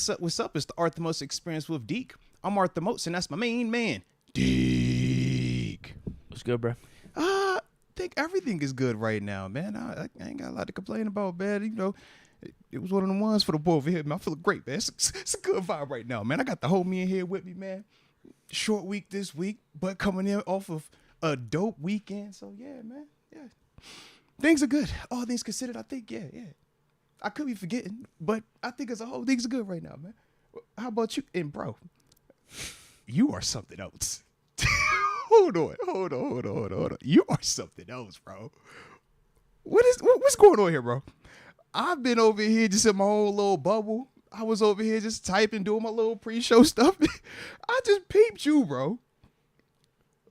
What's up? What's up? It's the Art the Most Experience with Deke. I'm Art the Moats, and that's my main man, Deke. What's good, bro? I think everything is good right now, man. I ain't got a lot to complain about, man. You know, it was one of the ones for the boy over here, man. I'm feeling great, man. It's a good vibe right now, man. I got the homie in here with me, man. Short week this week, but coming in off of a dope weekend. So, yeah, man. Yeah. Things are good. All things considered, I think, yeah. I could be forgetting, but I think as a whole, things are good right now, man. How about you? And, bro, you are something else. Hold on. You are something else, bro. What's going on here, bro? I've been over here just in my own little bubble. I was over here just typing, doing my little pre-show stuff. I just peeped you, bro.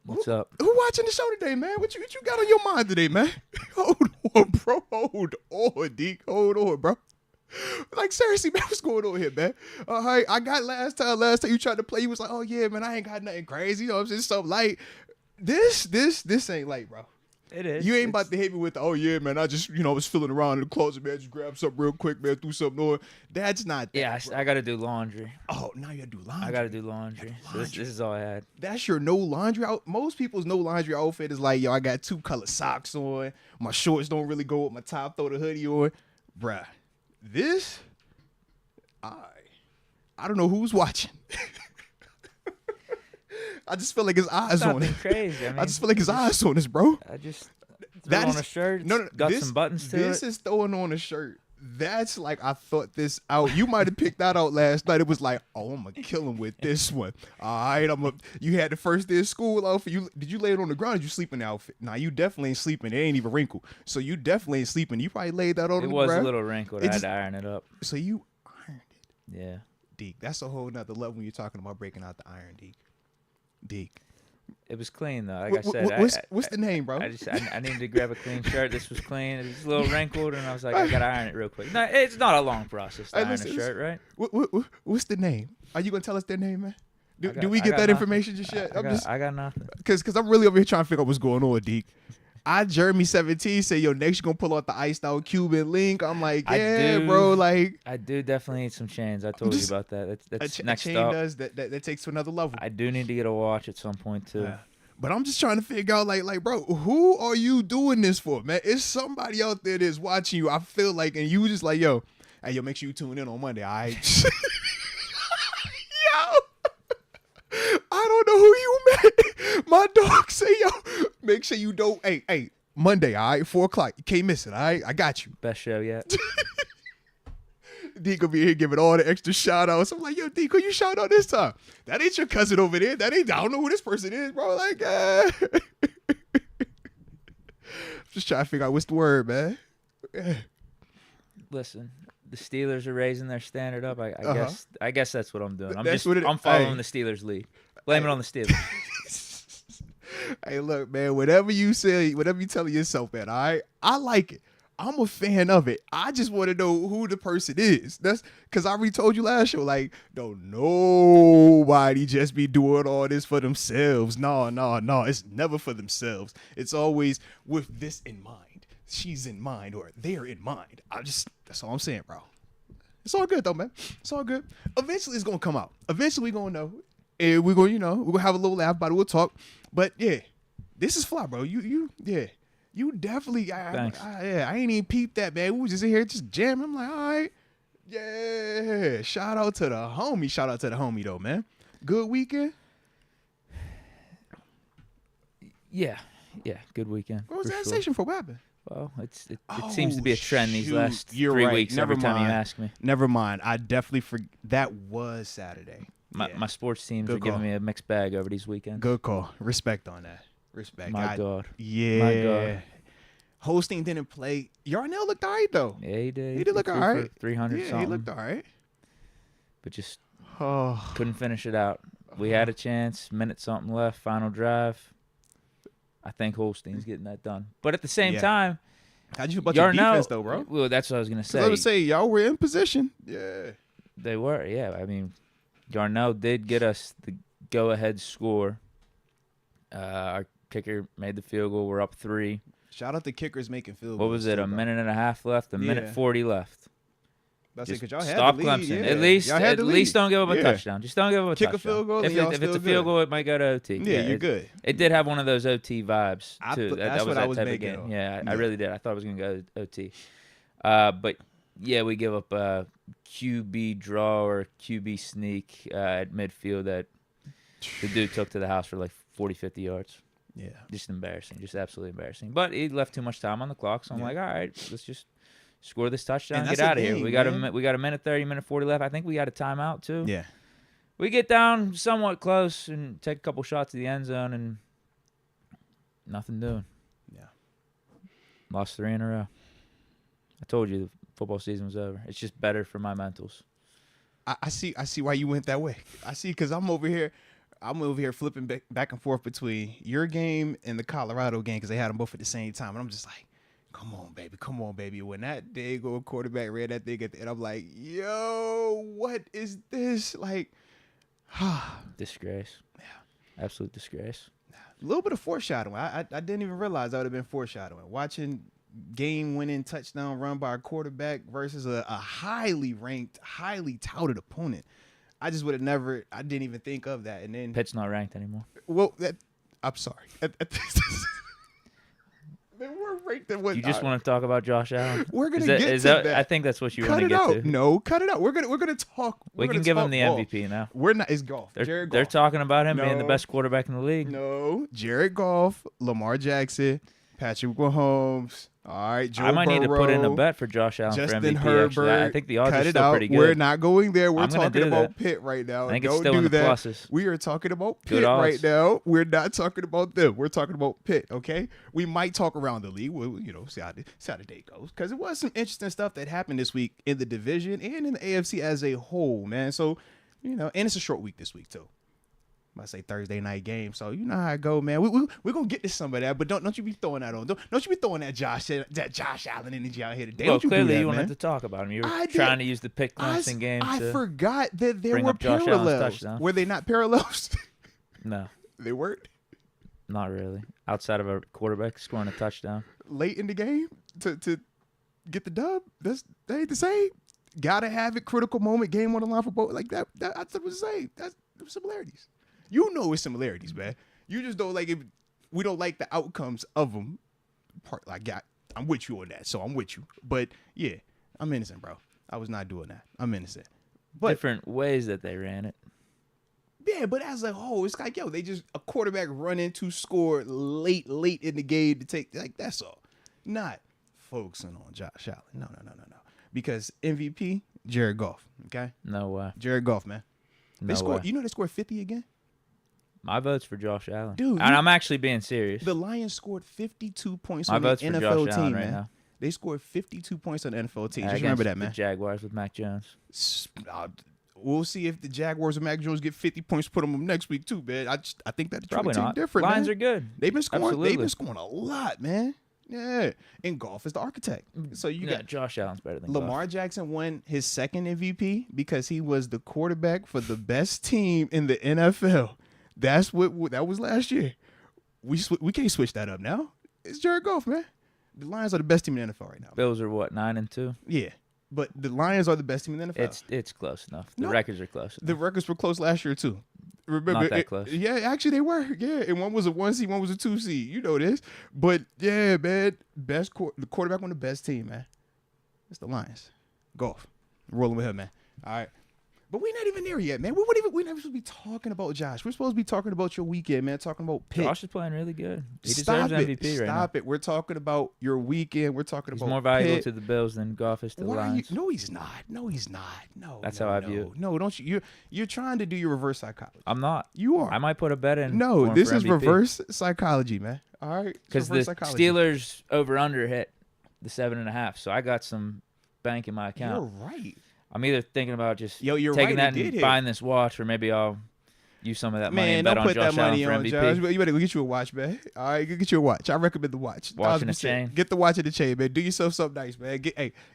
What's up? Who watching the show today, man? What you got on your mind today, man? Hold on, bro. Hold on, Deke. Hold on, bro. Like, seriously, man, what's going on here, man? Hey, I got last time you tried to play, you was like, oh, yeah, man, I ain't got nothing crazy. You know, I'm just so light. This ain't light, bro. It is. You ain't about to hit me with the, oh, yeah, man, I just, was feeling around in the closet, man, just grab something real quick, man, threw something on. That's not that, Yeah, bro. I got to do laundry. Oh, now you got to do laundry. I got to do laundry. So this is all I had. That's your no laundry out. Most people's no laundry outfit is like, yo, I got 2 color socks on. My shorts don't really go with my top. Throw the hoodie on. Bruh, this, I don't know who's watching. I just feel like his eyes on it. Crazy. I just feel like his eyes on this, bro. I just threw on a shirt. Got some buttons to it. This is throwing on a shirt. That's like, I thought this out. You might have picked that out last night. It was like, oh, I'm going to kill him with this one. All right, you had the first day of school outfit. Did you lay it on the ground or did you sleep in the outfit? Nah, you definitely ain't sleeping. It ain't even wrinkled. So you definitely ain't sleeping. You probably laid that on the ground. It was a little wrinkled. I had to iron it up. So you ironed it. Yeah. Deke, that's a whole nother level when you're talking about breaking out the iron, Deke. It was clean though. Like I said, what's the name, bro? I needed to grab a clean shirt. This was clean. It was a little wrinkled, and I was like, I gotta iron it real quick. No, it's not a long process to iron a shirt, right? What's the name? Are you gonna tell us their name, man? Do we get that information just yet? I got nothing. Because I'm really over here trying to figure out what's going on, Deke. Jeremy 17 say, yo, next you're gonna pull out the iced out Cuban link. I'm like, yeah, bro. Like, I do definitely need some chains. I told you about that. That's next chain up. That takes to another level. I do need to get a watch at some point too. Yeah. But I'm just trying to figure out, like, bro, who are you doing this for, man? It's somebody out there that's watching you. I feel like, and you just like, yo, make sure you tune in on Monday, all right? I don't know who you met. My dog say, yo, make sure you don't. Hey, Monday, all right, 4 o'clock. You can't miss it, all right? I got you. Best show yet. Deke will be here giving all the extra shout outs. I'm like, yo, Deke, who you shout out this time? That ain't your cousin over there. I don't know who this person is, bro. Like, just trying to figure out what's the word, man. Listen, the Steelers are raising their standard up. I guess that's what I'm doing. I'm following the Steelers' lead. Blame it on the Steelers. Hey, look, man, whatever you say, whatever you tell yourself, man, all right? I like it. I'm a fan of it. I just want to know who the person is. That's because I already told you last show, like, don't nobody just be doing all this for themselves. No. It's never for themselves. It's always with this in mind. She's in mind or they're in mind. That's all I'm saying, bro. It's all good, though, man. It's all good. Eventually, it's going to come out. Eventually, we're going to know. And we're going to, we're going to have a little laugh about it. We'll talk. But, yeah, this is fly, bro. You definitely, I ain't even peeped that, man. We was just in here just jamming. I'm like, all right, yeah. Shout out to the homie, though, man. Good weekend. Yeah, good weekend. What was that station for? What happened? Well, it seems to be a trend these last 3 weeks. Every time you ask me. Never mind. I definitely that was Saturday. My sports teams are giving me a mixed bag over these weekends. Good call. Respect on that. Respect. My God. Yeah. My God. Holstein didn't play. Yarnell looked all right, though. Yeah, he did. He did look all right. 300 something. He looked all right. But just couldn't finish it out. We had a chance. Minute something left. Final drive. I think Holstein's getting that done. But at the same time, how'd you feel about your defense, though, bro? Well, that's what I was going to say. I was going to say, y'all were in position. Yeah. They were, yeah. I mean, Yarnell did get us the go-ahead score. Our kicker made the field goal. We're up 3. Shout out to kickers making field goals. What was it, a minute and a half left? A minute 40 left. That's Just because y'all had stop the lead. Clemson. Yeah. At least don't give up a touchdown. Just don't give up a Kick touchdown. a field goal. If it's a field goal, it might go to OT. Yeah, you're good. It did have one of those OT vibes too. That's what I was type making of game. of. Yeah, I really did. I thought it was gonna go to OT. But yeah, we give up a QB draw or QB sneak at midfield that the dude took to the house for like 40, 50 yards. Yeah. Just embarrassing. Just absolutely embarrassing. But he left too much time on the clock, so I'm like, all right, let's just score this touchdown and get out of here. We got a minute 30, minute 40 left. I think we got a timeout too. Yeah. We get down somewhat close and take a couple shots to the end zone and nothing doing. Yeah. Lost 3 in a row. I told you the football season was over. It's just better for my mentals. I see why you went that way. I see, because I'm over here flipping back and forth between your game and the Colorado game because they had them both at the same time. And I'm just like, come on, baby. When that Diego quarterback ran that thing at the end, I'm like, yo, what is this? Like, disgrace. Yeah. Absolute disgrace. A little bit of foreshadowing. I didn't even realize that would have been foreshadowing. Watching game-winning touchdown run by a quarterback versus a highly ranked, highly touted opponent. I just would have never. I didn't even think of that. And then Pitt's not ranked anymore. Well, I'm sorry. We're ranked at what? You just want to talk about Josh Allen? We're gonna get to that. I think that's what you want to get to. to. No, cut it out. We're gonna talk. We can give him the MVP now. We're not. It's Goff. Jared Goff. They're talking about him being the best quarterback in the league. No, Jared Goff, Lamar Jackson, Patrick Mahomes. All right, Joe I might Burrow, need to put in a bet for Josh Allen Justin for MVP. Herbert. Actually. I think the odds cut are it still out. pretty good. We're not going there. We're talking about that. Pitt right now. I think Don't it's still do in the that. pluses. We are talking about Good Pitt odds. right now. We're not talking about them. We're talking about Pitt. Okay, we might talk around the league. We'll, see how the day goes, because it was some interesting stuff that happened this week in the division and in the AFC as a whole, man. So and it's a short week this week too. I say Thursday night game, so you know how I go, man. We're gonna get to some of that, but don't you be throwing that on. Don't you be throwing that Josh Allen energy out here today. Well, don't you clearly do that, you man. wanted to talk about him. You were trying to use the pick Clemson game. I forgot that there bring were up Josh Allen's parallels. touchdown. Were they not parallels? No, they weren't. Not really. Outside of a quarterback scoring a touchdown Late in the game to get the dub. That ain't the same. Gotta have it. Critical moment. Game on the line for both. Like that. I thought it was the same. That's the similarities. You know it's similarities, man. You just don't like it. We don't like the outcomes of them. I'm with you on that, so I'm with you. But yeah, I'm innocent, bro. I was not doing that. I'm innocent. But different ways that they ran it. Yeah, but as a whole, it's like, they just a quarterback running to score late in the game to take, like, that's all. Not focusing on Josh Allen. No. Because MVP, Jared Goff. Okay? No way. Jared Goff, man. They way. They scored 50 again? My vote's for Josh Allen. Dude. And I'm actually being serious. The Lions scored 52 points My on the vote's for NFL Josh team, Allen man. right now. They scored 52 points on the NFL team. Just Against remember that, man. The Jaguars with Mac Jones. We'll see if the Jaguars and Mac Jones get 50 points, put them up next week too, man. I think that Detroit Probably team not. different, Lions man. are good. They've been scoring. Absolutely. They've been scoring a lot, man. Yeah, and Goff is the architect. So you got Josh Allen's better than Lamar Goff. Jackson won his second MVP because he was the quarterback for the best team in the NFL. That's what that was last year. We can't switch that up now. It's Jared Goff, man. The Lions are the best team in the NFL right now. Bills are what, 9-2? Yeah, but the Lions are the best team in the NFL. It's close enough. The records are close enough. The records were close last year too. Remember, Not that close. Yeah, actually they were. Yeah, and one was a 1 seed, one was a 2 seed. You know this, but yeah, man, the quarterback on the best team, man. It's the Lions. Goff, rolling with him, man. All right, but we're not even there yet, man. We're not supposed to be talking about Josh. We're supposed to be talking about your weekend, man. Talking about Pitt. Josh is playing really good. He Stop deserves it. MVP right now. Stop it. We're talking about your weekend. We're talking He's about more valuable Pitt. to the Bills than Goff is to the Why are you? Lions. No, he's not. No, he's not. No. That's no, how I no. view it. No, don't you? You're trying to do your reverse psychology. I'm not. You are. I might put a bet in. No, for this him is for MVP. reverse psychology, man. All right, Because the Steelers over/under hit the 7.5, so I got some bank in my account. You're right. I'm either thinking about just you're taking right, that and buying this watch, or maybe I'll use some of that money and bet don't on put Josh that money Allen on for Josh. MVP. You better go get you a watch, man. All right, go get you a watch. I recommend the watch. Watch and a 1000%. chain. Get the watch and the chain, man. Do yourself something nice, man.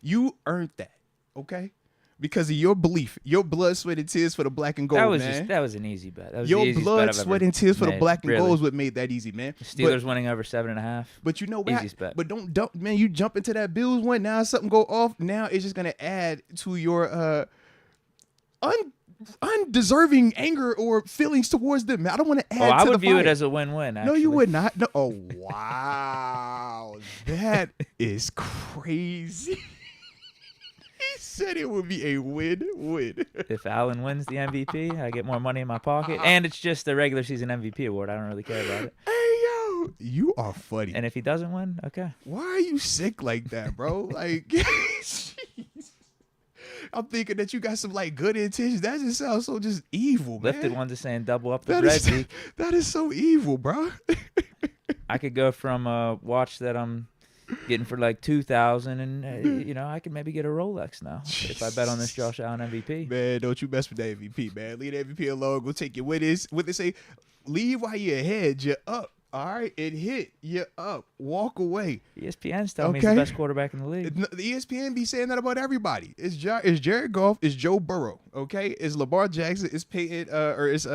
You earned that, okay? because of your belief, your blood, sweat, and tears for the black and gold, that was an easy bet. That was your the easiest blood, bet I've sweat, ever and tears for the made. black and Really. gold is what made that easy, man. The Steelers winning over 7.5. But you know what? Easiest bet. But don't, man. You jump into that Bills one. Now something go off. Now it's just gonna add to your undeserving anger or feelings towards them. I don't want to add. I to would the view fire. it as a win-win. No, Actually. you would not. No. Oh wow, that is crazy. He said it would be a win-win. If Allen wins the MVP, I get more money in my pocket, and it's just the regular season MVP award. I don't really care about it. Hey yo, you are funny. And if he doesn't win, okay. Why are you sick like that, bro? Like, jeez. I'm thinking that you got some like good intentions. That just sounds so just evil, man. Lifted ones are saying double up the That bread. is, Deke. that is so evil, bro. I could go from a watch that I'm getting for like $2,000, and I could maybe get a Rolex now if I bet on this Josh Allen MVP. Man, don't you mess with that MVP, man. Leave the MVP alone. Go take your winnings. What they say, leave while you're ahead. You're up. All right, it hit. You're up. Walk away. ESPN's telling me he's the best quarterback in the league. The ESPN be saying that about everybody. It's Jared Goff. It's Joe Burrow. Okay, it's Lamar Jackson. It's Peyton. Or it's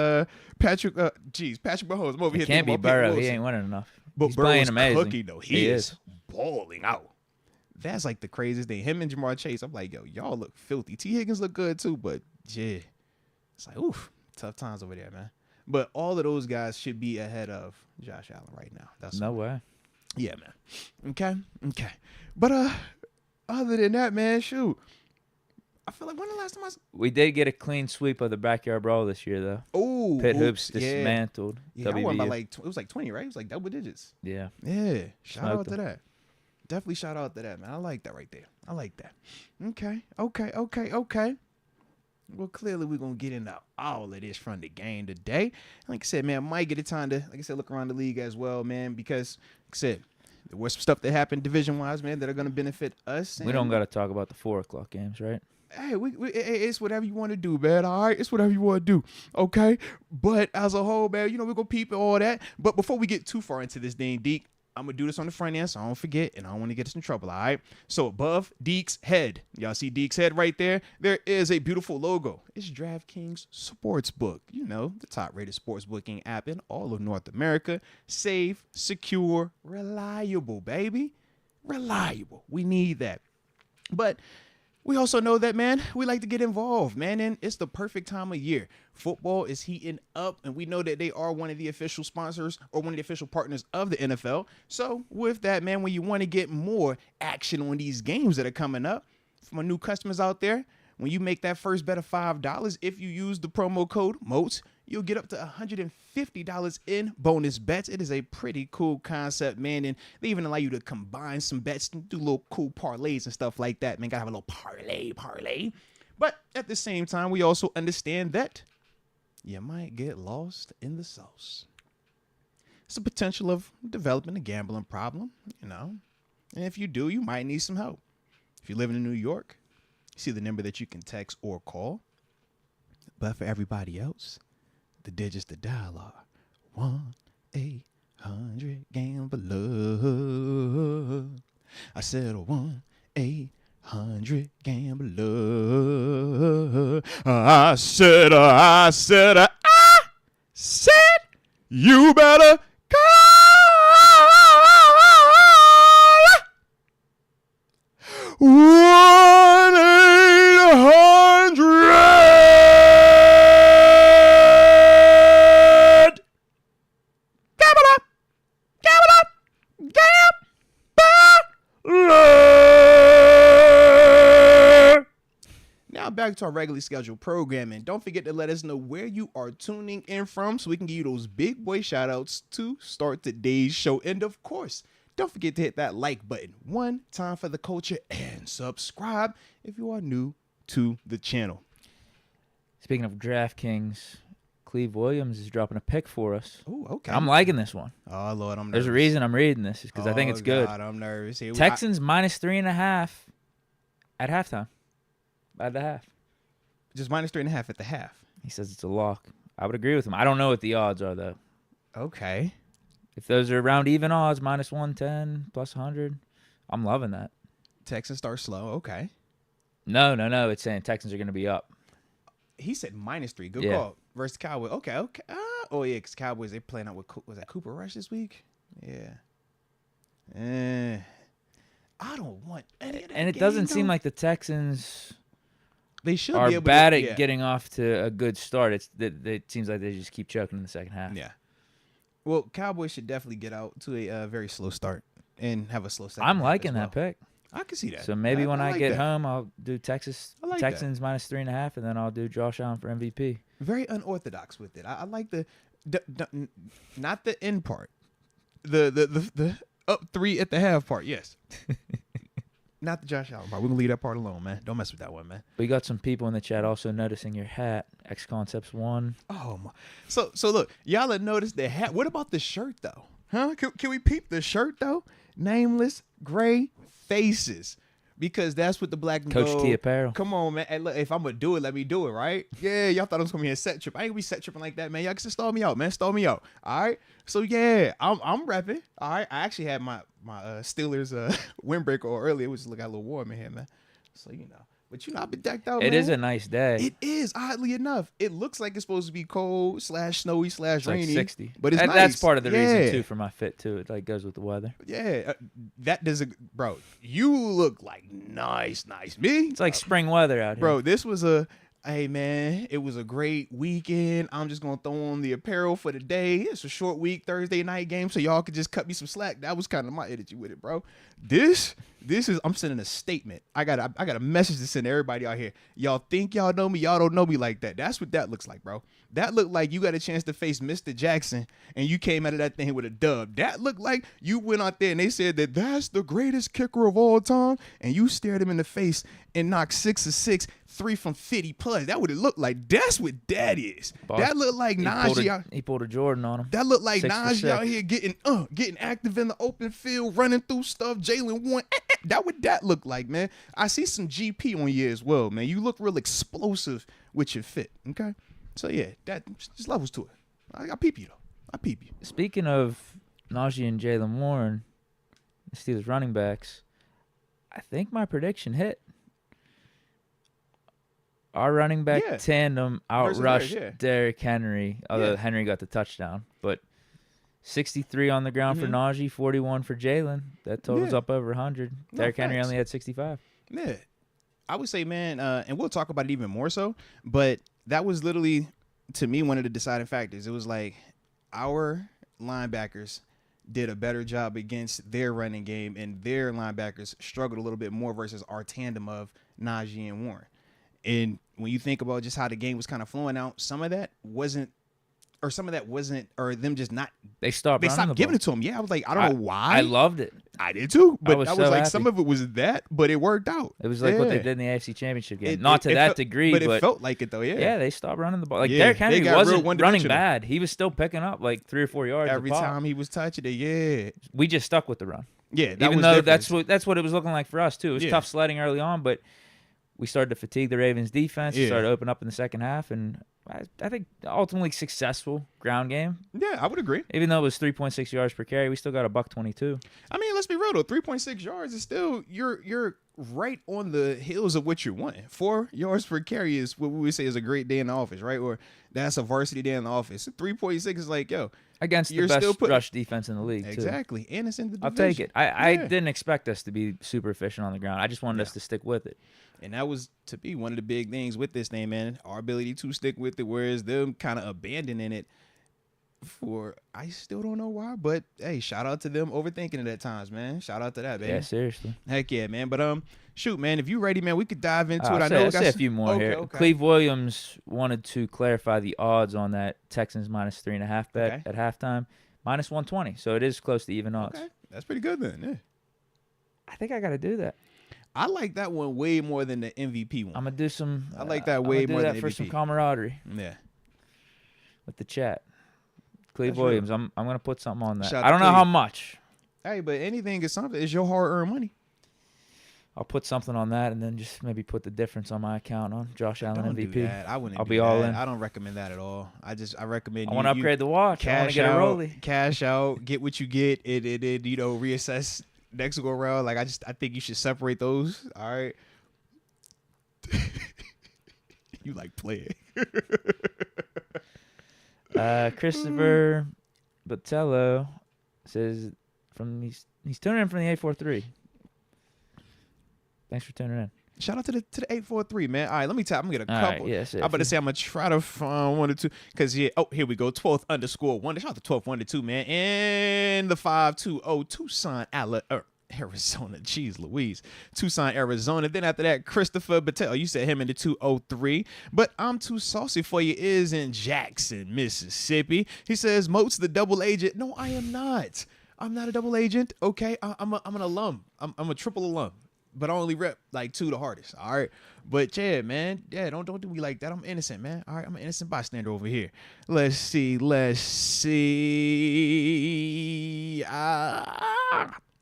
Patrick. Patrick Mahomes. I'm over here It can't be thinking about Peyton Burrow. He Wilson. ain't winning enough. But He's Burrow's playing amazing. cooking though. He is balling out. That's like the craziest thing. Him and Jamar Chase. I'm like, yo, y'all look filthy. T. Higgins look good too, but yeah, it's like, oof, tough times over there, man. But all of those guys should be ahead of Josh Allen right now. That's No way. Yeah, man. Okay. But other than that, man, shoot. I feel like when the last time We did get a clean sweep of the Backyard Brawl this year, though. Oh, Pit Hoops dismantled. Yeah, I won by WVU. it was like 20, right? It was like double digits. Yeah. Yeah. Shout out Smoked to them. that. Definitely shout out to that, man. I like that right there. I like that. Okay. Well, clearly we're going to get into all of this from the game today. Like I said, man, might get a time to, like I said, look around the league as well, man, because, like I said, there was some stuff that happened division-wise, man, that are going to benefit us. We don't got to talk about the 4 o'clock games, right? Hey, it's whatever you want to do, man. All right, it's whatever you want to do, okay? But as a whole, man, we're gonna peep at all that. But before we get too far into this thing, Deke, I'm gonna do this on the front end, so I don't forget, and I don't want to get us in trouble. All right. So above Deke's head, y'all see Deke's head right there. There is a beautiful logo. It's DraftKings Sportsbook. The top-rated sports booking app in all of North America. Safe, secure, reliable, baby. Reliable. We need that. But we also know that, man, we like to get involved, man, and it's the perfect time of year. Football is heating up, and we know that they are one of the official sponsors or one of the official partners of the NFL. So with that, man, when you want to get more action on these games that are coming up, for my new customers out there, when you make that first bet of $5, if you use the promo code Moats, you'll get up to $150 in bonus bets. It is a pretty cool concept, man. And they even allow you to combine some bets and do little cool parlays and stuff like that, man. Gotta have a little parlay. But at the same time, we also understand that you might get lost in the sauce. It's the potential of developing a gambling problem, And if you do, you might need some help. If you live in New York, you see the number that you can text or call. But for everybody else, the digits to dial are 1-800-GAMBLER. I said 1-800-GAMBLER. I said, you better call 1-800 Gambler. Now back to our regularly scheduled programming. Don't forget to let us know where you are tuning in from so we can give you those big boy shout outs to start today's show. And of course, don't forget to hit that like button one time for the culture and subscribe if you are new to the channel. Speaking of DraftKings, Cleve Williams is dropping a pick for us. Oh, okay. I'm liking this one. Oh, Lord, I'm nervous. There's a reason I'm reading this, because I think it's good. God, I'm nervous. Here Texans minus 3.5 at halftime. By the half. Just minus 3.5 at the half. He says it's a lock. I would agree with him. I don't know what the odds are, though. Okay. If those are around even odds, minus 110, plus 100, I'm loving that. Texans start slow. Okay. No. It's saying Texans are going to be up. He said -3. Good Yeah. call. Versus Cowboys. Okay. Oh, yeah, because Cowboys, they playing out with, was that Cooper Rush this week? Yeah. I don't want any of that. And it doesn't seem like the Texans they should are be able bad to, at getting off to a good start. It seems like they just keep choking in the second half. Yeah. Well, Cowboys should definitely get out to a very slow start and have a slow second. I'm half liking as well. that pick. I can see that. So maybe when I like get that. home, I'll do Texans -3.5, and then I'll do Josh Allen for MVP. Very unorthodox with it. I like the not the end part, the up 3 at the half part. Yes. Not the Josh Allen part. We're gonna leave that part alone, man. Don't mess with that one, man. We got some people in the chat also noticing your hat. X Concepts 1. Oh my. So look, y'all have noticed the hat. What about the shirt though? Huh? Can we peep the shirt though? Nameless gray faces. Because that's what the black and Coach gold. T apparel. Come on, man. Hey, look, if I'm gonna do it, let me do it, right? Yeah, y'all thought I was gonna be a set trip. I ain't gonna be set tripping like that, man. Y'all can just stall me out, man. Stall me out. All right. So yeah, I'm repping. All right. I actually had my Steelers windbreaker on earlier. It was got a little warm in here, man. So but I've been decked out. It man. is a nice day. It is, oddly enough. It looks like it's supposed to be cold / snowy / It's rainy. like 60. But it's nice. That's part of the reason too for my fit too. It like goes with the weather. Yeah, that doesn't, bro. You look like nice. Me, It's like spring weather out here. bro. This was hey man, it was a great weekend. I'm just gonna throw on the apparel for the day. It's a short week, Thursday night game, so y'all could just cut me some slack. That was kind of my energy with it, bro. This is, I'm sending a statement. I got a message to send to everybody out here. Y'all think y'all know me, y'all don't know me like that. That's what that looks like, bro. That looked like you got a chance to face Mr. Jackson and you came out of that thing with a dub. That looked like you went out there and they said that that's the greatest kicker of all time, and you stared him in the face and knocked 6 of 6, 3 from 50 plus. That would it look like. That's what that is. Boss, that looked like Najee. He pulled a Jordan on him. That looked like 6 for Najee 6. out here getting active in the open field, running through stuff. Jalen Warren. That what that look like, man. I see some GP on you as well, man. You look real explosive with your fit. Okay, so yeah, that just levels to it. I peep you though. I peep you. Speaking of Najee and Jalen Warren, the Steelers running backs, I think my prediction hit. Our running back tandem outrushed Derrick Henry, although Henry got the touchdown. But 63 on the ground for Najee, 41 for Jalen. That totals up over 100. Derrick Henry only had 65. Yeah. I would say, man, and we'll talk about it even more so, but that was literally, to me, one of the deciding factors. It was like our linebackers did a better job against their running game, and their linebackers struggled a little bit more versus our tandem of Najee and Warren. And when you think about just how the game was kind of flowing out, some of that wasn't, or them just not. They stopped giving it to him. Yeah, I was like, I don't know why. I loved it. I did too, but I was like, happy. some of it was that, but it worked out. It was like what they did in the AFC Championship game. Not to that degree, but it felt like it though. Yeah, yeah, they stopped running the ball. Like Derrick Henry wasn't running bad. He was still picking up like 3 or 4 yards every time he was touching it. Yeah, we just stuck with the run. Yeah, even though that's what it was looking like for us too. It was tough sledding early on, but we started to fatigue the Ravens' defense. Started to open up in the second half, and I think ultimately successful ground game. Yeah, I would agree. Even though it was 3.6 yards per carry, we still got $122. I mean, let's be real though. 3.6 yards is still you're right on the heels of what you're wanting. 4 yards per carry is what we would say is a great day in the office, right? Or that's a varsity day in the office. 3.6 is like, yo, against the best rush defense in the league. Exactly, and it's in the division. I'll take it. I didn't expect us to be super efficient on the ground. I just wanted us to stick with it. And that was, to be one of the big things with this thing, man, our ability to stick with it, whereas them kind of abandoning it for, I still don't know why, but hey, shout out to them overthinking it at times, man. Shout out to that, baby. Yeah, seriously. Heck yeah, man. But shoot, man, if you ready, man, we could dive into it. I'll say a few more here. Okay. Cleve Williams wanted to clarify the odds on that Texans -3.5 bet at halftime. -120, so it is close to even odds. Okay, that's pretty good then. Yeah. I think I got to do that. I like that one way more than the MVP one. I'm gonna do some. I like that way more than for MVP. some camaraderie. Yeah. With the chat, Cleve Williams. I'm gonna put something on that. Shout I don't know how much. Hey, but anything is something. It's your hard-earned money. I'll put something on that, and then just maybe put the difference on my account on Josh Allen don't MVP. Do that. I wouldn't. I'll be all in. I don't recommend that at all. I recommend. I want to upgrade the watch. I want to get a Rolly. Cash out. Get what you get. It. Reassess next go around. Like I think you should separate those. All right. You like playing. Christopher Botello says he's tuning in from the 843. Thanks for tuning in. Shout out to the 843, man. All right, let me tap. I'm gonna get a couple. Yes, I'm about to say I'm gonna try to find 1 or 2 because here we go. 12th _1. Shout out to 12th 1 to 2, man. And the 520 Tucson, Arizona. Jeez Louise. Tucson, Arizona. Then after that, Christopher Battelle. You said him in the 203. But I'm too saucy for you is in Jackson, Mississippi. He says, Moats the double agent. No, I am not. I'm not a double agent. Okay. I'm an alum. I'm a triple alum. But I only rep like 2 the hardest. All right. But yeah, man. Yeah, don't do me like that. I'm innocent, man. All right. I'm an innocent bystander over here. Let's see.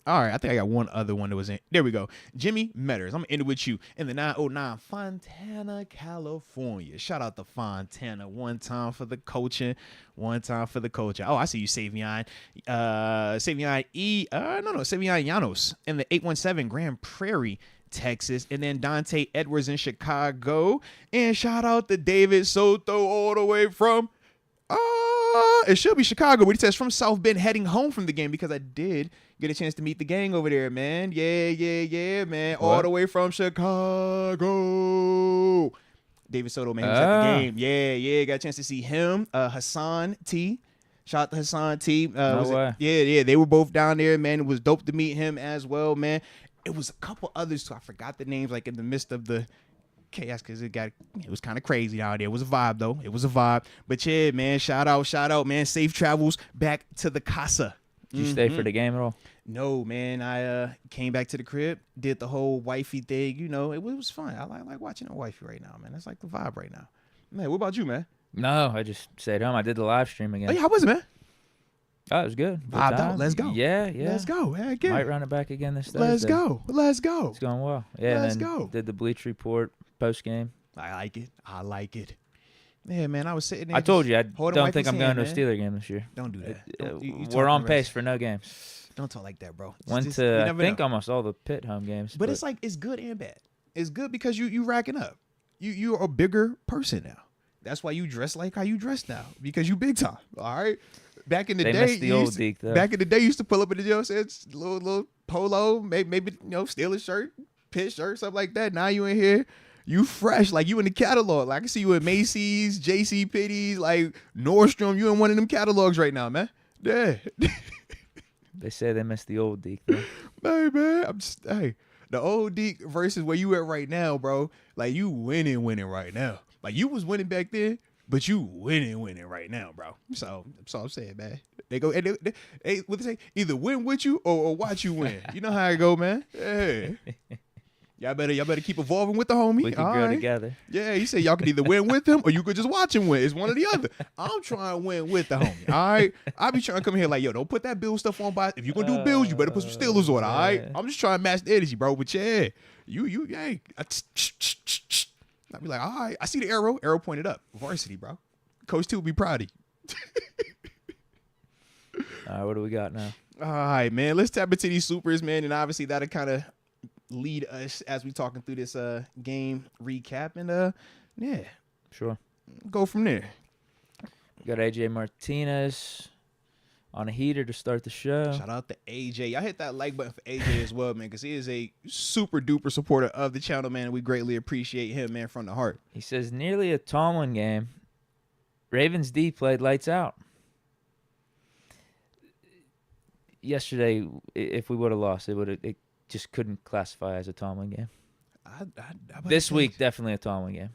All right, I think I got one other one that was in. There we go. Jimmy Metters. I'm going to end it with you in the 909 Fontana, California. Shout out to Fontana. One time for the coaching. Oh, I see you, Savion. Savion Llanos in the 817 Grand Prairie, Texas. And then Dante Edwards in Chicago. And shout out to David Soto all the way from... it should be Chicago, but he says from South Bend heading home from the game because I did get a chance to meet the gang over there, man. Yeah, man. What? All the way from Chicago. David Soto, man, he was at the game. Yeah, got a chance to see him. Hassan T. Shout out to Hassan T. They were both down there, man. It was dope to meet him as well, man. It was a couple others too. I forgot the names, like in the midst of the chaos, because it was kind of crazy out there. It was a vibe though. But yeah, man, shout out, man. Safe travels back to the casa. Did you stay for the game at all? No, man. I came back to the crib, did the whole wifey thing. You know, it was fun. I like watching a wifey right now, man. That's like the vibe right now. Man, what about you, man? No, I just stayed home. I did the live stream again. Oh, yeah, how was it, man? Oh, it was good. Vibed out. Let's go. Yeah. Let's go. Heck yeah. Might run it back again this Thursday. Let's go. It's going well. Yeah, Let's go. Did the Bleach Report post game. I like it. Yeah, man, I was sitting there. I told you, I don't think I'm going to a Steeler game this year. Don't do that. We're on pace for no games. Don't talk like that, bro. I think almost all the Pitt home games. But it's like, it's good and bad. It's good because you racking up. You're a bigger person now. That's why you dress like how you dress now, because you big time. All right. Back in the day, missed the old Deke, though. Back in the day, you used to pull up in the jail, said little polo, maybe Steelers shirt, Pitt shirt, something like that. Now you in here. You fresh, like you in the catalog. Like I can see you at Macy's, JC Penney's, like Nordstrom. You in one of them catalogs right now, man. Yeah. They say they missed the old Deke, though. Hey, man, the old Deke versus where you at right now, bro. Like you winning right now. Like you was winning back then, but you winning right now, bro. So that's all I'm saying, man. They go and they what they say, either win with you or watch you win. You know how it go, man. Hey. Y'all better keep evolving with the homie. We can grow together. Yeah, he said y'all can either win with him or you could just watch him win. It's one or the other. I'm trying to win with the homie. All right. I be trying to come here like, yo, don't put that Bill stuff on by. If you're gonna do Bills, you better put some Steelers on. All right. I'm just trying to match the energy, bro. But yeah, hey. I'd be like, all right. I see the arrow. Arrow pointed up. Varsity, bro. Coach 2 will be proud of you. What do we got now? All right, man. Let's tap into these supers, man. And obviously that'll kind of lead us as we talking through this game recap, and yeah, sure, go from there. We got AJ Martinez on a heater to start the show. Shout out to AJ. Y'all hit that like button for AJ as well, man, because he is a super duper supporter of the channel, man, and we greatly appreciate him, man, from the heart. He says nearly a Tomlin game. Ravens D played lights out. Yesterday, if we would have lost, it just couldn't classify as a Tomlin game. This week, definitely a Tomlin game.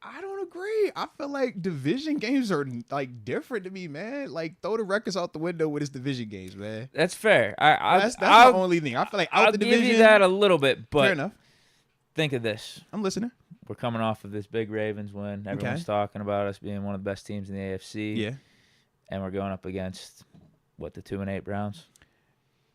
I don't agree. I feel like division games are like different to me, man. Like throw the records out the window with his division games, man. That's fair. That's my only thing. I feel like I'll the division, give you that a little bit, but fair enough. Think of this. I'm listening. We're coming off of this big Ravens win. Everyone's talking about us being one of the best teams in the AFC. Yeah. And we're going up against the 2-8 Browns.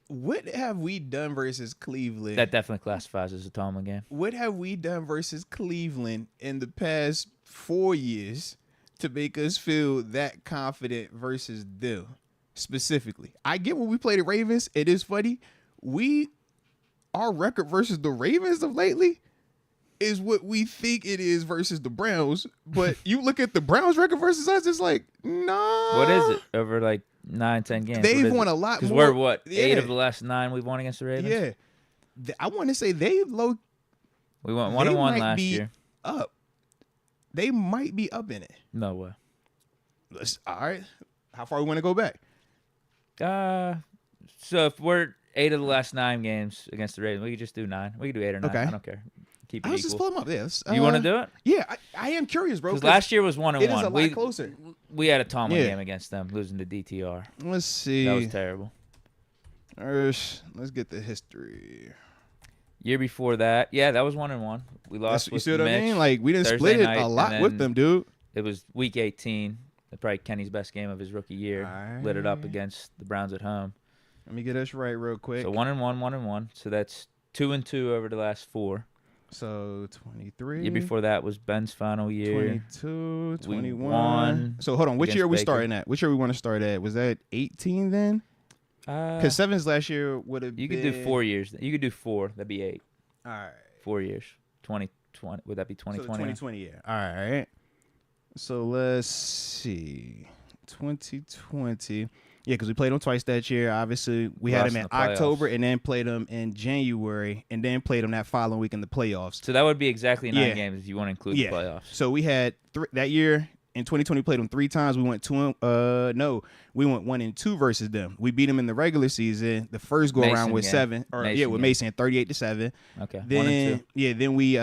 What have we done versus Cleveland? That definitely classifies as a Tomlin game. What have we done versus Cleveland in the past 4 years to make us feel that confident versus them specifically? I get when we play the Ravens. It is funny. We our record versus the Ravens of lately is what we think it is versus the Browns. But you look at the Browns record versus us, it's like, nah. What is it over like 9-10 games? They've won a lot more. Because we're what 8 of the last 9 we've won against the Ravens. Yeah, I want to say they low. We went 1-1 last year. Up. They might be up in it. No way. All right. How far we want to go back? So if we're 8 of the last 9 games against the Ravens, we could just do 9. We could do 8 or 9. Okay. I don't care. Keep it Let's just equal. pull them up. Yes. You want to do it? Yeah, I am curious, bro. Because last year was 1-1. It is a lot closer. We had a Tomlin game against them, losing to DTR. Let's see. That was terrible. Let's get the history. Year before that, that was 1-1. We lost. You see what I Mitch mean? Like we didn't Thursday split it night, a lot with them, dude. It was week 18. Probably Kenny's best game of his rookie year. Lit it up against the Browns at home. Let me get this right real quick. So 1-1, 1-1. So that's 2-2 over the last 4. So 23. Year before that was Ben's final year. 22, 21. We won. So hold on, which year are we Baker. starting at? Which year we want to start at? Was that 18 then? Because Sevens last year would have been. You could do 4 years. You could do 4. That'd be 8. All right. 4 years. 2020. Would that be 2020? So 2020, yeah. All right. So let's see. 2020. Yeah, because we played them twice that year. Obviously, we had them in October and then played them in January and then played them that following week in the playoffs. So that would be exactly 9 games if you want to include the playoffs. So we had that year in 2020, we played them 3 times. We went we went 1-2 versus them. We beat them in the regular season. The first go around with 7, with Mason 38-7. Okay. Then 1-2. Then we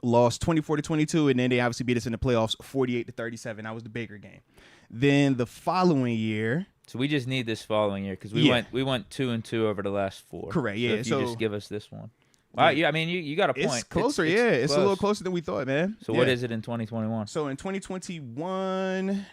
lost 24-22, and then they obviously beat us in the playoffs 48-37. That was the Baker game. Then the following year, so we just need this following year because we went 2-2 over the last 4. Correct. So Yeah. if you just give us this one. Wow. Yeah. I mean, you got a point. It's closer. It's a little closer than we thought, man. So what is it in 2021? So in 2021,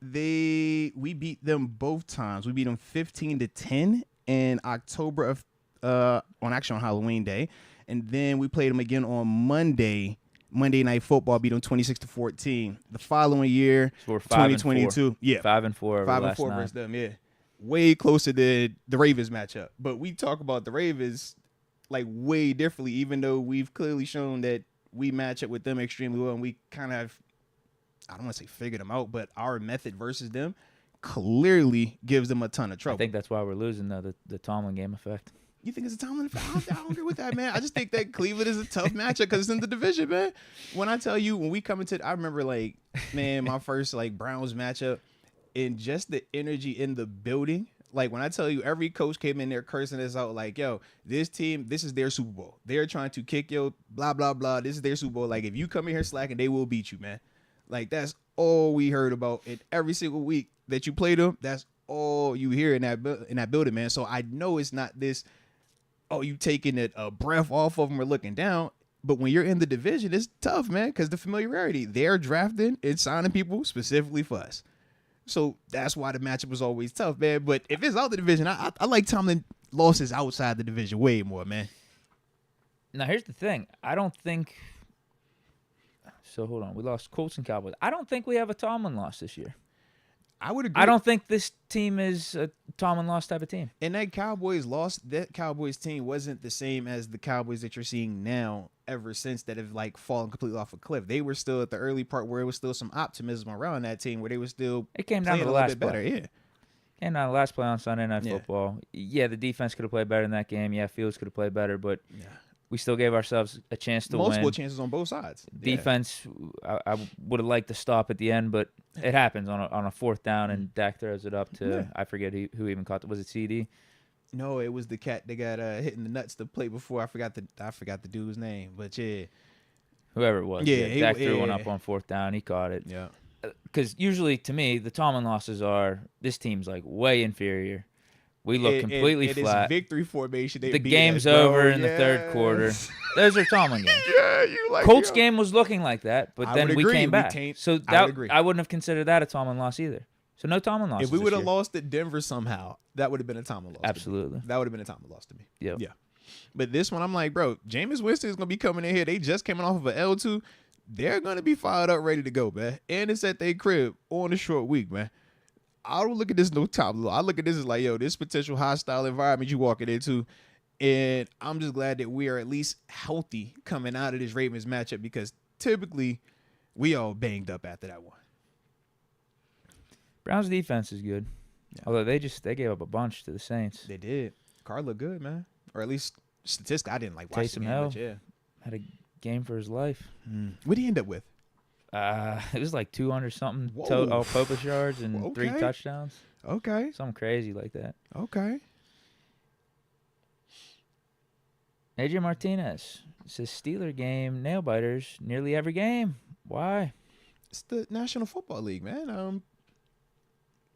we beat them both times. We beat them 15-10 in October of on Halloween Day, and then we played them again on Monday Night Football, beat them 26-14. The following year, So we're 2022, 5-4. 5-4 over 5-4 versus them, way closer than the Ravens matchup. But we talk about the Ravens like way differently, even though we've clearly shown that we match up with them extremely well, and we kind of, I don't want to say figured them out, but our method versus them clearly gives them a ton of trouble. I think that's why we're losing the Tomlin game effect. You think it's a Tomlin? I don't agree with that, man. I just think that Cleveland is a tough matchup because it's in the division, man. When I tell you, when we come into, I remember my first Browns matchup, and just the energy in the building. Like when I tell you, every coach came in there cursing us out, like, yo, this team, this is their Super Bowl. They're trying to kick your blah, blah, blah. This is their Super Bowl. Like, if you come in here slacking, they will beat you, man. Like, that's all we heard about. And every single week that you play them, that's all you hear in that building, man. So I know it's not this, you taking a breath off of them or looking down. But when you're in the division, it's tough, man, because the familiarity. They're drafting and signing people specifically for us. So that's why the matchup was always tough, man. But if it's out the division, I like Tomlin losses outside the division way more, man. Now, here's the thing. I don't think – so, hold on. We lost Colts and Cowboys. I don't think we have a Tomlin loss this year. I would agree. I don't think this team is a Tomlin loss type of team. And that Cowboys team wasn't the same as the Cowboys that you're seeing now ever since that have fallen completely off a cliff. They were still at the early part where it was still some optimism around that team where they were still it came down to the last play. Better. Yeah. Came down to the last play on Sunday Night Football. Yeah, the defense could have played better in that game. Yeah, Fields could have played better, but we still gave ourselves a chance to win. Multiple chances on both sides. Defense, I would have liked to stop at the end, but it happens on a 4th down, and Dak throws it up to I forget who even caught it. Was it CD? No, it was the cat that got hit in the nuts the play before. I forgot the dude's name, but whoever it was. Dak threw one up on 4th down. He caught it. Yeah. Because usually, to me, the Tomlin losses are this team's way inferior. We look completely flat. It's victory formation. The game's over in the 3rd quarter. Those are Tomlin games. Colts game was looking like that, but then we came back. So I wouldn't have considered that a Tomlin loss either. So no Tomlin losses. If we would have lost at Denver somehow, that would have been a Tomlin loss. Absolutely. That would have been a Tomlin loss to me. Yep. Yeah. But this one, I'm like, bro, Jameis Winston is going to be coming in here. They just came off of an L2. They're going to be fired up, ready to go, man. And it's at their crib on a short week, man. I don't look at this no Tomlin. I look at this as like, yo, this potential hostile environment you walking into, And I'm just glad that we are at least healthy coming out of this Ravens matchup because typically we all banged up after that one. Browns defense is good. Yeah. Although they gave up a bunch to the Saints. They did. Carr looked good, man. Or at least statistically, I didn't like watch the Taysom game, Hill but yeah. had a game for his life. What did he end up with? It was like 200 something Whoa. all-purpose yards and 3 Okay. touchdowns. Okay. Something crazy like that. Okay. AJ Martinez says Steeler game, nail biters nearly every game. Why? It's the National Football League, man.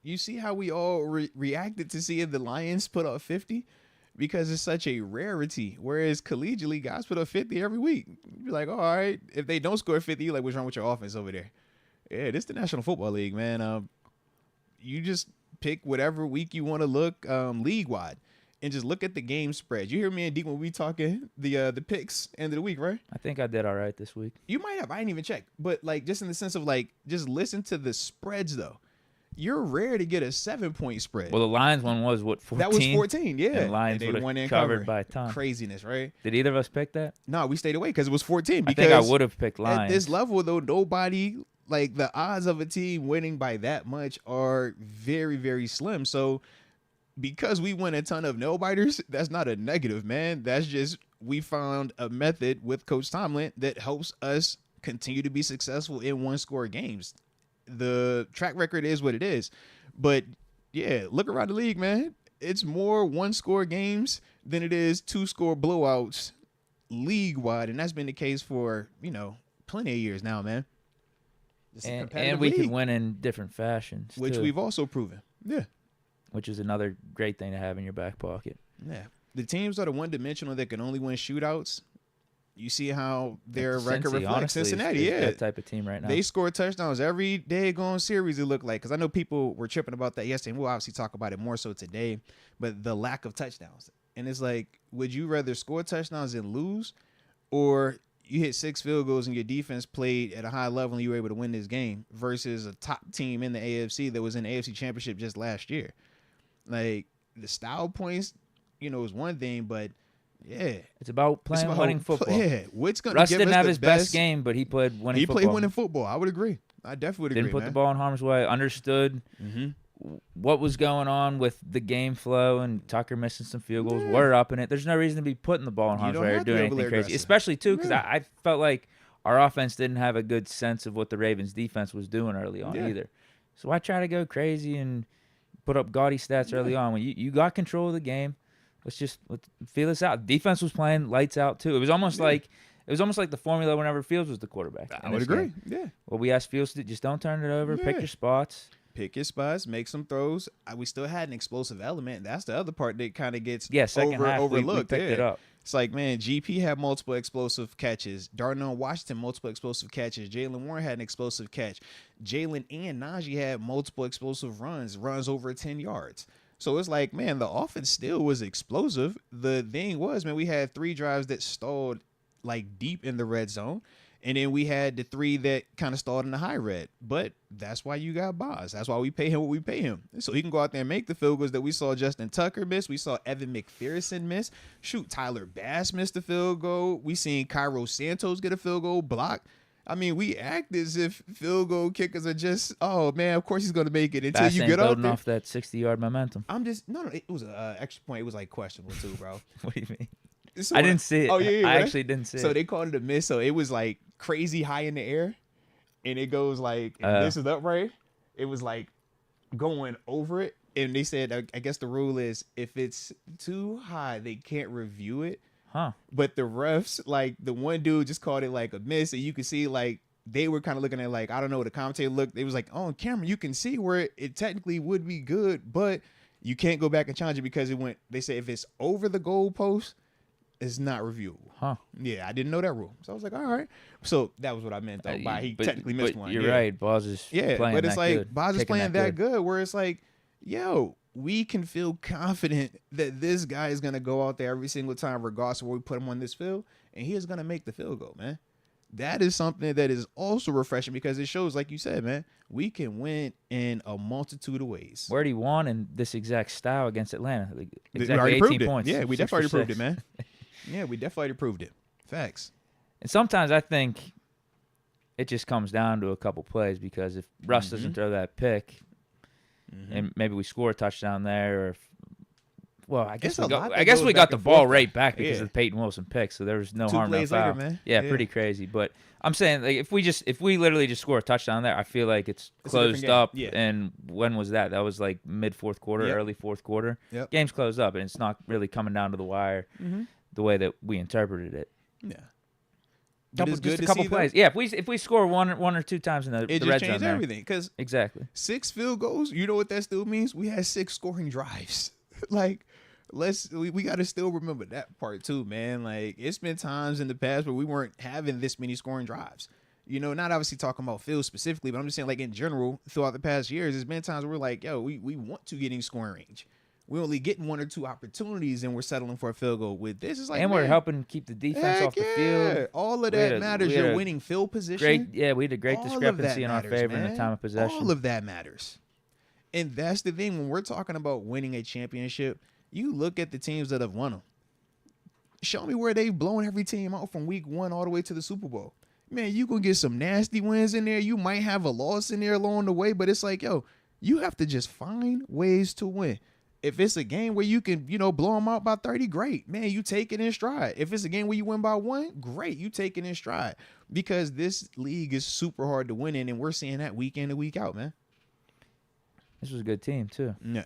You see how we all reacted to seeing the Lions put up 50 because it's such a rarity. Whereas collegiately, guys put up 50 every week. You'd be like, all right, if they don't score 50, you're like, what's wrong with your offense over there? Yeah, this is the National Football League, man. You just pick whatever week you want to look league wide and just look at the game spreads. You hear me and Deke when we talking the picks end of the week, right? I think I did all right this week. You might have. I didn't even check. But like just in the sense of like just listen to the spreads though. You're rare to get a 7-point spread. Well, the Lions one was, what, 14? That was 14, yeah. And Lions they would won have and covered by a ton. Craziness, right? Did either of us pick that? No, we stayed away because it was 14. I Because think I would have picked Lions. at this level, though, nobody, like the odds of a team winning by that much are very, very slim. So because we win a ton of no-biters, that's not a negative, man. That's just we found a method with Coach Tomlin that helps us continue to be successful in one-score games. The track record is what it is. But, yeah, look around the league, man. It's more one-score games than it is two-score blowouts league-wide. And that's been the case for, plenty of years now, man. And we can win in different fashions, which too, we've also proven. Yeah. which is another great thing to have in your back pocket. Yeah. The teams that are one-dimensional that can only win shootouts, you see how their record reflects. Honestly, Cincinnati, is that type of team right now. They score touchdowns every daggone series, it looked like. Because I know people were tripping about that yesterday, and we'll obviously talk about it more so today. But the lack of touchdowns. And it's like, would you rather score touchdowns and lose, or you hit 6 field goals and your defense played at a high level and you were able to win this game versus a top team in the AFC that was in the AFC Championship just last year? Like, the style points, is one thing, but yeah, it's about playing winning football. Yeah, what's going Russ to give didn't us have the his best game, but he played winning football. He played winning football. I would agree. I definitely would agree. Didn't put the ball in harm's way. Understood what was going on with the game flow and Tucker missing some field goals. We're up in it. There's no reason to be putting the ball in harm's way or doing anything crazy, especially too because I felt like our offense didn't have a good sense of what the Ravens defense was doing early on either. So I try to go crazy and put up gaudy stats early on. When you got control of the game, let's feel this out. Defense was playing lights out too. It was almost like the formula whenever Fields was the quarterback. I would agree. Yeah. Well, we asked Fields to just don't turn it over. Pick your spots. Pick your spots. Make some throws. We still had an explosive element. That's the other part that kind of gets second half, overlooked. We picked it up. It's like, man, GP had multiple explosive catches. Darnell Washington, multiple explosive catches. Jalen Warren had an explosive catch. Jalen and Najee had multiple explosive runs over 10 yards. So it's like, man, the offense still was explosive. The thing was, man, we had 3 drives that stalled like deep in the red zone. And then we had the 3 that kind of stalled in the high red. But that's why you got Boz. That's why we pay him what we pay him. So he can go out there and make the field goals that we saw Justin Tucker miss. We saw Evan McPherson miss. Shoot, Tyler Bass missed the field goal. We seen Cairo Santos get a field goal blocked. I mean, we act as if field goal kickers are just, oh, man, of course he's going to make it until Bass you ain't get out building there. Off that 60-yard momentum. No, it was an extra point. It was like questionable too, bro. What do you mean? So I didn't see it. Oh, yeah, I right? actually didn't see it. So they called it a miss. So it was like crazy high in the air. And it goes like, and this is upright. It was like going over it. And they said, I guess the rule is if it's too high, they can't review it. Huh. But the refs, like the one dude just called it like a miss. And you could see like they were kind of looking at like, I don't know, the commentator looked. It was like, on camera, you can see where it technically would be good. But you can't go back and challenge it because it went, they say if it's over the goalpost, it's not reviewable. Huh. Yeah, I didn't know that rule. So I was like, all right. So that was what I meant, though, by he technically missed one. You're right. Boz is playing but it's that like, good. Boz is playing that good, where it's like, yo, we can feel confident that this guy is going to go out there every single time, regardless of where we put him on this field, and he is going to make the field goal, man. that is something that is also refreshing because it shows, like you said, man, we can win in a multitude of ways. We already won in this exact style against Atlanta. Like, We exactly already 18 proved points. it. Yeah, we 6 definitely for proved 6. it, man. Yeah, we definitely proved it. Facts. And sometimes I think it just comes down to a couple plays because if Russ doesn't throw that pick, and maybe we score a touchdown there, or I guess we got the ball right back because of the Peyton Wilson pick, so there was no harm, no foul. Later, man. Yeah, pretty crazy. But I'm saying, like, if we literally just score a touchdown there, I feel like it's closed up. Yeah. And when was that? That was like mid fourth quarter, early fourth quarter. Yep. Game's closed up, and it's not really coming down to the wire the way that we interpreted it. Yeah. Just a couple plays. Yeah, if we score one or two times in the red zone, it just changed everything. Because exactly 6 field goals, you know what that still means? We had 6 scoring drives. Like, we got to still remember that part too, man. Like, it's been times in the past where we weren't having this many scoring drives. You know, not obviously talking about Phil specifically, but I'm just saying, like, in general, throughout the past years, there's been times where we're like, yo, we want to get in scoring range. We're only getting 1 or 2 opportunities, and we're settling for a field goal. With this, it's like, and we're helping keep the defense off the field. All of that matters. You're winning field position. We had a great discrepancy in our favor in the time of possession. All of that matters. And that's the thing. When we're talking about winning a championship, you look at the teams that have won them. Show me where they've blown every team out from week 1 all the way to the Super Bowl. Man, you gonna get some nasty wins in there. You might have a loss in there along the way, but it's like, yo, you have to just find ways to win. If it's a game where you can, blow them out by 30, great. Man, you take it in stride. If it's a game where you win by 1, great. You take it in stride. Because this league is super hard to win in, and we're seeing that week in and week out, man. This was a good team, too. Yeah.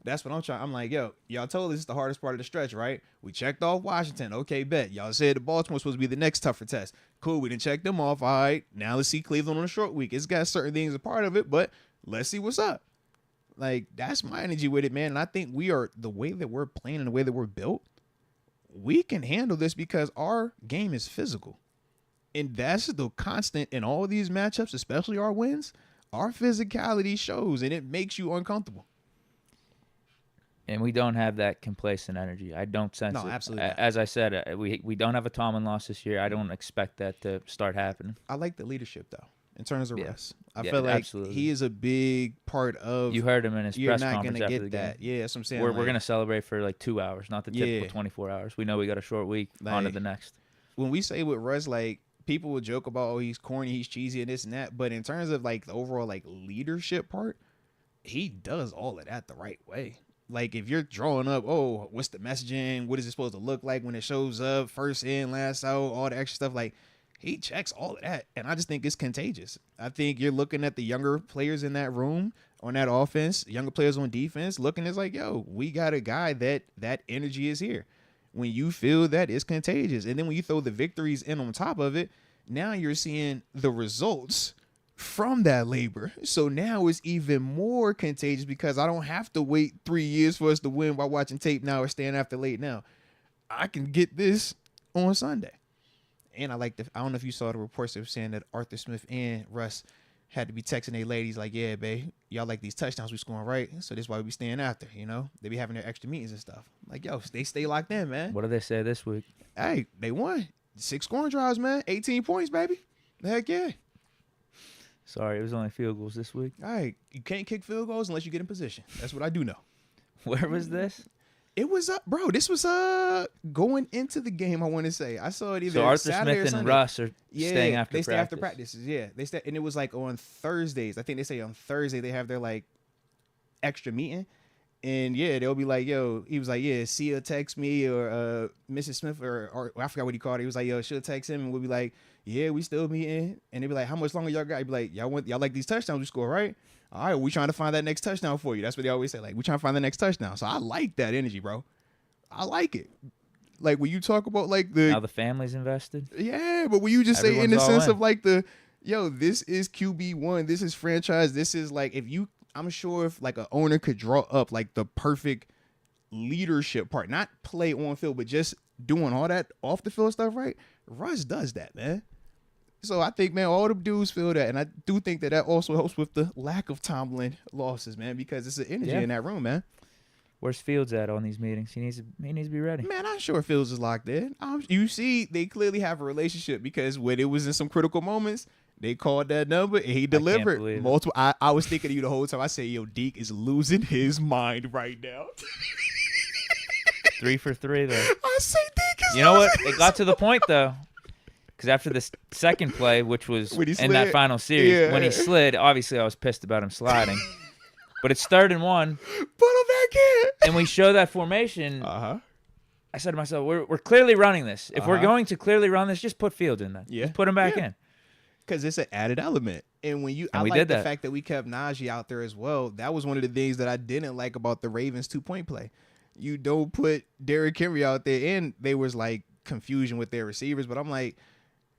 That's what I'm trying. I'm like, yo, y'all told us this is the hardest part of the stretch, right? We checked off Washington. Okay, bet. Y'all said the Baltimore was supposed to be the next tougher test. Cool, we didn't check them off. All right, now let's see Cleveland on a short week. It's got certain things a part of it, but let's see what's up. Like, that's my energy with it, man. And I think we are, the way that we're playing and the way that we're built, we can handle this because our game is physical. And that's the constant in all of these matchups, especially our wins. Our physicality shows, and it makes you uncomfortable. And we don't have that complacent energy. I don't sense it. No, absolutely not. As I said, we don't have a Tomlin loss this year. I don't expect that to start happening. I like the leadership, though, in terms of Russ. I Yeah, feel like absolutely. he is a big part of. You heard him in his You're press not conference gonna after get the that. game. Yeah, that's what I'm saying. We're going to celebrate for like 2 hours, not the typical 24 hours. We know we got a short week. On to the next. When we say with Russ, like, people will joke about, oh, he's corny, he's cheesy, and this and that. But in terms of, like, the overall, like, leadership part, he does all of that the right way. Like, if you're drawing up, oh, what's the messaging? What is it supposed to look like when it shows up? First in, last out, all the extra stuff. Like, he checks all of that. And I just think it's contagious. I think you're looking at the younger players in that room on that offense, younger players on defense, looking, it's like, yo, we got a guy that energy is here. When you feel that, it's contagious. And then when you throw the victories in on top of it, now you're seeing the results from that labor. So now it's even more contagious because I don't have to wait 3 years for us to win by watching tape now or staying after late now. I can get this on Sunday. And I don't know if you saw the reports that were saying that Arthur Smith and Russ had to be texting their ladies like, yeah, babe, y'all like these touchdowns we scoring, right? So this is why we be staying after, They be having their extra meetings and stuff. Like, yo, they stay locked in, man. What did they say this week? Hey, they won. 6 scoring drives, man. 18 points, baby. Heck yeah. Sorry, it was only field goals this week. All right, you can't kick field goals unless you get in position. That's what I do know. Where was this? It was bro. This was going into the game. I want to say I saw it either so Arthur Saturday Smith or and Sunday. Russ are staying after they practice. stay after practices. Yeah, they stay, and it was like on Thursdays. I think they say on Thursday they have their like extra meeting, and yeah, they'll be like, yo. He was like, yeah, Sia text me or Mrs. Smith or I forgot what he called it. He was like, yo, she'll text him, and we'll be like, yeah, we still meeting, and they'll be like, how much longer y'all got? He'd be like, y'all like these touchdowns we score, right? All right, we trying to find that next touchdown for you. That's what they always say. Like, we trying to find the next touchdown. So I like that energy, bro. I like it. Like when you talk about like how the family's invested. Yeah, but when you just say in the Everyone's sense all of like this is QB1, this is franchise, this is like I'm sure if like an owner could draw up like the perfect leadership part, not play on field, but just doing all that off the field stuff, right? Russ does that, man. So I think, man, all the dudes feel that, and I do think that also helps with the lack of Tomlin losses, man, because it's an energy in that room, man. Where's Fields at on these meetings? He needs to be ready. Man, I'm sure Fields is locked in. You see, they clearly have a relationship because when it was in some critical moments, they called that number and he delivered multiple. I was thinking of you the whole time. I said, yo, Deke is losing his mind right now. 3 for 3 though. I say Deke is. You know what? It got to the point though, because after this second play, which was in that final series, when he slid, obviously I was pissed about him sliding. But it's 3rd and 1. Put him back in. And we show that formation. I said to myself, we're clearly running this. If we're going to clearly run this, just put Fields in there. Yeah. Just put him back in. Because it's an added element. And when I like the fact that we kept Najee out there as well. That was one of the things that I didn't like about the Ravens 2-point play. You don't put Derrick Henry out there. And there was like confusion with their receivers. But I'm like,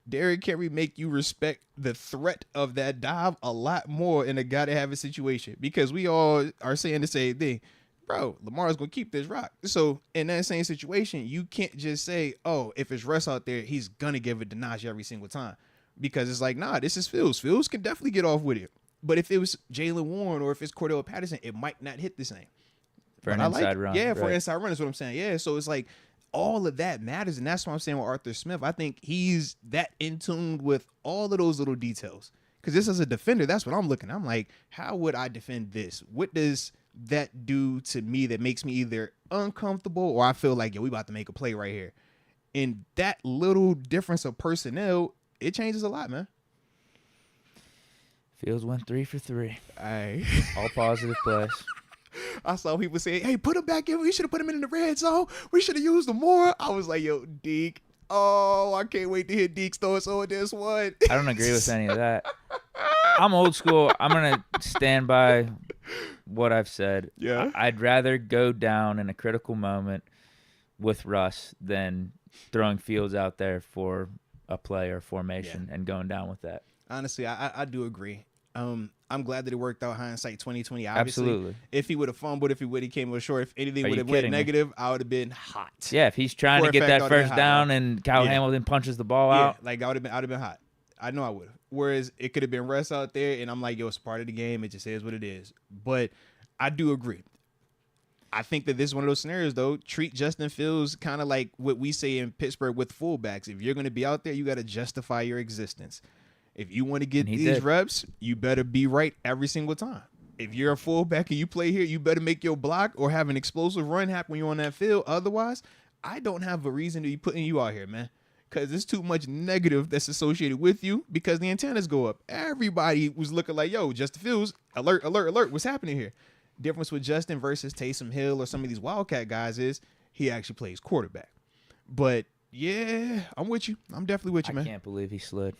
Derrick Henry make you respect the threat of that dive a lot more in a gotta-have-it situation because we all are saying the same thing. Bro, Lamar's going to keep this rock. So in that same situation, you can't just say, oh, if it's Russ out there, he's going to give it to Najee every single time because it's like, nah, this is Fields. Fields can definitely get off with it. But if it was Jalen Warren or if it's Cordell Patterson, it might not hit the same. For an inside run. Yeah, for an inside run is what I'm saying. Yeah, so it's like, all of that matters, and that's what I'm saying with Arthur Smith. I think he's that in tune with all of those little details. Because this as a defender, that's what I'm looking at. I'm like, how would I defend this? What does that do to me that makes me either uncomfortable or I feel like, yo, we about to make a play right here? And that little difference of personnel, it changes a lot, man. Fields went 3 for 3. Aye. All positive plays. I saw people saying, hey, put him back in. We should have put him in the red zone. We should have used him more. I was like, yo, Deke. Oh, I can't wait to hear Deke's thoughts on this one. I don't agree with any of that. I'm old school. I'm going to stand by what I've said. Yeah. I'd rather go down in a critical moment with Russ than throwing Fields out there for a play or formation and going down with that. Honestly, I do agree. I'm glad that it worked out. Hindsight 2020. Obviously, absolutely. If he would have fumbled, if he would have came up short, if anything would have went negative, I would have been hot. Yeah, if he's trying to get that first down and Kyle Hamilton punches the ball out, like I would have been hot. I know I would have. Whereas it could have been Russ out there, and I'm like, yo, it's part of the game. It just is what it is. But I do agree. I think that this is one of those scenarios, though. Treat Justin Fields kind of like what we say in Pittsburgh with fullbacks. If you're going to be out there, you got to justify your existence. If you want to get these reps, you better be right every single time. If you're a fullback and you play here, you better make your block or have an explosive run happen when you're on that field. Otherwise, I don't have a reason to be putting you out here, man, because there's too much negative that's associated with you because the antennas go up. Everybody was looking like, yo, Justin Fields, alert, alert, alert. What's happening here? Difference with Justin versus Taysom Hill or some of these Wildcat guys is he actually plays quarterback. But, yeah, I'm with you. I'm definitely with you, man. I can't believe he slid.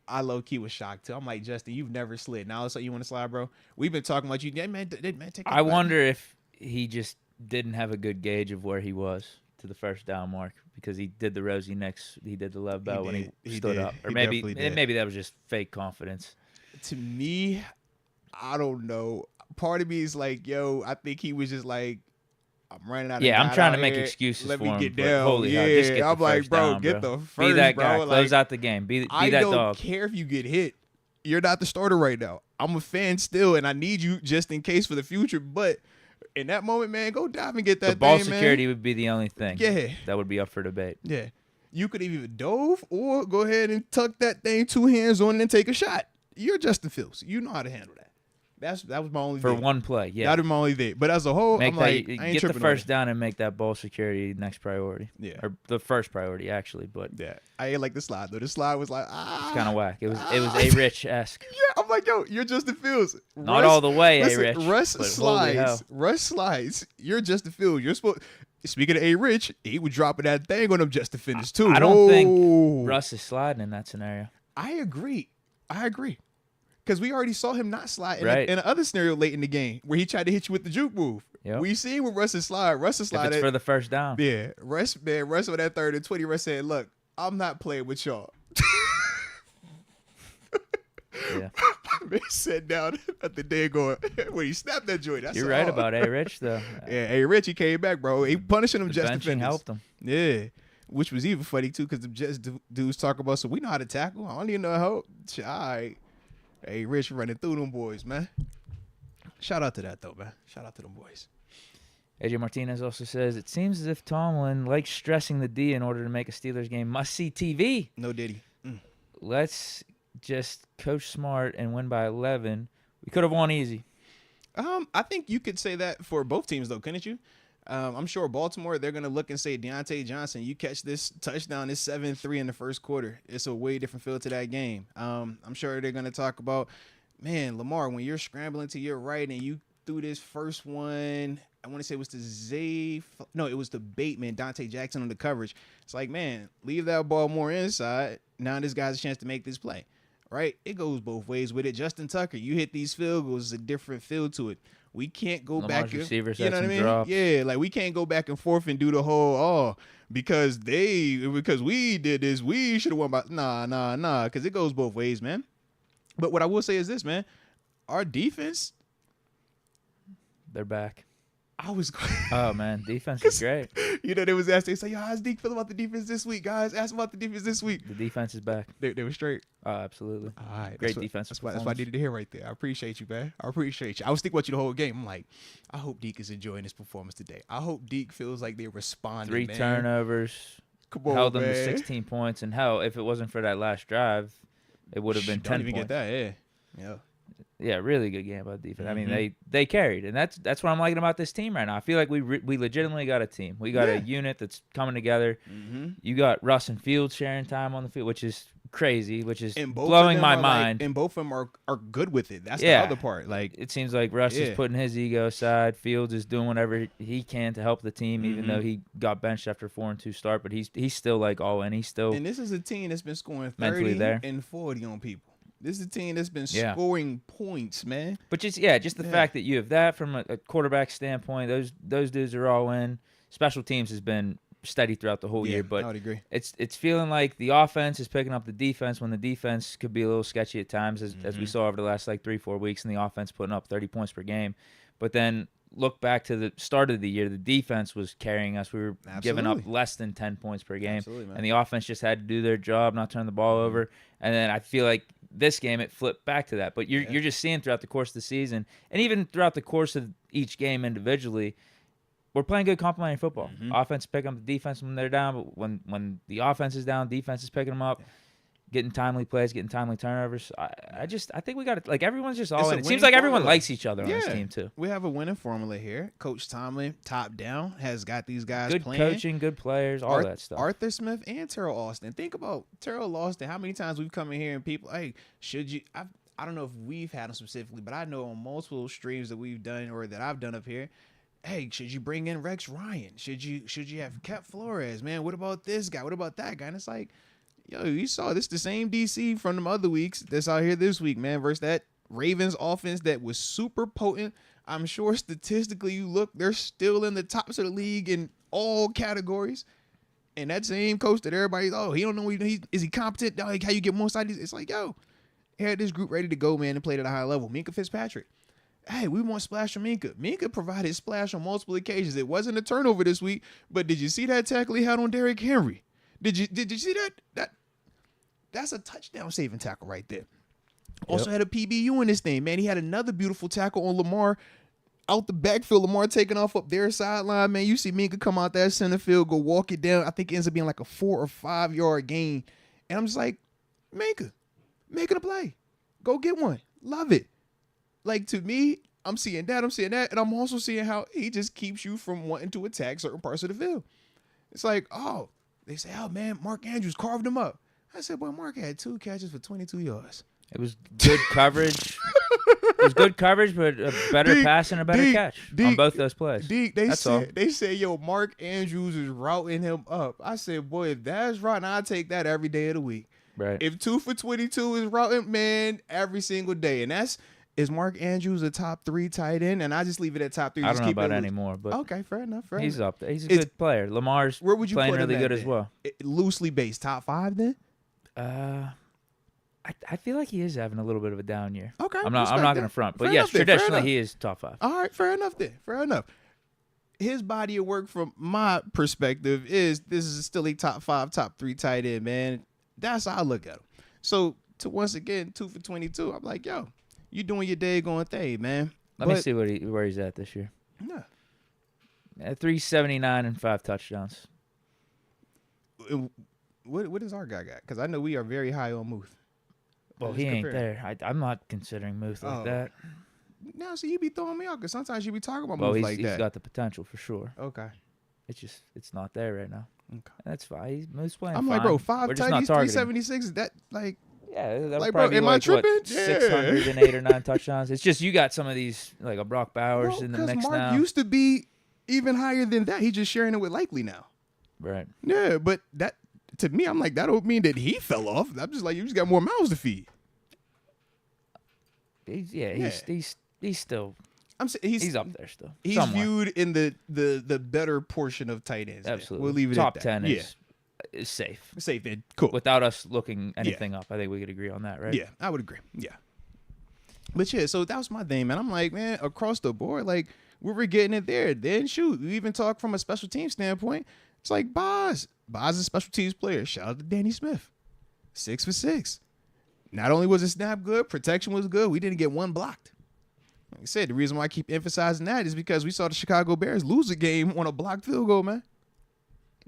I low-key was shocked, too. I'm like, Justin, you've never slid. Now it's like you want to slide, bro? We've been talking about you. Yeah, man, take it I wonder if he just didn't have a good gauge of where he was to the first down mark because he did the Rosie next. He did the love bell when he stood up. Or maybe that was just fake confidence. To me, I don't know. Part of me is like, yo, I think he was just like, I'm running out of I'm trying to make excuses Let for me him. Get down. Holy hell, just get I'm like, bro, get the first, be that guy. Bro. Close out the game. Be that dog. I don't care if you get hit. You're not the starter right now. I'm a fan still, and I need you just in case for the future. But in that moment, man, go dive and get that the ball thing, security man. would be the only thing. Yeah. That would be up for debate. Yeah. You could have either dove or go ahead and tuck that thing 2 hands on and take a shot. You're Justin Fields. You know how to handle that. That was my only for thing. one play. Yeah, that was my only thing. But as a whole, I'm like, I ain't get tripping the first down and make that ball security next priority. Yeah, or the first priority actually. But yeah, I ain't like the slide though. The slide was like it's kind of whack. It was A-Rich-esque. Yeah, I'm like, yo, you're Justin Fields. Not all the way, A-Rich. Russ slides. Russ slides. You're Justin Fields. You're supposed. Speaking of A-Rich, he was dropping that thing on him just to finish too. I don't think Russ is sliding in that scenario. I agree. Because we already saw him not slide in the other scenario late in the game where he tried to hit you with the juke move. Yep. We seen with Russ slide. Russ slide. If it's for the first down. Yeah. Russ on that 3rd and 20, Russ said, look, I'm not playing with y'all. Yeah. Man sat down at the day going, when he snapped that joint. You're right about A-Rich, though. Yeah, A-Rich, he came back, bro. He punishing him just defenders. Helped him. Yeah. Which was even funny, too, because the Jets dudes talk about, so we know how to tackle. I don't even know how. All right. Hey, Rich running through them boys, man. Shout out to that, though, man. Shout out to them boys. AJ Martinez also says, it seems as if Tomlin likes stressing the D in order to make a Steelers game must-see TV. No Diddy. Let's just coach smart and win by 11. We could have won easy. I think you could say that for both teams, though, couldn't you? I'm sure Baltimore, they're going to look and say, Deontay Johnson, you catch this touchdown, it's 7-3 in the first quarter. It's a way different feel to that game. I'm sure they're going to talk about, man, Lamar, when you're scrambling to your right and you threw this first one, I want to say it was it was the Bateman, Dante Jackson on the coverage. It's like, man, leave that ball more inside. Now this guy's a chance to make this play, right? It goes both ways with it. Justin Tucker, you hit these field goals, a different feel to it. We can't go Lamar's back. Receivers You know what I mean? drops. Yeah, like we can't go back and forth and do the whole, because we did this, we should have won by. Nah, because it goes both ways, man. But what I will say is this, man. Our defense, they're back. Oh, man, defense is great. They was asking, say, yo, how's Deke feel about the defense this week, guys? Ask about the defense this week. The defense is back. They were straight. Oh, absolutely. All right. Great defense. That's what I needed to hear right there. I appreciate you, man. I appreciate you. I was thinking about you the whole game. I'm like, I hope Deke is enjoying his performance today. I hope Deke feels like they're responding, 3 man. turnovers. Come on, held man. them to 16 points. And hell, if it wasn't for that last drive, it would have been 10 Don't even points. get that, yeah. Yeah, really good game by defense. I Mm-hmm. mean, they carried, and that's what I'm liking about this team right now. I feel like we legitimately got a team. We got a unit that's coming together. Mm-hmm. You got Russ and Fields sharing time on the field, which is crazy, which is And both blowing of them my are mind. and both of them are good with it. That's Yeah. the other part. Like, It seems like Russ is putting his ego aside. Fields is doing whatever he can to help the team, even though he got benched after 4-2 start. But he's still like all in. He's still and this is a team that's been scoring mentally 30 there. and 40 on people. This is a team that's been scoring points, man. But just the fact that you have that from a quarterback standpoint, those dudes are all in. Special teams has been steady throughout the whole year, but I would agree. It's feeling like the offense is picking up the defense when the defense could be a little sketchy at times, as we saw over the last 3-4 weeks, and the offense putting up 30 points per game. But then look back to the start of the year, the defense was carrying us. We were giving up less than 10 points per game, and the offense just had to do their job, not turn the ball over. And then I feel like this game it flipped back to that. But you're just seeing throughout the course of the season, and even throughout the course of each game individually, we're playing good complementary football. Offense picking up the defense when they're down, but when the offense is down, defense is picking them up. Getting timely plays, getting timely turnovers. I think we got it. Like, everyone's just all in. It seems like everyone likes each other on this team too. We have a winning formula here. Coach Tomlin, top down, has got these guys good playing. Good coaching, good players, all that stuff. Arthur Smith and Terrell Austin. Think about Terrell Austin. How many times we've come in here and people, hey, should you? I don't know if we've had them specifically, but I know on multiple streams that we've done or that I've done up here. Hey, should you bring in Rex Ryan? Should you have kept Flores? Man, what about this guy? What about that guy? And it's like, yo, you saw this the same DC from them other weeks that's out here this week, man, versus that Ravens offense that was super potent. I'm sure statistically you look, they're still in the tops of the league in all categories. And that same coach that everybody's, he don't know, is he competent? Like, how you get more sides? It's like, yo, he had this group ready to go, man, and played at a high level. Minka Fitzpatrick. Hey, we want splash from Minka. Minka provided splash on multiple occasions. It wasn't a turnover this week, but did you see that tackle he had on Derrick Henry? Did you see that? That's a touchdown saving tackle right there. Also had a PBU in this thing, man. He had another beautiful tackle on Lamar out the backfield. Lamar taking off up their sideline, man. You see Minka come out that center field, go walk it down. I think it ends up being like a 4 or 5 yard gain. And I'm just like, Minka, making a play. Go get one. Love it. Like, to me, I'm seeing that. And I'm also seeing how he just keeps you from wanting to attack certain parts of the field. It's like, they say, man, Mark Andrews carved him up. I said, boy, Mark had 2 catches for 22 yards. It was good coverage. It was good coverage, but a better pass and a better catch on both those plays. They said, yo, Mark Andrews is routing him up. I said, boy, if that's right, I'll take that every day of the week. Right. If 2 for 22 is routing, man, every single day. And is Mark Andrews a top 3 tight end? And I just leave it at top 3. I don't know about anymore, but okay, fair enough. He's up there. He's a good player. Lamar's where would you playing put him really at good as well. Loosely based, top 5 then? I feel like he is having a little bit of a down year. Okay, I'm not going to front, but yes, traditionally he is top 5. All right, fair enough. His body of work, from my perspective, is this is still a top 5, top 3 tight end, man. That's how I look at him. So to once again 2 for 22, I'm like, yo, you doing your daggone thing, man. Let me see where he's at this year. Yeah. 379 and 5 touchdowns. What does our guy got? Because I know we are very high on Muth. Well, he ain't there. I'm not considering Muth like that. Now, so you be throwing me out because sometimes you be talking about Well, Muth like he's that. got the potential for sure. Okay. It's not there right now. Okay. That's fine. Muth's playing I'm fine. like, bro, 5 We're just not tutties, targeting. 376. That like. Yeah, that'll Like, bro, probably am be I like, tripping? what, 608 or 9 touchdowns. It's just you got some of these, like a Brock Bowers in the mix Mark now. used to be even higher than that. He's just sharing it with Likely now. Right. Yeah, but that to me, I'm like, that don't mean that he fell off. I'm just like, you just got more mouths to feed. He's still. He's up there still. He's somewhere. viewed in the better portion of tight ends. Absolutely. We'll leave it Top at that. 10 is safe. Safe and cool. Without us looking anything up, I think we could agree on that, right? Yeah, I would agree. Yeah. But yeah, so that was my thing, man. I'm like, man, across the board, like we were getting it there. Then shoot, we even talk from a special team standpoint. It's like Boz is a special teams player. Shout out to Danny Smith. 6 for 6. Not only was his snap good, protection was good. We didn't get one blocked. Like I said, the reason why I keep emphasizing that is because we saw the Chicago Bears lose a game on a blocked field goal, man.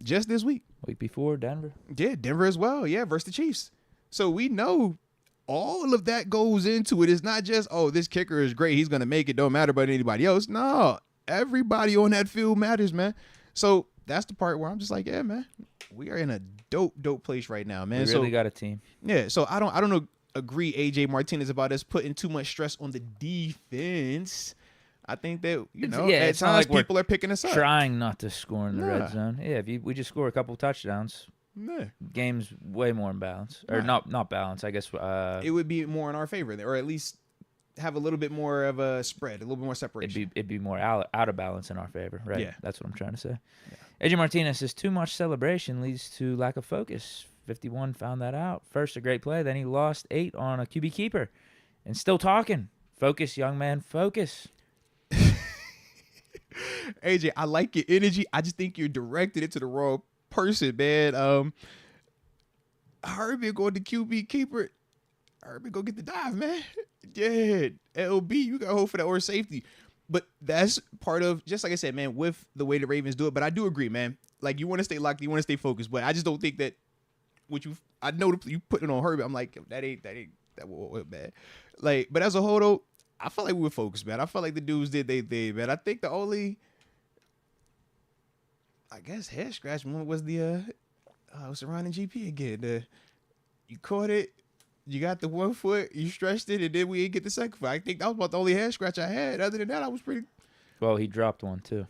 Just this week. Week before, Denver. Yeah, Denver as well. Yeah, versus the Chiefs. So we know all of that goes into it. It's not just, oh, this kicker is great. He's going to make it. Don't matter about anybody else. No, everybody on that field matters, man. So that's the part where I'm just like, yeah, man, we are in a dope place right now, man. We really got a team. Yeah, so I don't agree, AJ Martinez, about us putting too much stress on the defense. I think that, at times like people are picking us up. Trying not to score in the red zone. Yeah, we just score a couple touchdowns. Yeah. Game's way more in balance. Or not balance, I guess. It would be more in our favor, or at least have a little bit more of a spread, a little bit more separation. It'd be more out of balance in our favor, right? Yeah. That's what I'm trying to say. Yeah. AJ Martinez says, too much celebration leads to lack of focus. 51 found that out. First, a great play. Then he lost 8 on a QB keeper. And still talking. Focus, young man. Focus. AJ, I like your energy. I just think you're directed it to the wrong person, man. Herbie going to QB keeper. Herbie go get the dive, man. Yeah, LB, you got to hold for that or safety. But that's part of, just like I said, man, with the way the Ravens do it. But I do agree, man. Like, you want to stay locked, you want to stay focused. But I just don't think that I know you put it on Herbie. I'm like, that was bad. Like, but as a whole, though, I felt like we were focused, man. I felt like the dudes did they thing, man. I think the only, I guess, head scratch moment was the surrounding GP again. You caught it, you got the 1 foot, you stretched it, and then we didn't get the second foot. I think that was about the only head scratch I had. Other than that, I was pretty. Well, he dropped one too.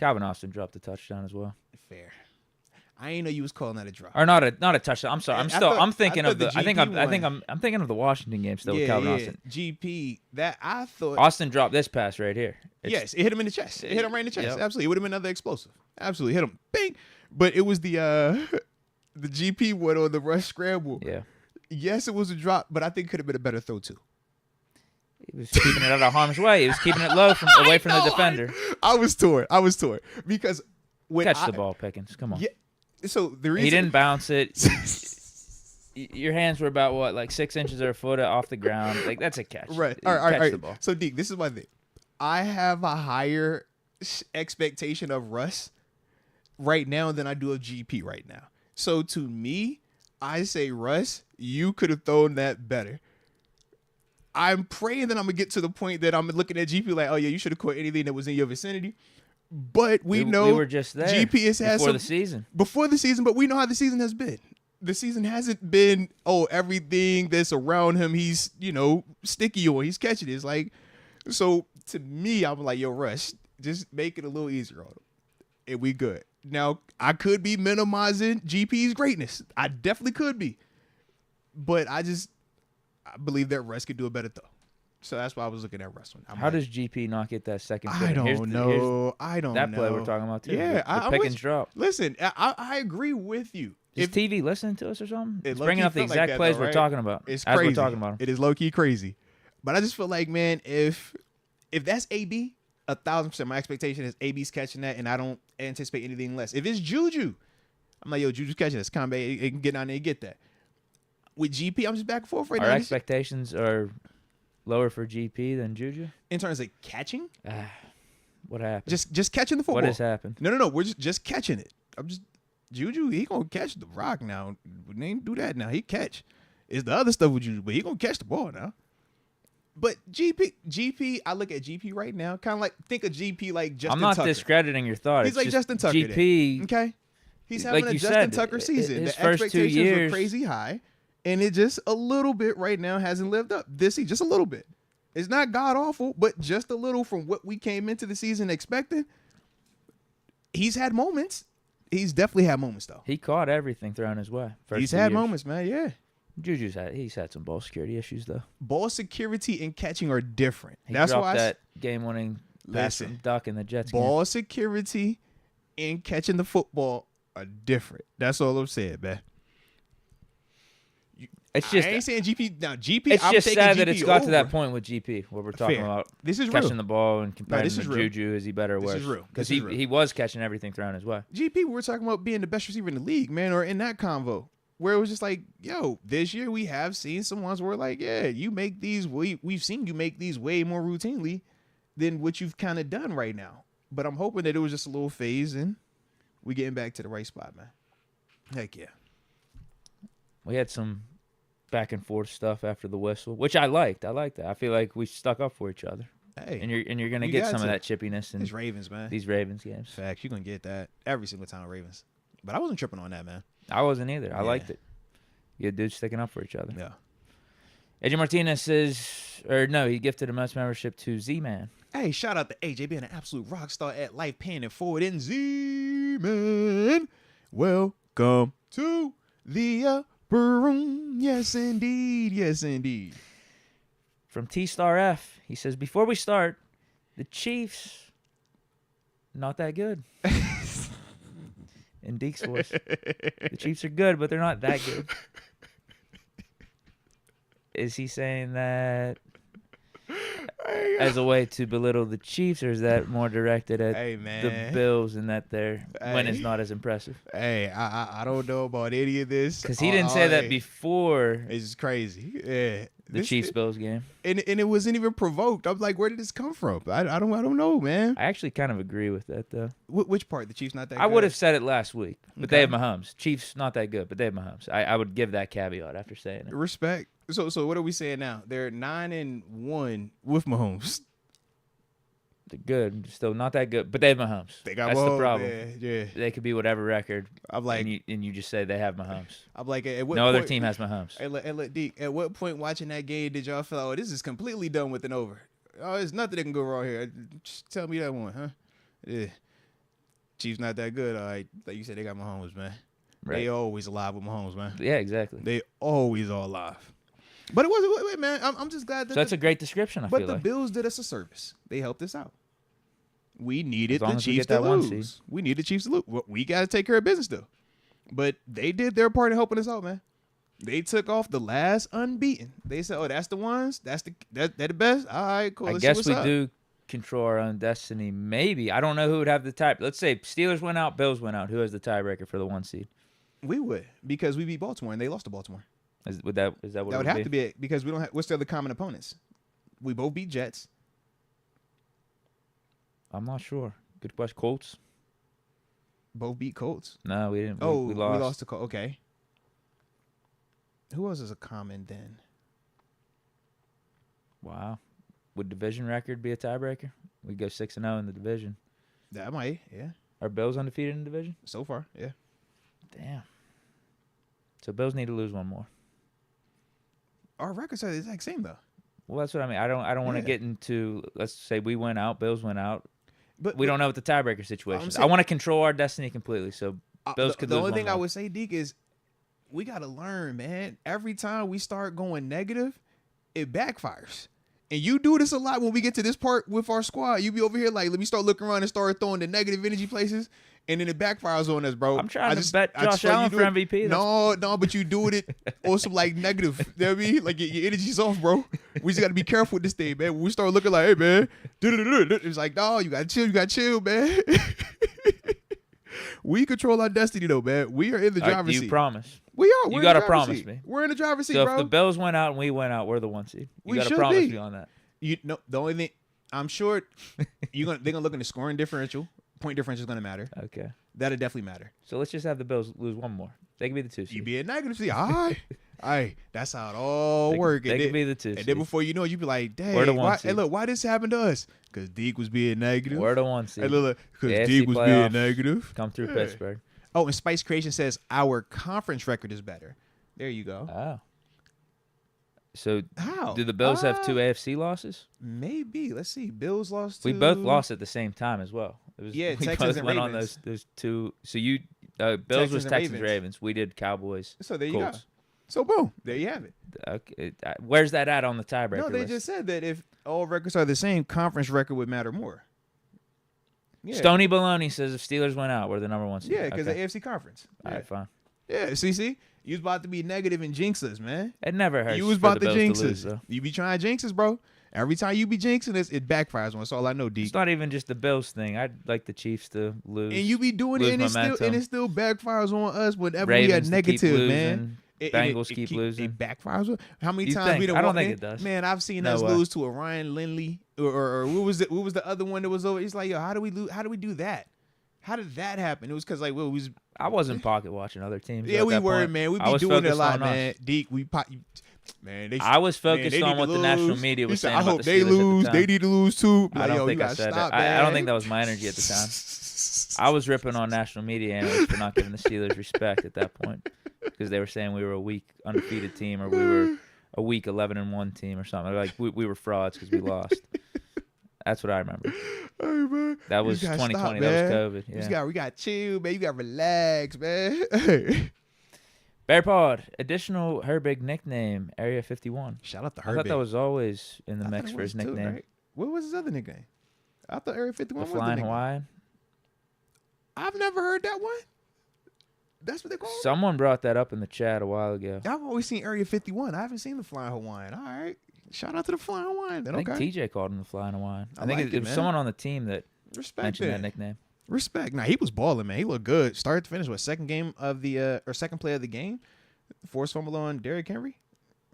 Calvin Austin dropped a touchdown as well. Fair. I ain't know you was calling that a drop. Or not a touchdown. I'm sorry. I'm thinking of the GP I'm thinking of the Washington game still with Calvin Austin. GP that I thought Austin dropped this pass right here. Yes, it hit him in the chest. It hit him right in the chest. Yep. Absolutely. It would have been another explosive. Absolutely. Hit him. Bing. But it was the GP one on the rush scramble. Yeah. Yes, it was a drop, but I think it could have been a better throw too. He was keeping it out of harm's way. He was keeping it low away from the defender. I was torn because when Catch the ball, Pickens. Come on. Yeah. So the reason He didn't bounce it. Your hands were about what, like 6 inches or a foot off the ground. Like, that's a catch. Right. All right. Catch the ball. So Deke, this is my thing. I have a higher expectation of Russ right now than I do of GP right now. So to me, I say, Russ, you could have thrown that better. I'm praying that I'm gonna get to the point that I'm looking at GP like, oh yeah, you should have caught anything that was in your vicinity. But we know we were just there GP has had before the season. But we know how the season has been. The season hasn't been, everything that's around him, he's, sticky on. He's catching it. It's like, so to me, I'm like, yo, Russ, just make it a little easier on him. And we good. Now, I could be minimizing GP's greatness. I definitely could be. But I believe that Russ could do a better throw. So that's why I was looking at Russ one. How does GP not get that second? I don't know. That play we're talking about too. Yeah, the Pickens drop. Listen, I agree with you. Is TV listening to us or something? It's bringing up the exact plays we're talking about. It's as crazy. We're talking about them. It is low key crazy. But I just feel like, man, if that's AB, 1,000%, my expectation is AB's catching that, and I don't anticipate anything less. If it's Juju, I'm like, yo, Juju's catching this. Combat, it can get down there and get that. With GP, I'm just back and forth right now. Our expectations are lower for GP than Juju? In terms of catching? What happened? Just catching the football. What has happened? No. We're just catching it. Juju, he gonna catch the rock now. We ain't do that now. He catch. It's the other stuff with Juju, but he gonna catch the ball now. But GP, I look at GP right now, kind of like think of GP like Justin Tucker. I'm not discrediting your thought. He's like Justin Tucker. GP, then. Okay, he's having like a Justin Tucker season. His The first 2 expectations years were crazy high, and it just a little bit right now hasn't lived up. This season, just a little bit. It's not god awful, but just a little from what we came into the season expecting. He's had moments. He's definitely had moments though. He caught everything thrown his way. He's had moments, man. Yeah. He's had some ball security issues though. Ball security and catching are different. He That's dropped why that game-winning pass from Duck in the Jets game. Ball security and catching the football are different. That's all I'm saying, man. It's just I ain't saying GP now. GP. It's I'm just taking sad GP that it's got over. to that point with GP where we're talking Fair. about This is catching real. the ball and comparing this him is to real. Juju. Is he better or worse? This is real. Because This is real. he was catching everything thrown his way. GP, we're talking about being the best receiver in the league, man, or in that convo where it was just like, yo, this year we have seen some ones where like, yeah, you make these. We've seen you make these way more routinely than what you've kind of done right now. But I'm hoping that it was just a little phase and we getting back to the right spot, man. Heck yeah. We had some back and forth stuff after the whistle, which I liked. I liked that. I feel like we stuck up for each other. Hey, And you're gonna you get got some to. of that chippiness in These Ravens, man. these Ravens games. Facts, you're gonna get that every single time Ravens. But I wasn't tripping on that, man. I wasn't either. I Yeah. liked it. You had dudes sticking up for each other. Yeah. AJ Martinez says, or no, he gifted a Moats membership to Z-Man. Hey, shout out to AJ being an absolute rock star at life, paying it forward in Z-Man. Welcome to the upper room. Yes, indeed. Yes, indeed. From T-Star F, he says, before we start, the Chiefs, not that good. In Deke's voice. The Chiefs are good, but they're not that good. Is he saying that as a way to belittle the Chiefs, or is that more directed at Hey, man. the Bills and that their win is Hey. not as impressive? Hey, I don't know about any of this. Because he didn't say that Hey, before It's crazy. Yeah. the Chiefs-Bills game. And it wasn't even provoked. I'm like, where did this come from? I don't know, man. I actually kind of agree with that, though. Which part? The Chiefs not that I good? would have said it last week, but Okay. they have Mahomes. Chiefs, not that good, but they have Mahomes. I would give that caveat after saying it. Respect. So what are we saying now? They're 9-1 with Mahomes. They're good, still not that good, but they have Mahomes. They got That's Mahomes, the problem. man. Yeah. They could be whatever record, I'm like, and you just say they have Mahomes. I'm like, at what No other point, team has Mahomes. Hey, look, Deke, at what point watching that game did y'all feel, oh, this is completely done with and over? Oh, there's nothing that can go wrong here. Just tell me that one, huh? Yeah. Chiefs not that good. All right. Like you said, they got Mahomes, man. Right. They always alive with Mahomes, man. Yeah, exactly. They always are alive. But it wasn't, wait, man, I'm just glad that So that's a great description, I But feel the like. Bills did us a service. They helped us out. We needed As long the as we Chiefs get to that one lose. seed. We need the Chiefs to lose. Well, we got to take care of business, though. But they did their part in helping us out, man. They took off the last unbeaten. They said, oh, that's the ones? They're the best? All right, cool. I Let's guess see we what's up. do control our own destiny. Maybe. I don't know who would have the tie. Let's say Steelers went out, Bills went out. Who has the tiebreaker for the 1 seed? We would, because we beat Baltimore, and they lost to Baltimore. Is that what That it would have to be it, because we don't have, what's the other common opponents? We both beat Jets. I'm not sure. Good question. Colts? Both beat Colts. No, we didn't. Oh, we lost. to Colts. Okay. Who else is a common then? Wow. Would division record be a tiebreaker? We go 6-0 in the division. That might, yeah. Are Bills undefeated in the division? So far, yeah. Damn. So Bills need to lose one more. Our records are the exact same, though. Well, that's what I mean. I don't want to Yeah. get into. Let's say we went out, Bills went out. But We don't know what the tiebreaker situation is. I saying- want to control our destiny completely. So Bills could the lose only one thing I more. would say, Deke, is we got to learn, man. Every time we start going negative, it backfires. And you do this a lot when we get to this part with our squad. You be over here like, let me start looking around and start throwing the negative energy places, and then it backfires on us, bro. I'm trying to to bet Josh Allen for MVP. No, but you doing it on some like negative. You know what I mean? Like your energy's off, bro. We just got to be careful with this thing, man. When we start looking like, hey, man, it's like, no, you got to chill, man. We control our destiny, though, man. We are in the driver's You seat. promise. We are. You We're in gotta the driver's promise seat. me. We're in the driver's seat, So bro. if the Bills went out and we went out, we're the 1 seed. You We got to should promise be. me on that. You know, the only thing I'm sure they're gonna look in the scoring differential. Point differential is gonna matter. Okay. That'll definitely matter. So let's just have the Bills lose one more. They can be the 2 seed. You be a negative seed. All right. All right. That's how it all works. They can be the 2 seed. And then before you know it, you be like, dang, We're the 1 why, seed. hey, look, why this happened to us? Because Deke was being negative. We're the 1 seed. Hey, look, because The Deke AFC was playoffs being negative. Come through Pittsburgh. Oh, and Spice Creation says our conference record is better. There you go. Oh. So How? do the Bills have 2 AFC losses? Maybe. Let's see. Bills lost to... We both lost at the same time as well. It was, Yeah, we Texans both and went Ravens. on those 2. So you Bills Texans was and Texans Ravens. Ravens. We did Cowboys. So there you Colts. go. So boom. There you have it. Okay. Where's that at on the tiebreaker No, they list? just said that if all records are the same, conference record would matter more. Yeah. Stony Baloney says if Steelers went out, we're the number 1 seed. Yeah, because okay. the AFC conference. All Yeah. right, fine. Yeah, see? You was about to be negative and jinx us, man. It never hurts. You was for about the to Bills jinx lose, us. though. You be trying to jinx us, bro. Every time you be jinxing us, it backfires on. That's all I know, Deke. It's not even just the Bills thing. I'd like the Chiefs to lose. And you be doing lose it, and it still backfires on us whenever Ravens we are to keep negative, losing. man. Bengals keep losing. It backfires on. How many You times think? we done I don't walked think in? it does. Man, I've seen No us way. lose to a Ryan Lindley or what was the other one that was over? It's like, yo, how do we lose? How do we do that? How did that happen? It was because like, well, we was. I wasn't pocket watching other teams. Yeah, at we that were, point. man. We I be was doing it a focused lot, on us. man. Deke, man. I was focused they on need what to the national lose. media was He said, saying I about hope the they Steelers at the lose. time. They need to lose too. I Like, don't yo, think you I gotta said stop, that. man. I don't think that was my energy at the time. I was ripping on national media analysts for not giving the Steelers respect at that point because they were saying we were a weak undefeated team or we were a weak 11-1 team or something. Like we were frauds because we lost. That's what I remember. Hey, man. That was You just gotta 2020. stop, That man. was COVID. Yeah. We got chill, man. You got relax, man. Hey. Bear Pod, additional Herbig nickname, Area 51. Shout out to I thought that Herbig. was always in the I mix thought it for his was too, nickname. right? What was his other nickname? I thought Area 51 The was the Flying nickname. Hawaiian. I've never heard that one. That's what they call it? Someone brought that up in the chat a while ago. I've always seen Area 51. I haven't seen the Flying Hawaiian. All right. Shout out to the Flying Hawaiian. Then, I think okay. TJ called him the Flying Hawaiian. I think like it it, was man. someone on the team that Respect mentioned that. that nickname. Respect. Nah, he was balling, man. He looked good. Start to finish. What, second game of the or second play of the game? Forced fumble on Derrick Henry.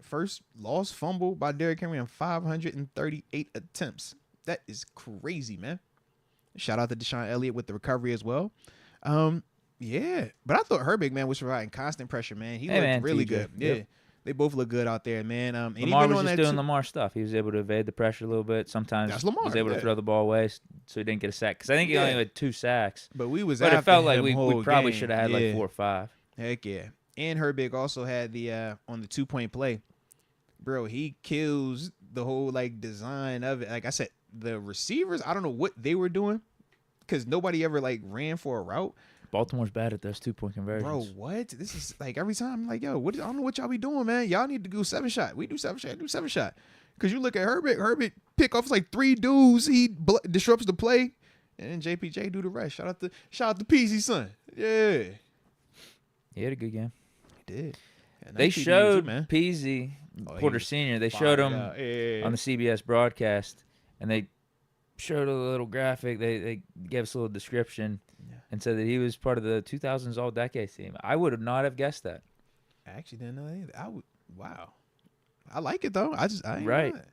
First lost fumble by Derrick Henry on 538 attempts. That is crazy, man. Shout out to Deshaun Elliott with the recovery as well. Yeah, but I thought Herbig, man, was providing constant pressure, man. He looked man, really TJ. good. Yep. Yeah, they both look good out there, man. And Lamar even was on just that doing Lamar stuff. He was able to evade the pressure a little bit. Sometimes That's Lamar, was able yeah. to throw the ball away, so he didn't get a sack. Because I think he only had 2 sacks. but we was But after it felt like him we whole probably game. should have had like Yeah. 4 or 5. Heck yeah. And Herbig also had the on the 2-point play. Bro, he kills the whole like design of it. Like I said, the receivers, I don't know what they were doing because nobody ever like ran for a route. Baltimore's bad at those 2-point conversions. Bro, what? This is like every time I'm like, yo, I don't know what y'all be doing, man. Y'all need to do 7-shot. We do 7-shot, do 7-shot. Because you look at Herbig pick off like 3 dudes. He disrupts the play. And then JPJ do the rest. Shout out to Peasy, son. Yeah. He had a good game. He did. Yeah, They nice TD showed too, man. Peasy, Oh, he Porter was Sr., they showed him Yeah. on the CBS broadcast, and they showed a little graphic. They gave us a little description and said that he was part of the 2000s All-Decade team. I would not have guessed that. I actually didn't know that either. Wow. I like it, though. I ain't Right. know that.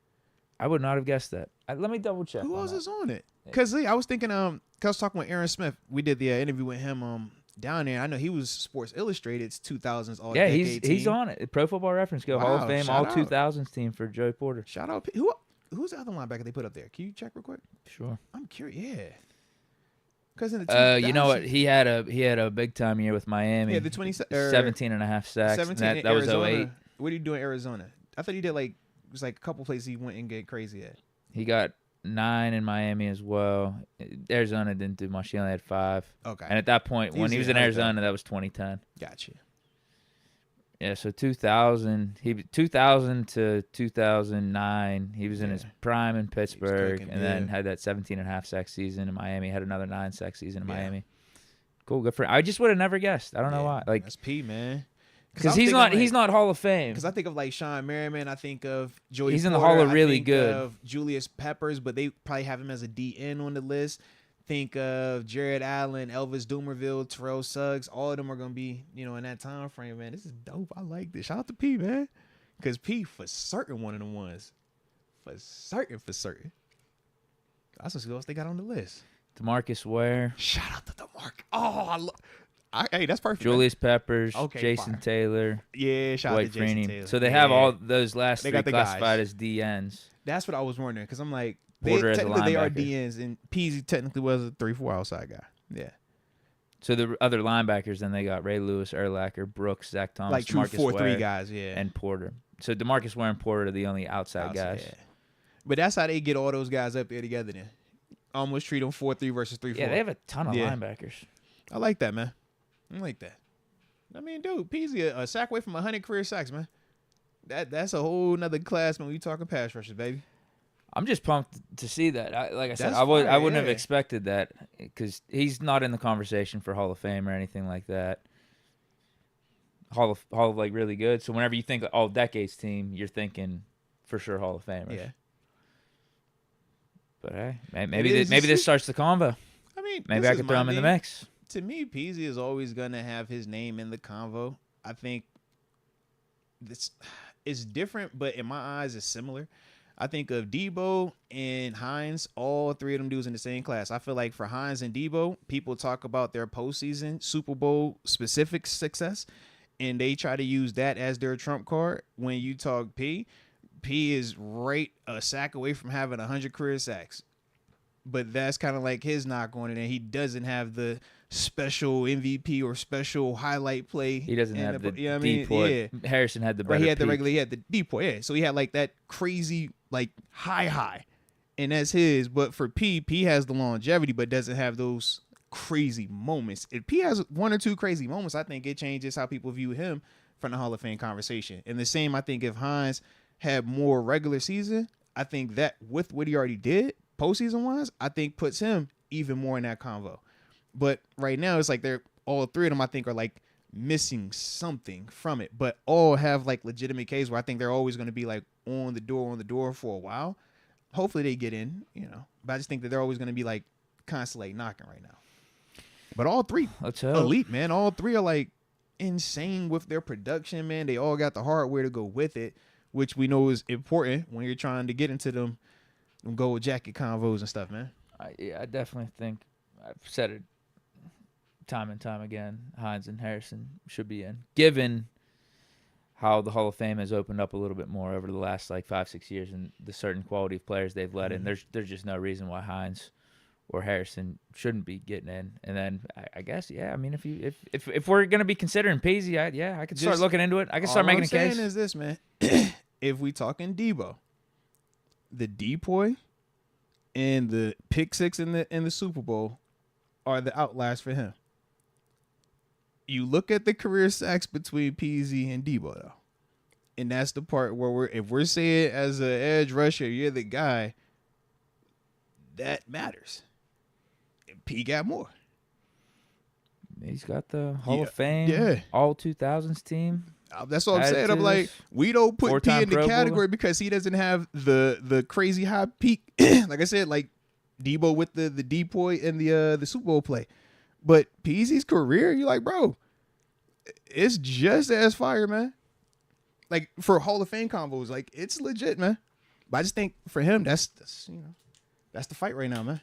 I would not have guessed that. Let me double check. Who on else that. is on it? Because I was thinking, cause I was talking with Aaron Smith. We did the interview with him down there. I know he was Sports Illustrated's 2000s All Yeah, Decade team. he's on it. Pro Football Reference Go Hall of Wow, Fame shout All out. 2000s team for Joey Porter. Shout out. Who's the other linebacker they put up there? Can you check real quick? Sure. I'm curious. Yeah. Because in the 2000s, You know what? He had a big time year with Miami. Yeah, the 17 and a half sacks. 17 and in that was Arizona. 08. What did he do in Arizona? I thought he did it was like a couple places he went and get crazy at. He got 9 in Miami as well. Arizona didn't do much. He only had 5. Okay. And at that point, when he was in Easy, Arizona, that was 2010. Gotcha. Yeah, so 2000 to 2009, he was in his prime in Pittsburgh, cooking, and then yeah. had that 17 and a half sack season in Miami. Had another 9 sack season in Yeah. Miami. Cool, good for him. I just would have never guessed. I don't know why. Like, that's P, man. because he's not Hall of Fame. Because I think of like Sean Merriman, I think of Joey. He's in the Porter, Hall of I really think good. Of Julius Peppers, but they probably have him as a DN on the list. Think of Jared Allen, Elvis Dumerville, Terrell Suggs. All of them are gonna be, in that time frame, man. This is dope. I like this. Shout out to P, man. Because P for certain one of the ones. For certain. That's what else they got on the list. DeMarcus Ware. Shout out to DeMarcus. Oh, hey, that's perfect. Julius Peppers. Okay, Jason fire. Taylor. Yeah, shout out Dwight to Jason Freeney. Taylor. So they have all those last They three got the classified guys. as DNs. That's what I was wondering because I'm like, Porter as a technically they are linebacker. DNs, and Peasy technically was a 3-4 outside guy. Yeah, So the other linebackers, then they got Ray Lewis, Urlacher, Brooks, Zach Thomas, like true DeMarcus 4-3 Ware, guys. Yeah, and Porter. So DeMarcus Ware and Porter are the only outside guys. Yeah. But that's how they get all those guys up there together. Then almost treat them 4-3 versus 3-4. Yeah, they have a ton of Yeah. linebackers. I like that, man. I like that. I mean, dude, Peasy a sack away from 100 career sacks, man. That's a whole nother class when we talking pass rushers, baby. I'm just pumped to see that. Like I said, That's I fire, wouldn't have yeah. expected that because he's not in the conversation for Hall of Fame or anything like that. Hall of like really good. So whenever you think all decades team, you're thinking for sure Hall of Famers. Yeah. But hey, maybe is. maybe this starts the convo. I mean, Maybe this I is could throw my him in the name. mix. To me, Peasy is always gonna have his name in the convo. I think this is different, but in my eyes, it's similar. I think of Debo and Hines, all three of them dudes in the same class. I feel like for Hines and Debo, people talk about their postseason Super Bowl specific success, and they try to use that as their trump card. When you talk P is right a sack away from having 100 career sacks. But that's kind of like his knock on it, and he doesn't have the special MVP or special highlight play. He doesn't have the you know what I deep mean? point. Harrison had the better Right, he had the peak. regular, he had the deep point, yeah. So he had like that crazy, like high, and that's his. But for P has the longevity, but doesn't have those crazy moments. If P has one or two crazy moments, I think it changes how people view him from the Hall of Fame conversation. And the same, I think, if Hines had more regular season, I think that with what he already did postseason wise, I think puts him even more in that convo. But right now, it's like they're all three of them, I think, are like missing something from it, but all have like legitimate cases where I think they're always going to be like on the door for a while. Hopefully they get in, but I just think that they're always going to be like constantly knocking right now. But all three Let's hope. elite, man. All three are like insane with their production, man. They all got the hardware to go with it, which we know is important when you're trying to get into them gold jacket convos and stuff, man. I definitely think I've said it time and time again. Hines and Harrison should be in, given how the Hall of Fame has opened up a little bit more over the last like 5-6 years and the certain quality of players they've let in. There's just no reason why Hines or Harrison shouldn't be getting in. And then I guess, yeah, I mean, if we're gonna be considering Peasy, I could start Just- looking into it. I can start making a All I'm case. saying is this, man. If we talking Debo, the depoy and the pick six in the Super Bowl are the outliers for him. You look at the career sacks between Peasy and Debo, though, and that's the part where if we're saying as an edge rusher, you're the guy, that matters. And P got more. He's got the Hall Yeah, of Fame, yeah. all 2000s team. That's what I'm saying. I'm like, Attitudes. we don't put P Four-time in the Pro Bowler. category because he doesn't have the crazy high peak. Like I said, like Debo with the depoy and the Super Bowl play. But Peasy's career, you're like, bro, it's just as fire, man. Like for Hall of Fame combos, like it's legit, man. But I just think for him, that's the fight right now, man.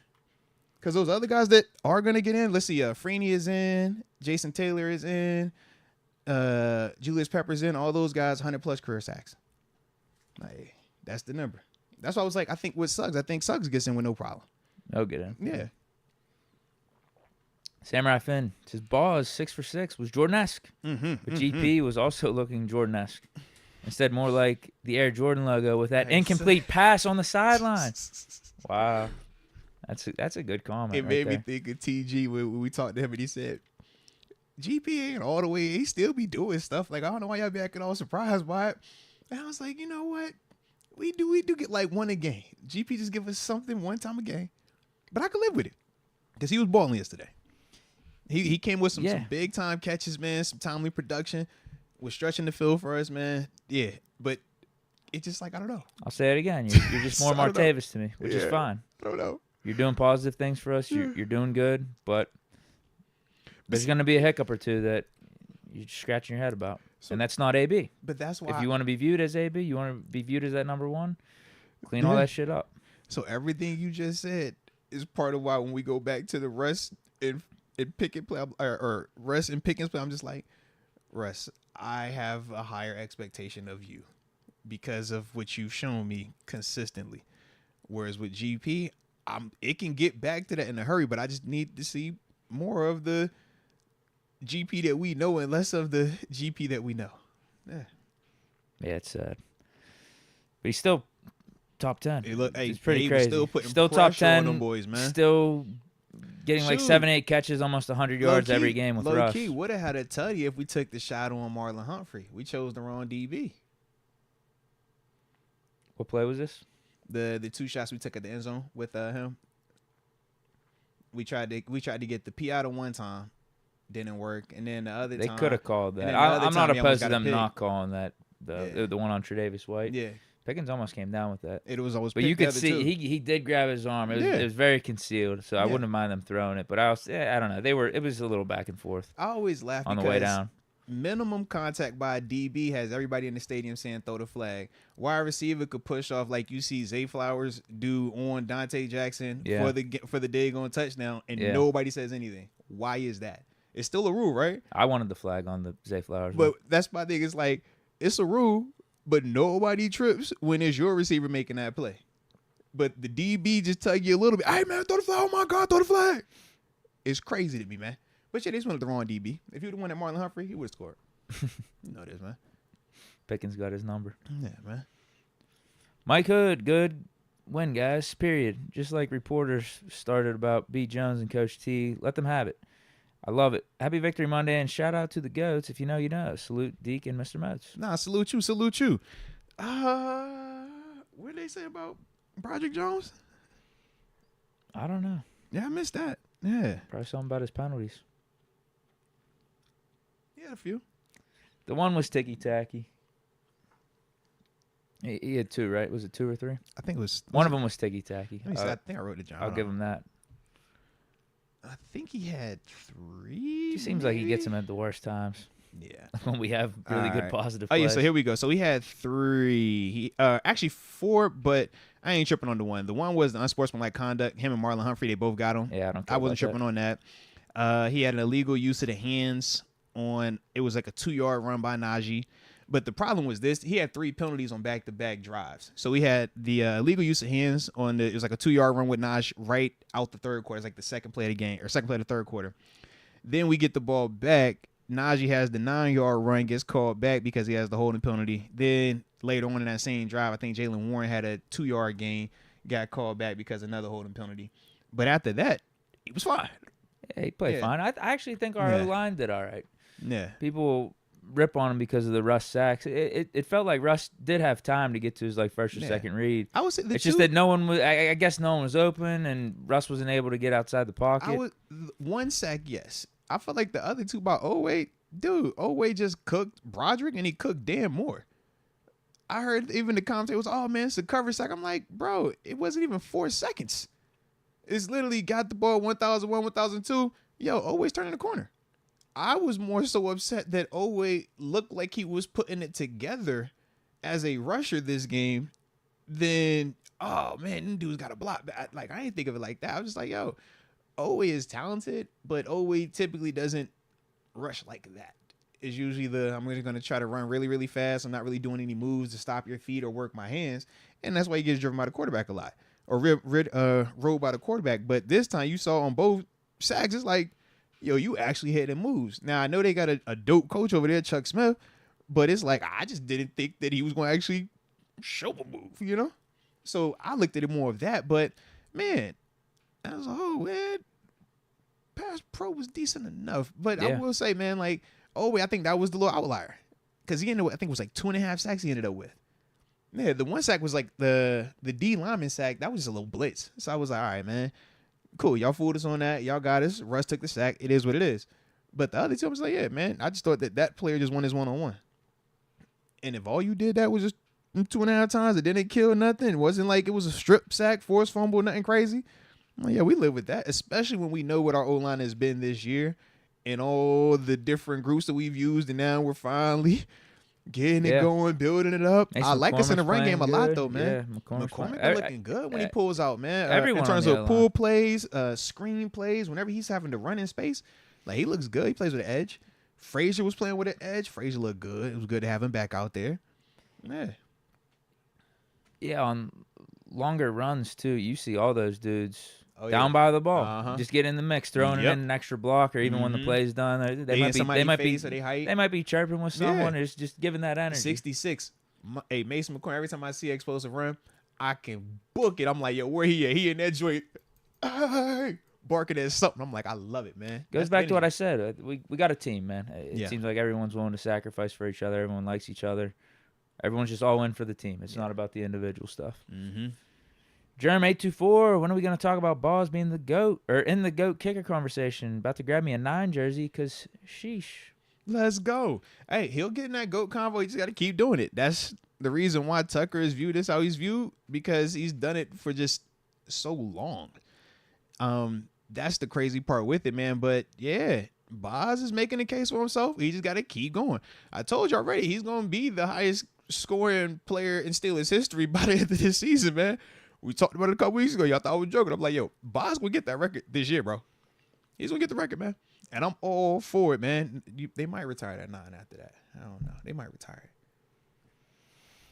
Because those other guys that are gonna get in, let's see, Freeney is in, Jason Taylor is in, Julius Peppers in, all those guys 100+ career sacks. Like that's the number. That's why I was like, I think with Suggs, I think Suggs gets in with no problem. No good in. Yeah. Samurai Finn says Boz 6 for 6 was Jordan-esque, but GP was also looking Jordan-esque. Instead, more like the Air Jordan logo with that incomplete pass on the sideline. Wow, that's a good comment. It right made me there. think of TG when we talked to him and he said, GP ain't all the way. He still be doing stuff. Like, I don't know why y'all be acting all surprised by it. And I was like, you know what? We do get like one a game. GP just give us something one time a game. But I could live with it. Because he was balling yesterday. He came with some big time catches, man, some timely production, was stretching the field for us, man. Yeah. But it's just like, I don't know. I'll say it again. You're just more I don't know. Martavis to me, which is fine. I don't know. You're doing positive things for us. You're doing good, but there's going to be a hiccup or two that you're just scratching your head about. And that's not AB. But that's why If you want to be viewed as AB, you want to be viewed as that number one, clean all Yeah. that shit up. So everything you just said, is part of why when we go back to the rest and Pickett play or rest and Pickens play, I'm just like, Russ, I have a higher expectation of you because of what you've shown me consistently. Whereas with GP, it can get back to that in a hurry, but I just need to see more of the GP that we know and less of the GP that we know. Yeah, it's sad. But he's still top 10. It's pretty crazy. Still putting still top 10 on them boys, man. Still getting like 7-8 catches, almost 100 yards every game with Russ. Low-key would have had to tell you if we took the shot on Marlon Humphrey. We chose the wrong DB. What play was this? The 2 shots we took at the end zone with him. We tried to get the P out of one time. Didn't work, and then the other time they could have called that. I'm not opposed to them not calling that the one on Tre'Davious White. Yeah, Pickens almost came down with that. It was always. But you could see he did grab his arm. It was very concealed, so I wouldn't mind them throwing it. But I don't know. It was a little back and forth. I always laugh on the way down. Minimum contact by a DB has everybody in the stadium saying throw the flag. Wide receiver could push off like you see Zay Flowers do on Deontay Jackson for the daggone touchdown, and nobody says anything. Why is that? It's still a rule, right? I wanted the flag on the Zay Flowers. But that's my thing. It's like, it's a rule, but nobody trips when it's your receiver making that play. But the DB just tug you a little bit. Hey, man, throw the flag. Oh, my God, throw the flag. It's crazy to me, man. But, yeah, they just went with the wrong DB. If he would have won at Marlon Humphrey, he would have scored. You know this, man. Pickens got his number. Yeah, man. Mike Hood, good win, guys, period. Just like reporters started about B. Jones and Coach T. Let them have it. I love it. Happy Victory Monday, and shout out to the GOATs. If you know, you know. Salute Deke and Mr. Moats. Nah, salute you. What did they say about Broderick Jones? I don't know. Yeah, I missed that. Yeah. Probably something about his penalties. He had a few. The one was ticky-tacky. He had 2, right? Was it 2 or 3? I think it was. One of them was ticky-tacky. I think I wrote it down. I'll give him that. I think he had 3. He seems like he gets them at the worst times. Yeah. When we have really good positive plays. Oh, yeah, so here we go. So we had 3. Actually 4, but I ain't tripping on the one. The one was the unsportsmanlike conduct. Him and Marlon Humphrey, they both got him. Yeah, I wasn't tripping on that. He had an illegal use of the hands on, it was like a 2-yard run by Najee. But the problem was this: he had 3 penalties on back-to-back drives. So we had the illegal use of hands on it was like a 2-yard run with Najee right out the third quarter. It's like the second play of the game, or second play of the third quarter. Then we get the ball back. Najee has the 9-yard run, gets called back because he has the holding penalty. Then later on in that same drive, I think Jalen Warren had a 2-yard gain, got called back because of another holding penalty. But after that, he was fine. Yeah, he played fine. I actually think our O-line did all right. Yeah. People rip on him because of the Russ sacks. It felt like Russ did have time to get to his first or second read. I would say it's just that no one was. I guess no one was open, and Russ wasn't able to get outside the pocket. One sack, yes. I felt like the other 2 by Oweh, dude. Oweh just cooked Broderick, and he cooked Dan Moore. I heard even the commentator was, "Oh man, it's a cover sack." I'm like, bro, it wasn't even 4 seconds. It's literally got the ball 1001, 1002. Yo, Oweh's turning the corner. I was more so upset that Oweh looked like he was putting it together as a rusher this game than, oh, man, them dudes got a block. I didn't think of it like that. I was just like, yo, Oweh is talented, but Oweh typically doesn't rush like that. It's usually I'm just going to try to run really, really fast. I'm not really doing any moves to stop your feet or work my hands. And that's why he gets driven by the quarterback a lot or rolled by the quarterback. But this time you saw on both sacks, it's like, yo, you actually hitting moves. Now, I know they got a dope coach over there, Chuck Smith, but it's like I just didn't think that he was going to actually show a move, you know? So I looked at it more of that, but, man, as a whole, man, pass pro was decent enough. But I will say, man, I think that was the little outlier because he ended up, I think it was like 2.5 sacks he ended up with. Yeah, the one sack was like the D lineman sack. That was just a little blitz. So I was like, all right, man. Cool, y'all fooled us on that. Y'all got us. Russ took the sack. It is what it is. But the other 2, I was like, yeah, man. I just thought that player just won his one-on-one. And if all you did that was just 2.5 times, it didn't kill nothing. It wasn't like it was a strip sack, forced fumble, nothing crazy. Well, yeah, we live with that, especially when we know what our O-line has been this year and all the different groups that we've used. And now we're finally getting it going, building it up. Mason I like this in the McCormick's run game a playing lot, good. though, man. Yeah, McCormick playing- looking good when he pulls out, man. everyone in terms on the of pull O-line. plays, screen plays, whenever he's having to run in space, like he looks good. He plays with an edge. Frazier was playing with an edge. Frazier looked good. It was good to have him back out there. Yeah. Yeah, on longer runs too, you see all those dudes Oh, down yeah. by the ball, Uh-huh. just get in the mix, throwing it in an extra block, or even when the play's done, they might be chirping with someone, or just giving that energy. 66. Hey, Mason McCormick. Every time I see explosive run, I can book it. I'm like, yo, where he at? He in that joint, barking at something. I'm like, I love it, man. Goes back to what I said. We got a team, man. It Yeah. seems like everyone's willing to sacrifice for each other. Everyone likes each other. Everyone's just all in for the team. It's not about the individual stuff. Mm-hmm. Jerem 824, when are we going to talk about Boz being the GOAT, or in the GOAT kicker conversation? About to grab me a 9 jersey, because sheesh. Let's go. Hey, he'll get in that GOAT convo. He just got to keep doing it. That's the reason why Tucker is viewed as how he's viewed, because he's done it for just so long. That's the crazy part with it, man. But yeah, Boz is making a case for himself. He just got to keep going. I told you already, he's going to be the highest scoring player in Steelers history by the end of this season, man. We talked about it a couple weeks ago. Y'all thought I was joking. I'm like, yo, Boz will get that record this year, bro. He's going to get the record, man. And I'm all for it, man. They might retire that 9 after that. I don't know. They might retire it.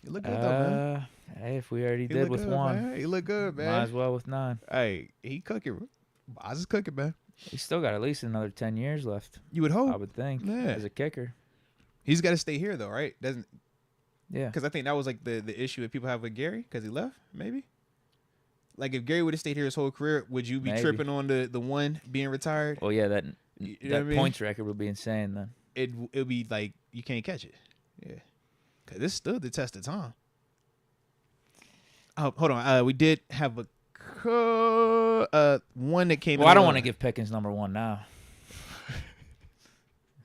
You look good, though, man. Hey, if we already did with good, 1. Man. He look good, man. Might as well with 9. Hey, he cooking. Boz is cooking, man. He's still got at least another 10 years left. You would hope. I would think, Yeah. as a kicker. He's got to stay here, though, right? Yeah. Because I think that was like the issue that people have with Gary, because he left, maybe. Like, if Gary would have stayed here his whole career, would you be Maybe. tripping on the one being retired? Well, yeah, that You know what I mean? points record would be insane then. It'd be like you can't catch it. Yeah. Because this stood the test of time. Oh, hold on. We did have a one that came in. Well, I don't want to give Pickens number 1 now.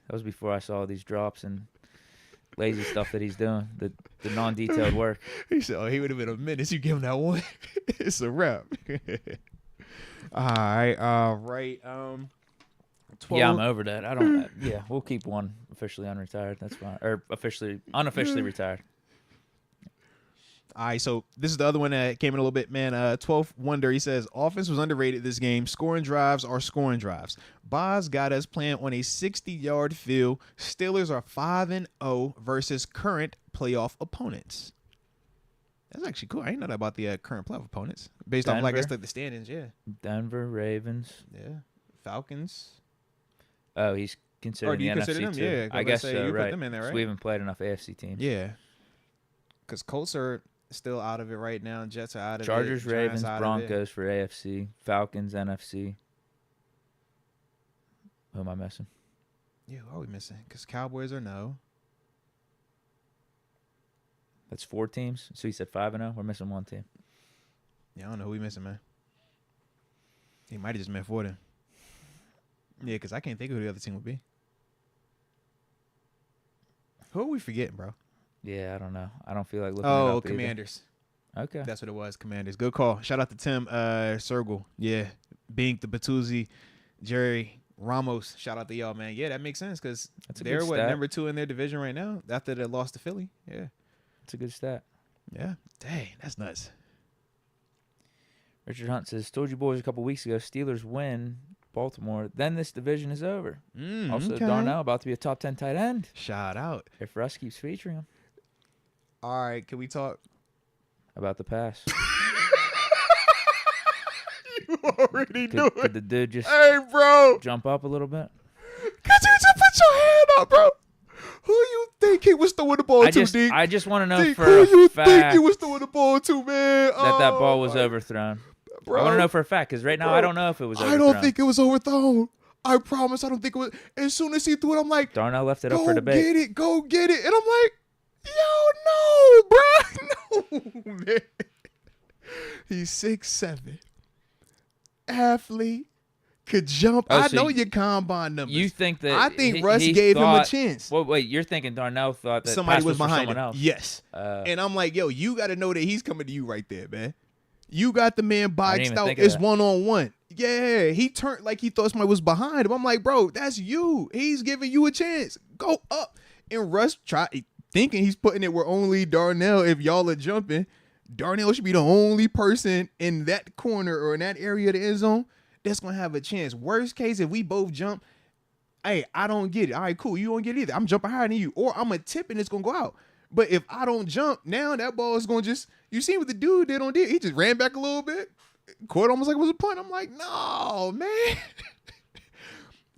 That was before I saw these drops and lazy stuff that he's doing, the non-detailed work. He said, "Oh, he would have been a menace. You give him that one. It's a wrap." All right. 12. Yeah, I'm over that. I don't. Yeah, we'll keep 1 officially unretired. That's fine, or unofficially retired. All right, so this is the other one that came in a little bit, man. 12th Wonder, he says, offense was underrated this game. Scoring drives are scoring drives. Boz got us playing on a 60-yard field. Steelers are 5-0 versus current playoff opponents. That's actually cool. I didn't know that about the current playoff opponents. Based off, like, I guess, like the standings, yeah. Denver, Ravens. Yeah. Falcons. Oh, he's considered Or do you the consider NFC them? too. Yeah, I guess you so, put right. them in there, right? So we haven't played enough AFC teams. Yeah. Because Colts are still out of it right now. Jets are out of Chargers, it. Ravens, Giants Broncos for AFC. Falcons, NFC. Who am I missing? Yeah, who are we missing? Because Cowboys are no. That's 4 teams. So you said 5-0. We're missing 1 team. Yeah, I don't know who we missing, man. He might have just meant 4 then. Yeah, because I can't think of who the other team would be. Who are we forgetting, bro? Yeah, I don't know. I don't feel like looking it up either. Commanders. Okay. That's what it was, Commanders. Good call. Shout out to Tim Sergel. Yeah. Bink, the Batuzzi, Jerry, Ramos. Shout out to y'all, man. Yeah, that makes sense because they're number 2 in their division right now after they lost to Philly. Yeah. It's a good stat. Yeah. Dang, that's nuts. Richard Hunt says, told you boys a couple weeks ago, Steelers win Baltimore, then this division is over. Also, okay. Darnell about to be a top 10 tight end. Shout out. If Russ keeps featuring him. All right, can we talk about the pass? You already knew it. Could the dude just jump up a little bit? Could you just put your hand up, bro? Who you think he was throwing the ball to, Deke? I just want to know Deke, for who a you fact think he was throwing the ball to, man? that ball was overthrown. Bro, I want to know for a fact, because right now I don't know if it was overthrown. I don't think it was overthrown. I promise I don't think it was. As soon as he threw it, I'm like, Darnell left it up for debate. Go get it. And I'm like, yo, no, bro. No, man. He's 6'7". Athlete. Could jump. I know your combine numbers. You think that I think Russ gave him a chance. Well, wait, you're thinking Darnell thought that somebody was behind him. Else. Yes. And I'm like, yo, you got to know that he's coming to you right there, man. You got the man boxed out. It's 1-on-1. Yeah, he turned like he thought somebody was behind him. I'm like, bro, that's you. He's giving you a chance. Go up. And Russ didn't thinking he's putting it where only Darnell, if y'all are jumping, Darnell should be the only person in that corner or in that area of the end zone that's going to have a chance. Worst case, if we both jump, hey, I don't get it. All right, cool. You don't get it either. I'm jumping higher than you. Or I'm a tip and it's going to go out. But if I don't jump, now that ball is going to just, you see what the dude did on Deke? He just ran back a little bit. Caught almost like it was a punt. I'm like, no, man.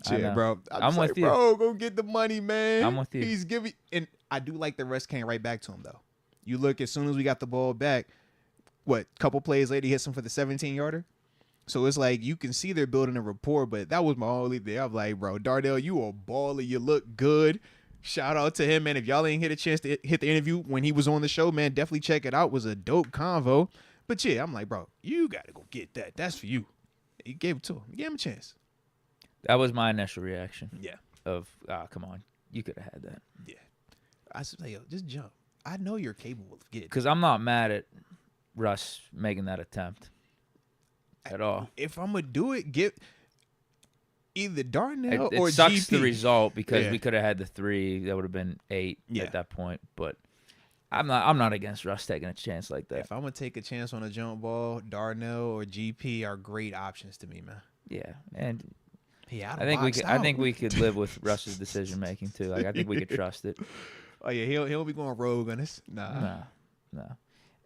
Yeah, bro. I'm with you. Bro, go get the money, man. I'm with you. He's giving, and I do like the rest came right back to him, though. You look, as soon as we got the ball back, couple plays later, he hits him for the 17-yarder. So it's like you can see they're building a rapport, but that was my only thing. I'm like, bro, Darnell, you a baller. You look good. Shout out to him, man. If y'all ain't get a chance to hit the interview when he was on the show, man, definitely check it out. It was a dope convo. But yeah, I'm like, bro, you got to go get that. That's for you. He gave it to him. He gave him a chance. That was my initial reaction. Yeah. Of, come on. You could have had that. Yeah. I said, yo, just jump. I know you're capable of getting it. Because I'm not mad at Russ making that attempt at all. If I'm going to do it, get either Darnell or it sucks GP. The result because we could have had the 3. That would have been 8 at that point. But I'm not against Russ taking a chance like that. If I'm going to take a chance on a jump ball, Darnell or GP are great options to me, man. Yeah. And I think we could live with Russ's decision making too. Like I think we could trust it. Oh yeah, he'll be going rogue on us. Nah.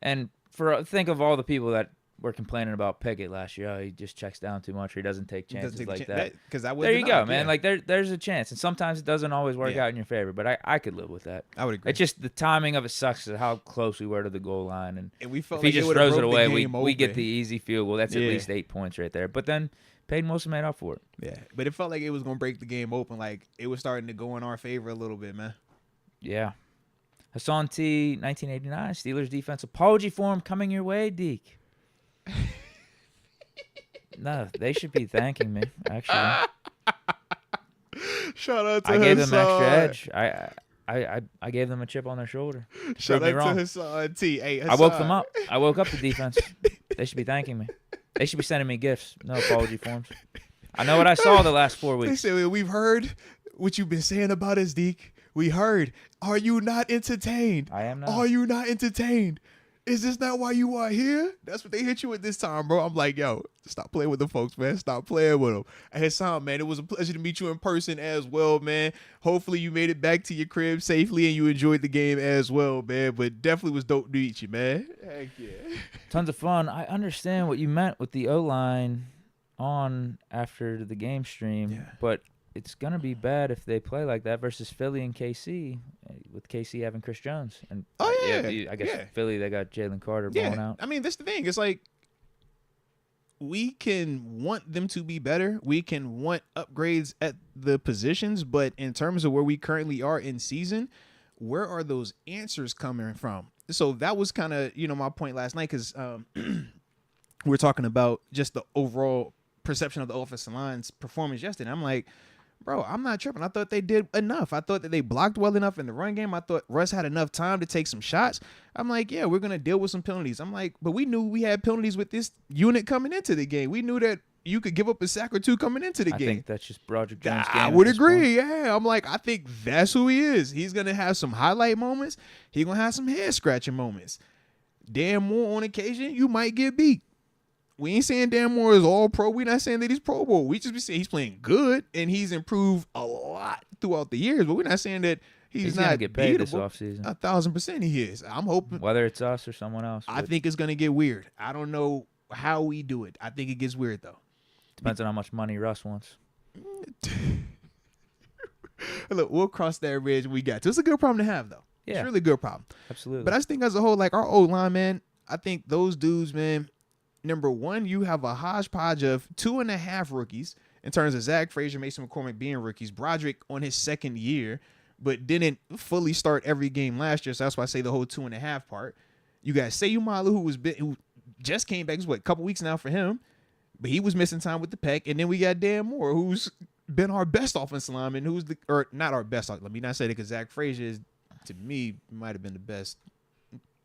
And think of all the people that were complaining about Pickett last year. Oh, he just checks down too much, or he doesn't take chances like that. There you go, man. Like there's a chance, and sometimes it doesn't always work out in your favor. But I could live with that. I would agree. It's just the timing of it sucks. How close we were to the goal line, and we felt if he like just throws it away, we get the easy field goal. That's at least 8 points right there. But then Peyton Wilson made up for it. Yeah, but it felt like it was gonna break the game open. Like it was starting to go in our favor a little bit, man. Yeah. Hassan T, 1989, Steelers defense apology form coming your way, Deke. No, they should be thanking me, actually. Shout out to I gave them extra edge. I gave them a chip on their shoulder. Shout out to Hassan T. Hey, Hassan. I woke them up. I woke up the defense. They should be thanking me. They should be sending me gifts. No apology forms. I know what I saw the last 4 weeks. They say, we've heard what you've been saying about us, Deke. We heard. Are you not entertained? I am not. Are you not entertained? Is this not why you are here? That's what they hit you with this time, bro. I'm like, yo, stop playing with the folks, man. Stop playing with them. Hey, Hassan, man, it was a pleasure to meet you in person as well, man. Hopefully you made it back to your crib safely and you enjoyed the game as well, man. But definitely was dope to meet you, man. Heck yeah. Tons of fun. I understand what you meant with the O-line on after the game stream, but it's going to be bad if they play like that versus Philly and KC, with KC having Chris Jones. And I guess Philly, they got Jalen Carter blown out. I mean, that's the thing. It's like we can want them to be better. We can want upgrades at the positions, but in terms of where we currently are in season, where are those answers coming from? So that was kind of, my point last night because we're talking about just the overall perception of the offensive line's performance yesterday. I'm like, bro, I'm not tripping. I thought they did enough. I thought that they blocked well enough in the run game. I thought Russ had enough time to take some shots. I'm like, yeah, we're going to deal with some penalties. I'm like, but we knew we had penalties with this unit coming into the game. We knew that you could give up a sack or two coming into the game. I think that's just Broderick Jones' game. I would agree, yeah. I'm like, I think that's who he is. He's going to have some highlight moments. He's going to have some head-scratching moments. Dan Moore, on occasion, you might get beat. We ain't saying Dan Moore is all pro. We're not saying that he's Pro Bowl. We just be saying he's playing good and he's improved a lot throughout the years. But we're not saying that he's not gonna get paid beatable. This offseason. 1,000% he is. I'm hoping. Whether it's us or someone else. I think it's gonna get weird. I don't know how we do it. I think it gets weird though. Depends on how much money Russ wants. Look, we'll cross that bridge when we got to. It's a good problem to have though. Yeah. It's a really good problem. Absolutely. But I just think as a whole, like our O-line, man, I think those dudes, man. Number one, you have a hodgepodge of 2.5 rookies in terms of Zach Frazier, Mason McCormick being rookies. Broderick on his second year, but didn't fully start every game last year. So that's why I say the whole 2.5 part. You got Seyumalu, who just came back. It's a couple weeks now for him, but he was missing time with the Peck. And then we got Dan Moore, who's been our best offensive lineman, or not our best. Let me not say that because Zach Frazier is, to me, might have been the best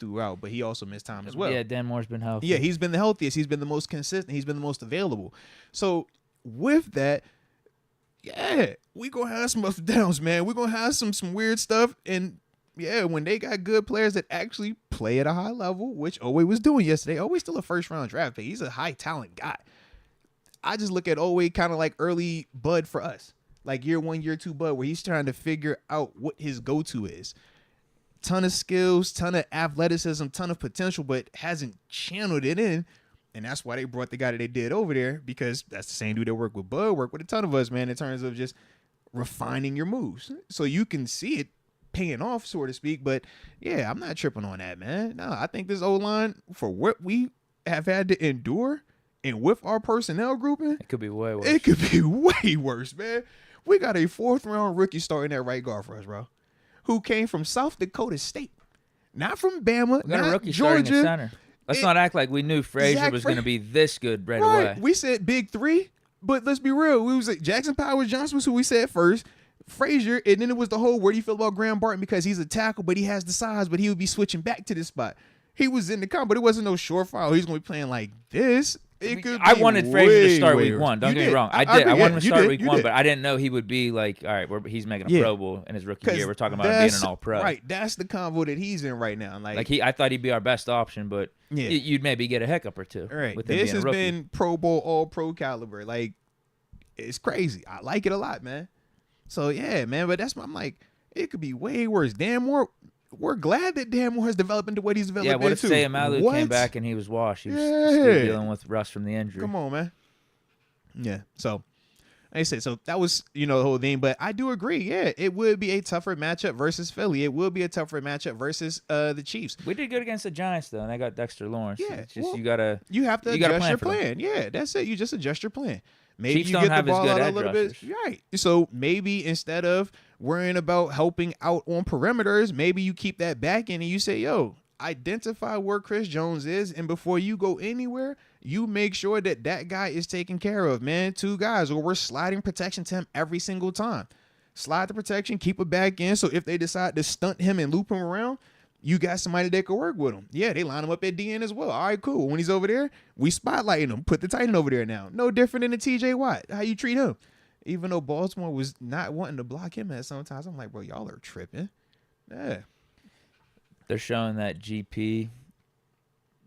throughout, but he also missed time as well. Yeah, Dan Moore's been healthy. Yeah, he's been the healthiest. He's been the most consistent. He's been the most available. So with that, yeah, we gonna have some ups and downs, man. We're gonna have some weird stuff, and Yeah, when they got good players that actually play at a high level, which Owe was doing yesterday. Owe's still a first-round draft pick. He's a high-talent guy. I just look at Owe kind of like early Bud for us. Like year 1, year 2 Bud, where he's trying to figure out what his go-to is. Ton of skills, ton of athleticism, ton of potential, but hasn't channeled it in. And that's why they brought the guy that they did over there, because that's the same dude that worked with Bud, worked with a ton of us, man, in terms of just refining your moves. So you can see it paying off, so to speak. But yeah, I'm not tripping on that, man. No, I think this O-line, for what we have had to endure and with our personnel grouping, It could be way worse. it could be way worse, man. We got a 4th-round rookie starting at right guard for us, bro, who came from South Dakota State, not from Bama, We got not a rookie starting Georgia. at center. Let's not act like we knew Frazier Zach was going to be this good right Right. away. We said big 3, but let's be real. We was like Jackson Powers Johnson was who we said first. Frazier, and then it was the whole where do you feel about Graham Barton, because he's a tackle, but he has the size, but he would be switching back to this spot. He was in the comp, but it wasn't no surefire. He's going to be playing like this. It could. I be wanted Frazier to start way week worse. 1. Don't You get me did. wrong. I did. I agree. wanted him to You start did. week You 1, did. but I didn't know he would be like, all right, he's making a Yeah. Pro Bowl in his rookie year. We're talking about him being That's- an All-Pro. Right. That's the convo that he's in right now. Like I thought he'd be our best option, but Yeah. you'd maybe get a hiccup or two. Right. With him This being has a rookie. been Pro Bowl, all pro caliber. Like, it's crazy. I like it a lot, man. So yeah, man. But I'm like, it could be way worse. Dan Moore, we're glad that Dan Moore has developed into what he's developed Yeah, what if into. Sayamalu What? came back and he was washed? He was Yeah. still dealing with rust from the injury. Come on, man. Yeah. So, like I said, so that was, the whole thing. But I do agree. Yeah, it would be a tougher matchup versus Philly. It will be a tougher matchup versus the Chiefs. We did good against the Giants, though, and they got Dexter Lawrence. Yeah, It's just well, you got to You have to You gotta adjust plan your for them. plan. Yeah, that's it. You just adjust your plan. Maybe Chiefs you don't get the have as ball good out a edge little bit. rushers. Right. So maybe instead of worrying about helping out on perimeters, maybe you keep that back in and you say, yo, identify where Chris Jones is, and before you go anywhere, you make sure that that guy is taken care of, man. 2 guys, or we're sliding protection to him every single time. Slide the protection, keep it back in, so if they decide to stunt him and loop him around, you got somebody that can work with him. Yeah, they line him up at DN as well. All right, cool. When he's over there, we spotlighting him. Put the tight end over there now. No different than the TJ Watt. How you treat him? Even though Baltimore was not wanting to block him at sometimes, I'm like, bro, y'all are tripping. Yeah. They're showing that GP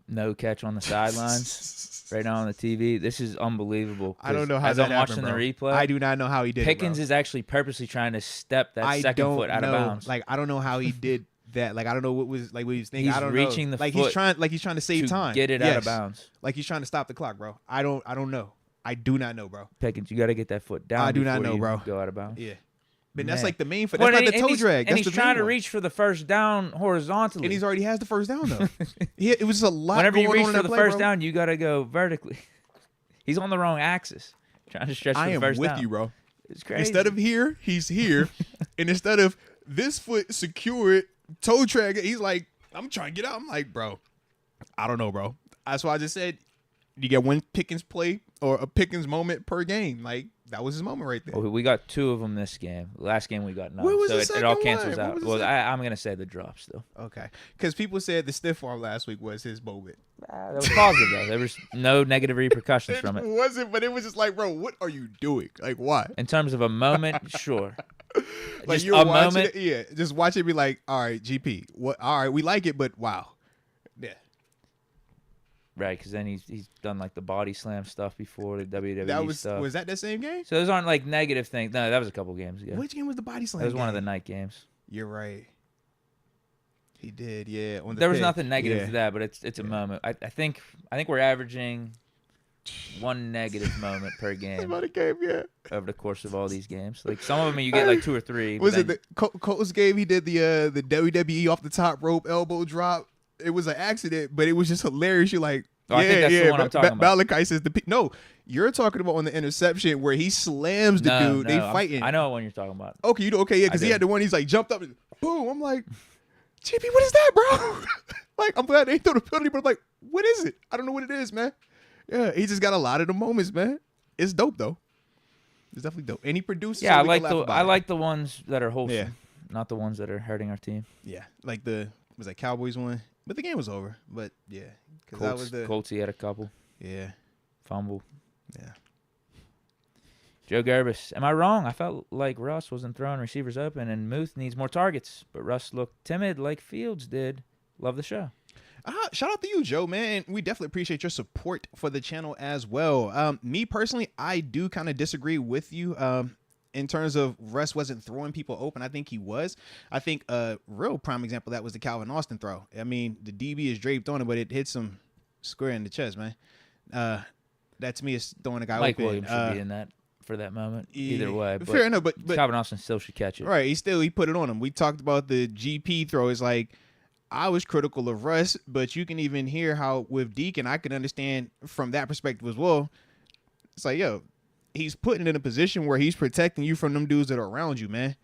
no catch on the sidelines right now on the TV. This is unbelievable. I don't know how as that I'm happened, watching bro. the replay, I do not know how he did Pickens it, bro. is actually purposely trying to step that I second don't foot out know. of bounds. Like, I don't know how he did that. Like, I don't know what was like what he was thinking. He's I don't reaching know. the like foot he's trying to save to time. get it out of Yes. bounds. Like he's trying to stop the clock, bro. I don't know. I do not know, bro. Pickens, you got to get that foot down. I do not before know, you bro. Go out of bounds. Yeah. But that's Man. like the main for Well, that's not the and toe he's- drag. And That's he's the main trying to one. reach for the first down horizontally. And he's already has the first down though. It was just a lot. Whenever you going reach on in for that the play, first bro. down, you got to go vertically. He's on the wrong axis, trying to stretch for I the am first with down. you, bro. It's crazy. Instead of here, he's here, and instead of this foot secured, toe drag, he's like, I'm trying to get out. I'm like, bro, I don't know, bro. That's why I just said you get one Pickens play or a Pickens moment per game. Like that was his moment right there. Well, we got 2 of them this game. Last game we got none. What was so the it all second cancels one? What out. was the Well, second- I'm going to say the drops, though. Okay, because people said the stiff arm last week was his moment. That was positive, though. There was no negative repercussions from it. wasn't, but it was just like, bro, what are you doing? Like, why? In terms of a moment, sure. Like Just you're a watching moment. it, yeah. Just watch it, be like, all right, GP, what? All right, we like it, but wow, yeah. Right, because then he's done like the body slam stuff before, the WWE That was stuff. was that the same game? So those aren't like negative things. No, that was a couple games ago. Which game was the body slam? That was one of the game? night games. You're right. He did, yeah. On the There was pick. nothing negative Yeah. to that, but it's a moment. I think we're averaging one negative moment per game About a game, yeah. over the course of all these games. Like some of them you get like 2 or 3. but Was it then- the Colts game? He did the WWE off the top rope elbow drop. It was an accident, but it was just hilarious. You're like, Oh, I think that's the one I'm talking about. Malachi says no. You're talking about on the interception where he slams the No, dude. They no, fighting. I know what one you're talking about. Okay, you do okay, yeah, because I he do. had the one. He's like jumped up and boom. I'm like, GP, what is that, bro? Like, I'm glad they threw the penalty, but I'm like, what is it? I don't know what it is, man. Yeah, he just got a lot of the moments, man. It's dope though. It's definitely dope. And he produces. Yeah, so I we like can laugh about I it. like the ones that are wholesome, Yeah. not the ones that are hurting our team. Yeah, like was that Cowboys one, but the game was over. But yeah, because that was the Colts, he had a couple yeah. fumble. Yeah. Joe Gerbis, am I wrong? I felt like Russ wasn't throwing receivers open, and Muth needs more targets, but Russ looked timid like Fields did. Love the show. Shout out to you, Joe, man. We definitely appreciate your support for the channel as well. Me personally, I do kind of disagree with you in terms of Russ wasn't throwing people open. I think he was. I think a real prime example of that was the Calvin Austin throw. I mean, the DB is draped on it, but it hits him square in the chest, man. That to me is throwing a guy Mike open. Williams should be in that for that moment. Either way, but fair enough. But Calvin Austin still should catch it. Right, he put it on him. We talked about the GP throw. It's like, I was critical of Russ, but you can even hear how with Deke, and I can understand from that perspective as well. It's like, yo, he's putting it in a position where he's protecting you from them dudes that are around you, man.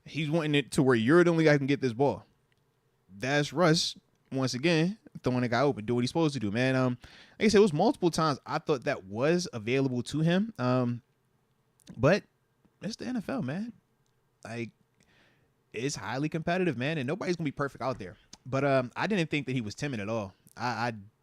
He's wanting it to where you're the only guy who can get this ball. That's Russ, once again, throwing a guy open, do what he's supposed to do, man. Like I said, it was multiple times I thought that was available to him. But it's the NFL, man. Like, it's highly competitive, man, and nobody's going to be perfect out there. But I didn't think that he was timid at all.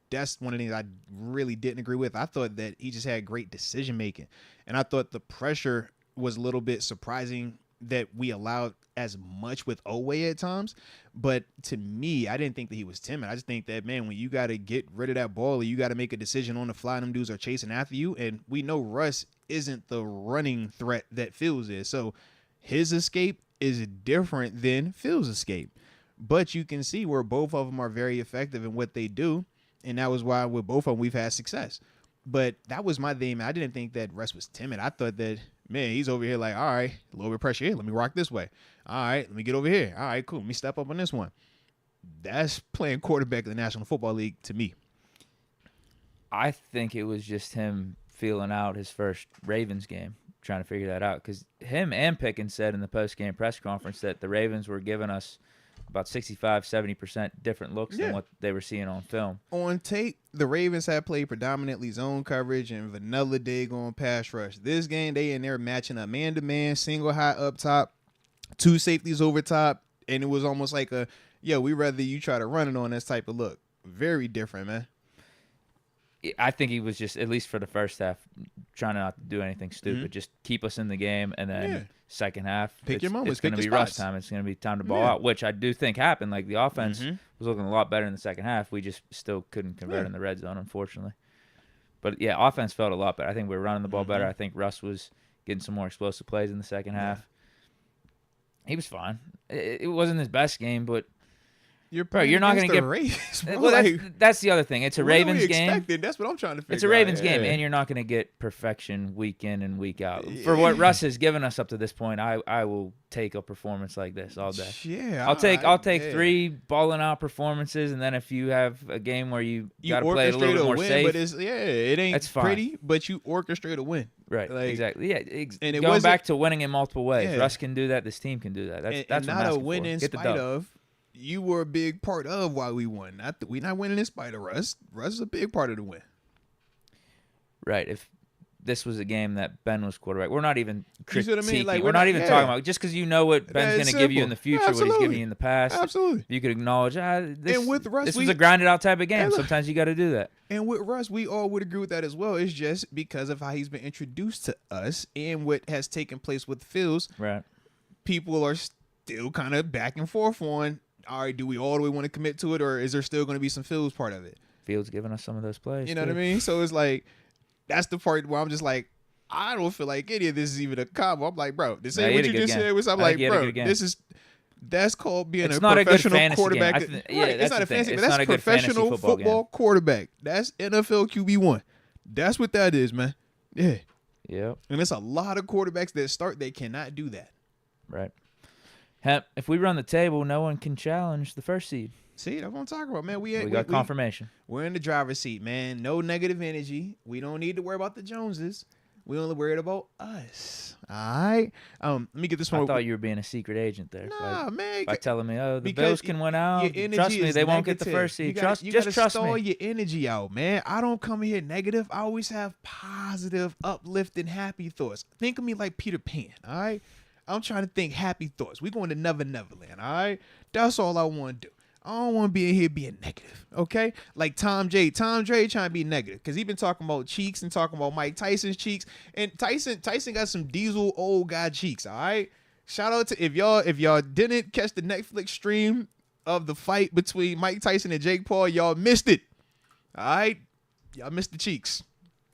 That's one of the things I really didn't agree with. I thought that he just had great decision making, and I thought the pressure was a little bit surprising that we allowed as much with Oweh at times. But to me, I didn't think that he was timid. I just think that, man, when you got to get rid of that ball, or you got to make a decision on the fly, them dudes are chasing after you, and we know Russ isn't the running threat that Fields is. So his escape is different than Fields' escape. But you can see where both of them are very effective in what they do. And that was why with both of them we've had success. But that was my thing. I didn't think that Russ was timid. I thought that, man, he's over here like, all right, a little bit of pressure here. Let me rock this way. All right, let me get over here. All right, cool. Let me step up on this one. That's playing quarterback in the National Football League to me. I think it was just him feeling out his first Ravens game, trying to figure that out. Because him and Pickens said in the post-game press conference that the Ravens were giving us about 65-70% different looks than what they were seeing on film. On tape, the Ravens had played predominantly zone coverage and vanilla dig on pass rush. This game, they in there matching up man-to-man, single high up top, two safeties over top, and it was almost like a, yo, we rather you try to run it on this type of look. Very different, man. I think he was just, at least for the first half, trying not to do anything stupid. Just keep us in the game, and then second half, pick your moments. It's going to be rush time. It's going to be time to ball out, which I do think happened. Like, the offense was looking a lot better in the second half. We just still couldn't convert in the red zone, unfortunately. But, yeah, offense felt a lot better. I think we were running the ball better. I think Russ was getting some more explosive plays in the second half. He was fine. It wasn't his best game, but you're not going to get Ravens, bro. Well, that's the other thing. It's a Ravens game. That's what I'm trying to figure out. It's a Ravens game, and you're not going to get perfection week in and week out. For what Russ has given us up to this point, I will take a performance like this all day. Yeah, I'll take 3 balling out performances, and then if you have a game where you got to play it a little bit more safe, but it ain't pretty, but you orchestrate a win. Right, like, exactly. Yeah, and going back to winning in multiple ways. Russ can do that. This team can do that. That's not what I'm a win in Get the spite dub. of. You were a big part of why we won. We're not winning in spite of Russ. Russ is a big part of the win. Right. If this was a game that Ben was quarterback, we're not even critiquing. You see what I mean? Like, we're not even talking about just because you know what Ben's going to give you in the future, what he's giving you in the past. Absolutely. You could acknowledge, this was a grinded out type of game. Sometimes you got to do that. And with Russ, we all would agree with that as well. It's just because of how he's been introduced to us and what has taken place with Fields. Right. People are still kind of back and forth on, all right, do we all the way want to commit to it, or is there still going to be some Fields part of it? Fields giving us some of those plays. You know what I mean? So it's like, that's the part where I'm just like, I don't feel like any of this is even a combo. I'm like, bro, this ain't what you just said. I'm like, bro, that's called being a professional quarterback. It's not a fantasy, but that's a professional football quarterback. That's NFL QB1. That's what that is, man. Yeah. Yep. And it's a lot of quarterbacks that start, they cannot do that. Right. If we run the table, no one can challenge the first seed. See, that's what I'm talking about, man. We got confirmation. We're in the driver's seat, man. No negative energy. We don't need to worry about the Joneses. We only worried about us. All right. Let me get this one. I thought you were being a secret agent there. Nah, man. By telling me, the Bills can win out. Trust me, they won't get the first seed. You gotta trust stall me. your energy out, man. I don't come here negative. I always have positive, uplifting, happy thoughts. Think of me like Peter Pan, all right? I'm trying to think happy thoughts. We're going to Never Neverland, all right? That's all I want to do. I don't want to be in here being negative, okay? Like Tom Dre trying to be negative because he been talking about cheeks and talking about Mike Tyson's cheeks, and Tyson got some diesel old guy cheeks. All right, shout out to if y'all didn't catch the Netflix stream of the fight between Mike Tyson and Jake Paul, y'all missed it. All right, y'all missed the cheeks.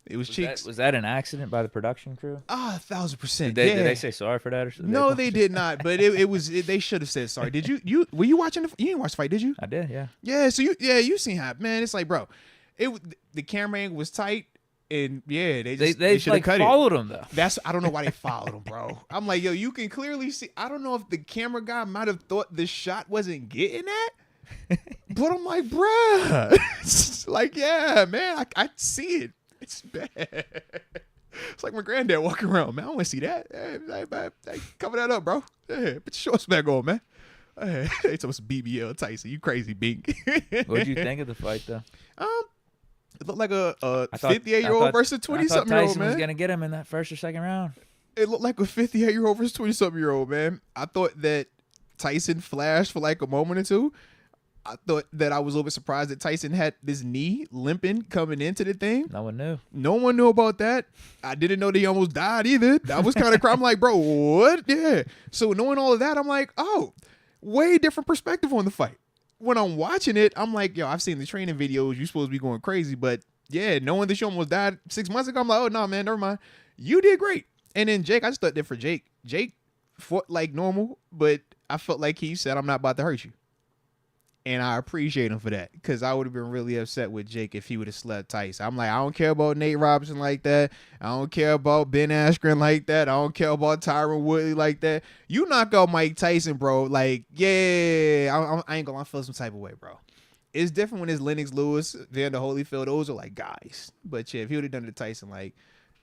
It was cheeks. Was that an accident by the production crew? 1,000%. Did they say sorry for that? Or No, they did not. But it was. They should have said sorry. Did you? Were you watching? You didn't watch the fight, did you? I did. Yeah. Yeah. So you seen how, man? It's like, bro, the camera angle was tight, and yeah, they should have cut it. Followed him though. I don't know why they followed him, bro. I'm like, yo, you can clearly see. I don't know if the camera guy might have thought the shot wasn't getting that, but I'm like, bruh, like, yeah, man, I see it. It's bad. It's like my granddad walking around, man. I don't want to see that. Hey, cover that up, bro. Hey, put your shorts back on, man. Hey, they told us BBL Tyson. You crazy, Bink. What did you think of the fight, though? It looked like a 58-year-old versus 20-something-year-old, Tyson man. was gonna get him in that first or second round. It looked like a 58-year-old versus 20-something-year-old, man. I thought that Tyson flashed for like a moment or two. I thought that I was a little bit surprised that Tyson had this knee limping coming into the thing. No one knew. No one knew about that. I didn't know that he almost died either. That was kind of crazy. I'm like, bro, what? Yeah. So knowing all of that, I'm like, oh, way different perspective on the fight. When I'm watching it, I'm like, yo, I've seen the training videos. You're supposed to be going crazy. But yeah, knowing that you almost died 6 months ago, I'm like, oh, no, man, never mind. You did great. And then Jake, I just thought that for Jake fought like normal, but I felt like he said, I'm not about to hurt you. And I appreciate him for that because I would have been really upset with Jake if he would have slept Tyson. I'm like, I don't care about Nate Robinson like that. I don't care about Ben Askren like that. I don't care about Tyron Woodley like that. You knock out Mike Tyson, bro. Like, yeah, I ain't gonna feel some type of way, bro. It's different when it's Lennox Lewis, Vander Holyfield. Those are like guys. But yeah, if he would have done it to Tyson, like,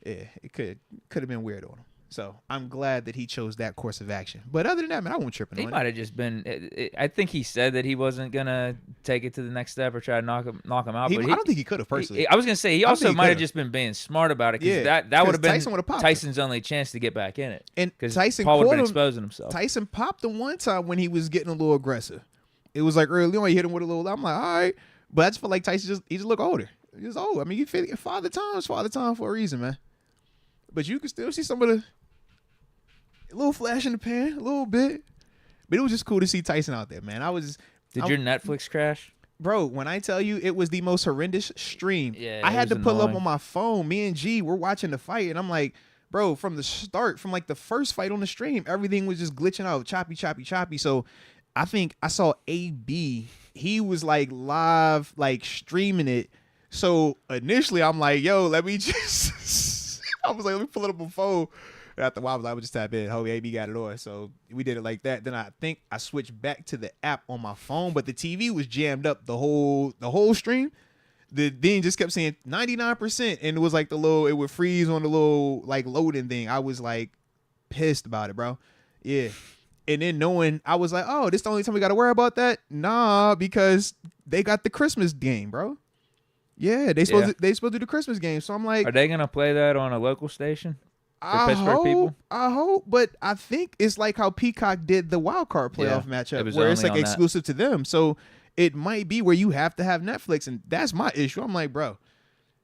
yeah, it could have been weird on him. So I'm glad that he chose that course of action. But other than that, man, I won't trip on it. He might have just been. I think he said that he wasn't gonna take it to the next step or try to knock him out. I don't think he could have personally. I was gonna say he also might have just been being smart about it because that would have been Tyson's only chance to get back in it. And Tyson Paul would have been exposing himself. Tyson popped him one time when he was getting a little aggressive. It was like early on, he hit him with a little. I'm like, all right, but I just feel like Tyson he just look older. He's old. I mean, father time for a reason, man. But you can still see some of the. A little flash in the pan, a little bit. But it was just cool to see Tyson out there, man. Did your Netflix crash? Bro, when I tell you it was the most horrendous stream, yeah, I had to pull up on my phone. Me and G, we're watching the fight, and I'm like, bro, from the start, from like the first fight on the stream, everything was just glitching out, choppy. So I think I saw AB. He was like live, like streaming it. So initially, I'm like, yo, let me just, I was like, let me pull it up on my phone. After a while, I was like, I would just type in, AB got it on. So we did it like that. Then I think I switched back to the app on my phone, but the TV was jammed up the whole stream. The thing just kept saying 99%, and it was like it would freeze on the little like loading thing. I was like pissed about it, bro. Yeah. And then knowing, I was like, oh, this the only time we got to worry about that? Nah, because they got the Christmas game, bro. Yeah, they supposed to do the Christmas game. So I'm like, are they gonna play that on a local station? I hope, but I think it's like how Peacock did the wild card playoff matchup, where it's like exclusive to them. So it might be where you have to have Netflix, and that's my issue. I'm like, bro,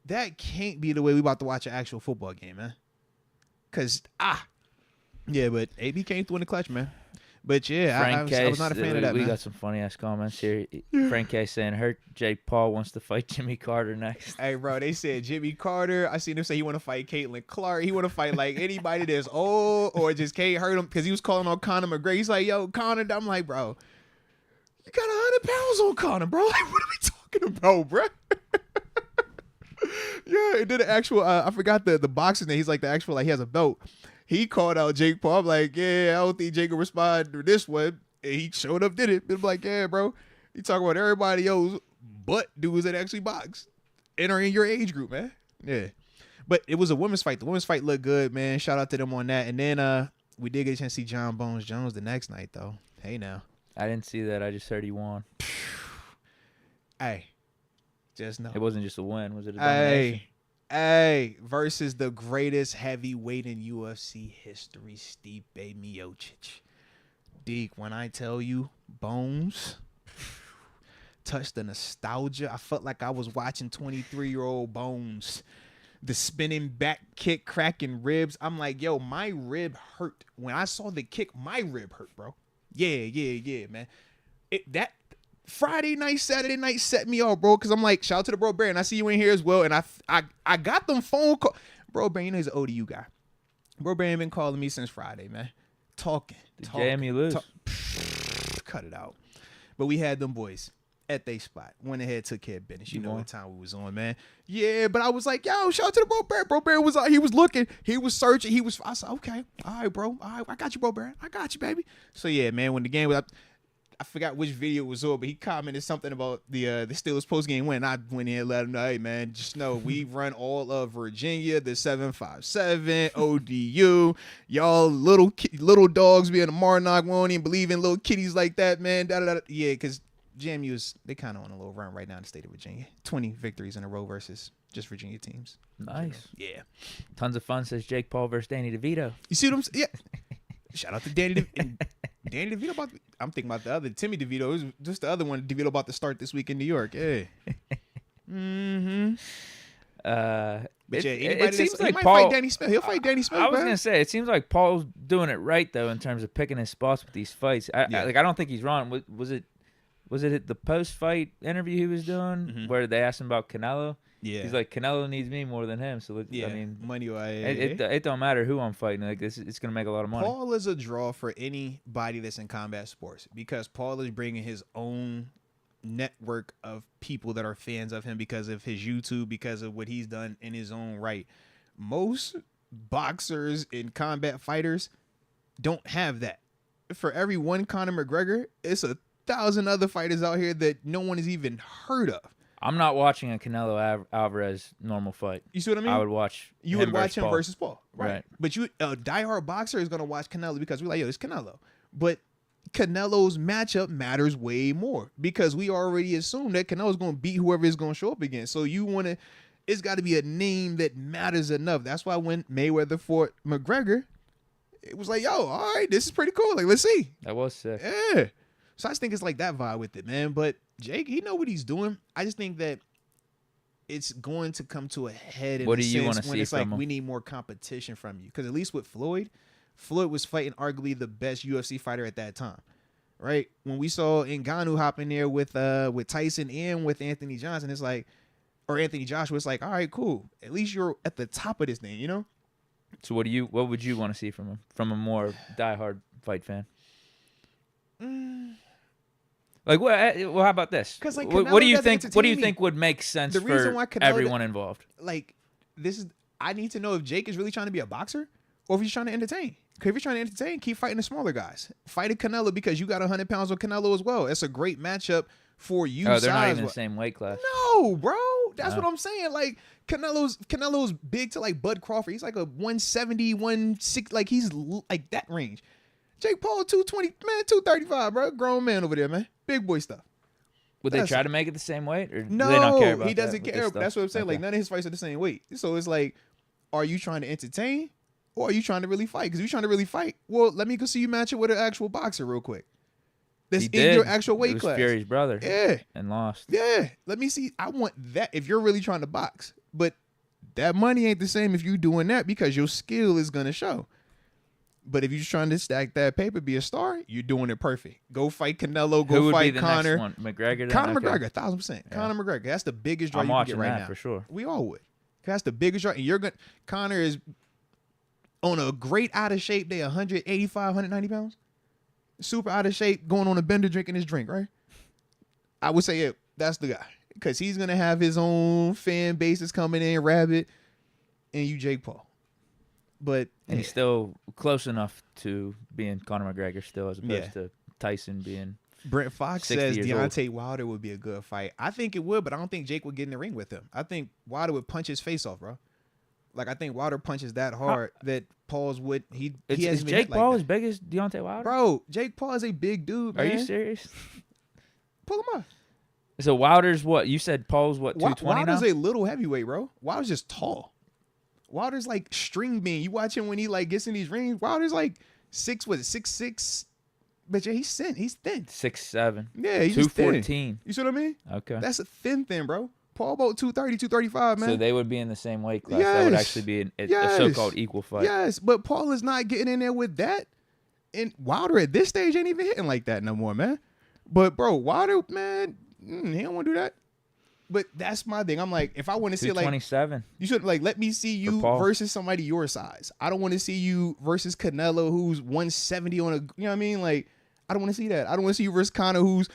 that can't be the way we about to watch an actual football game, man. Cause but AB came through in the clutch, man. But yeah, I was not a fan of that. We man. got some funny ass comments here. Frank K saying, "Hurt Jake Paul wants to fight Jimmy Carter next." Hey, bro, they said Jimmy Carter. I seen him say he want to fight Caitlin Clark. He want to fight like anybody that's old or just can't hurt him because he was calling on Conor McGregor. He's like, "Yo, Conor," I'm like, bro, you got 100 pounds on Conor, bro. Like, what are we talking about, bro? Yeah, it did an actual. I forgot the boxing name. He's like the actual like he has a belt. He called out Jake Paul. I'm like, yeah, I don't think Jake will respond to this one. And he showed up, did it. I'm like, yeah, bro. You talking about everybody else but dudes that actually box and are in your age group, man. Yeah. But it was a women's fight. The women's fight looked good, man. Shout out to them on that. And then we did get a chance to see John Bones Jones the next night, though. Hey, now. I didn't see that. I just heard he won. Hey. Just know. It wasn't just a win. Was it a domination? Hey, versus the greatest heavyweight in UFC history, Stipe Miocic. Deke, when I tell you, Bones, touched the nostalgia. I felt like I was watching 23-year-old Bones. The spinning back kick, cracking ribs. I'm like, yo, my rib hurt. When I saw the kick, my rib hurt, bro. Yeah, man. That Friday night, Saturday night set me off, bro, because I'm like, shout out to the bro Bear, and I see you in here as well, and I got them phone call. Bro Bear, you know he's an ODU guy. Bro Bear ain't been calling me since Friday, man. Talking. Jamie lose. Cut it out. But we had them boys at they spot. Went ahead, took care of business. You know what time we was on, man. Yeah, but I was like, yo, shout out to the bro Bear. Bro Bear was he was looking, he was searching, I said, okay, all right, bro. All right, I got you, bro Bear. I got you, baby. So yeah, man, when the game was up, I forgot which video it was on, but he commented something about the Steelers post game win. I went in and let him know, hey man, just know we run all of Virginia, the 757, ODU. Y'all little dogs being a Marnock won't even believe in little kitties like that, man. Yeah, because JMU's they kind of on a little run right now in the state of Virginia. 20 victories in a row versus just Virginia teams. Nice. Yeah. Tons of fun, says Jake Paul versus Danny DeVito. You see what I'm saying? Yeah. Shout out to Danny Danny DeVito I'm thinking about the other Timmy DeVito. It was just the other one DeVito about to start this week in New York. Yeah. Mm-hmm. But yeah, it seems like he Paul. fight Danny Smith. He'll fight Danny Smith. I was gonna say it seems like Paul's doing it right though in terms of picking his spots with these fights. I don't think he's wrong. Was it the post-fight interview he was doing where they asked him about Canelo? Yeah, he's like, Canelo needs me more than him. So I mean, money. It don't matter who I'm fighting. Like it's gonna make a lot of money. Paul is a draw for anybody that's in combat sports because Paul is bringing his own network of people that are fans of him because of his YouTube, because of what he's done in his own right. Most boxers and combat fighters don't have that. For every one Conor McGregor, it's 1,000 other fighters out here that no one has even heard of. I'm not watching a Canelo Alvarez normal fight. You see what I mean? I would watch. You would watch him versus Paul, right? But a diehard boxer is gonna watch Canelo because we're like, yo, it's Canelo. But Canelo's matchup matters way more because we already assume that Canelo's gonna beat whoever is gonna show up against. So it's got to be a name that matters enough. That's why when Mayweather fought McGregor, it was like, yo, all right, this is pretty cool. Like, let's see. That was sick. Yeah. So I just think it's like that vibe with it, man. But Jake, he know what he's doing. I just think that it's going to come to a head in what a do you sense want to when see it's from like him? we need more competition from you. Because at least with Floyd was fighting arguably the best UFC fighter at that time, right? When we saw Ngannou hop in there with Tyson and with Anthony Johnson, it's like, or Anthony Joshua, it's like, all right, cool. At least you're at the top of this thing, you know? So what would you want to see from him, from a more diehard fight fan? Like what? Well, how about this? Because like, what do you think? What do you think would make sense for everyone involved? Like, I need to know if Jake is really trying to be a boxer or if he's trying to entertain. Because if you're trying to entertain, keep fighting the smaller guys. Fight a Canelo because you got 100 pounds with Canelo as well. It's a great matchup for you. Oh, they're not even the same weight class. No, bro. That's what I'm saying. Like, Canelo's big to like Bud Crawford. He's like a 170, 160. Like, he's like that range. Jake Paul, 220, man, 235, bro. Grown man over there, man. Big boy stuff. Would they try to make it the same weight? Or no, do they not care about he doesn't care. That's what I'm saying. Okay. Like, none of his fights are the same weight. So it's like, are you trying to entertain or are you trying to really fight? Because if you're trying to really fight, well, let me go see you match it with an actual boxer real quick. That's in your actual weight class. Fury's brother. Yeah. And lost. Yeah. Let me see. I want that if you're really trying to box. But that money ain't the same if you're doing that because your skill is going to show. But if you're just trying to stack that paper, be a star, you're doing it perfect. Go fight Canelo. Go fight Conor. Next one? McGregor. Conor McGregor, 1,000%. Yeah. Conor McGregor. That's the biggest draw I'm you can watching get right that now. For sure. We all would. That's the biggest draw. And Conor is on a great out of shape day, 185, 190 pounds. Super out of shape, going on a bender drinking his drink, right? I would say, yeah, that's the guy. Because he's going to have his own fan bases coming in, rabid, and you Jake Paul. But and he's still close enough to being Conor McGregor still, as opposed to Tyson being. Brent Fox says Deontay Wilder would be a good fight. I think it would, but I don't think Jake would get in the ring with him. I think Wilder would punch his face off, bro. Like, I think Wilder punches that hard that Paul's would. Is Jake Paul as big as Deontay Wilder? Bro, Jake Paul is a big dude, man. Are you serious? Pull him up. So Wilder's what? You said Paul's what, 220 Wilder's now? a little heavyweight, bro. Wilder's just tall. Wilder's like string bean. You watch him when he like gets in these rings. Wilder's like 6'6", But yeah, he's thin. 6'7". Yeah, he's just thin. 214. You see what I mean? Okay. That's a thin, bro. Paul about 230, 235, man. So they would be in the same weight class. That would Yes. actually be a Yes. so-called equal fight. Yes, but Paul is not getting in there with that. And Wilder at this stage ain't even hitting like that no more, man. But, bro, Wilder, man, he don't want to do that. But that's my thing. I'm like, if I want to see, like, 227. you should, like, let me see you versus somebody your size. I don't want to see you versus Canelo, who's 170 on a, you know what I mean? Like, I don't want to see that. I don't want to see you versus Conor, who's,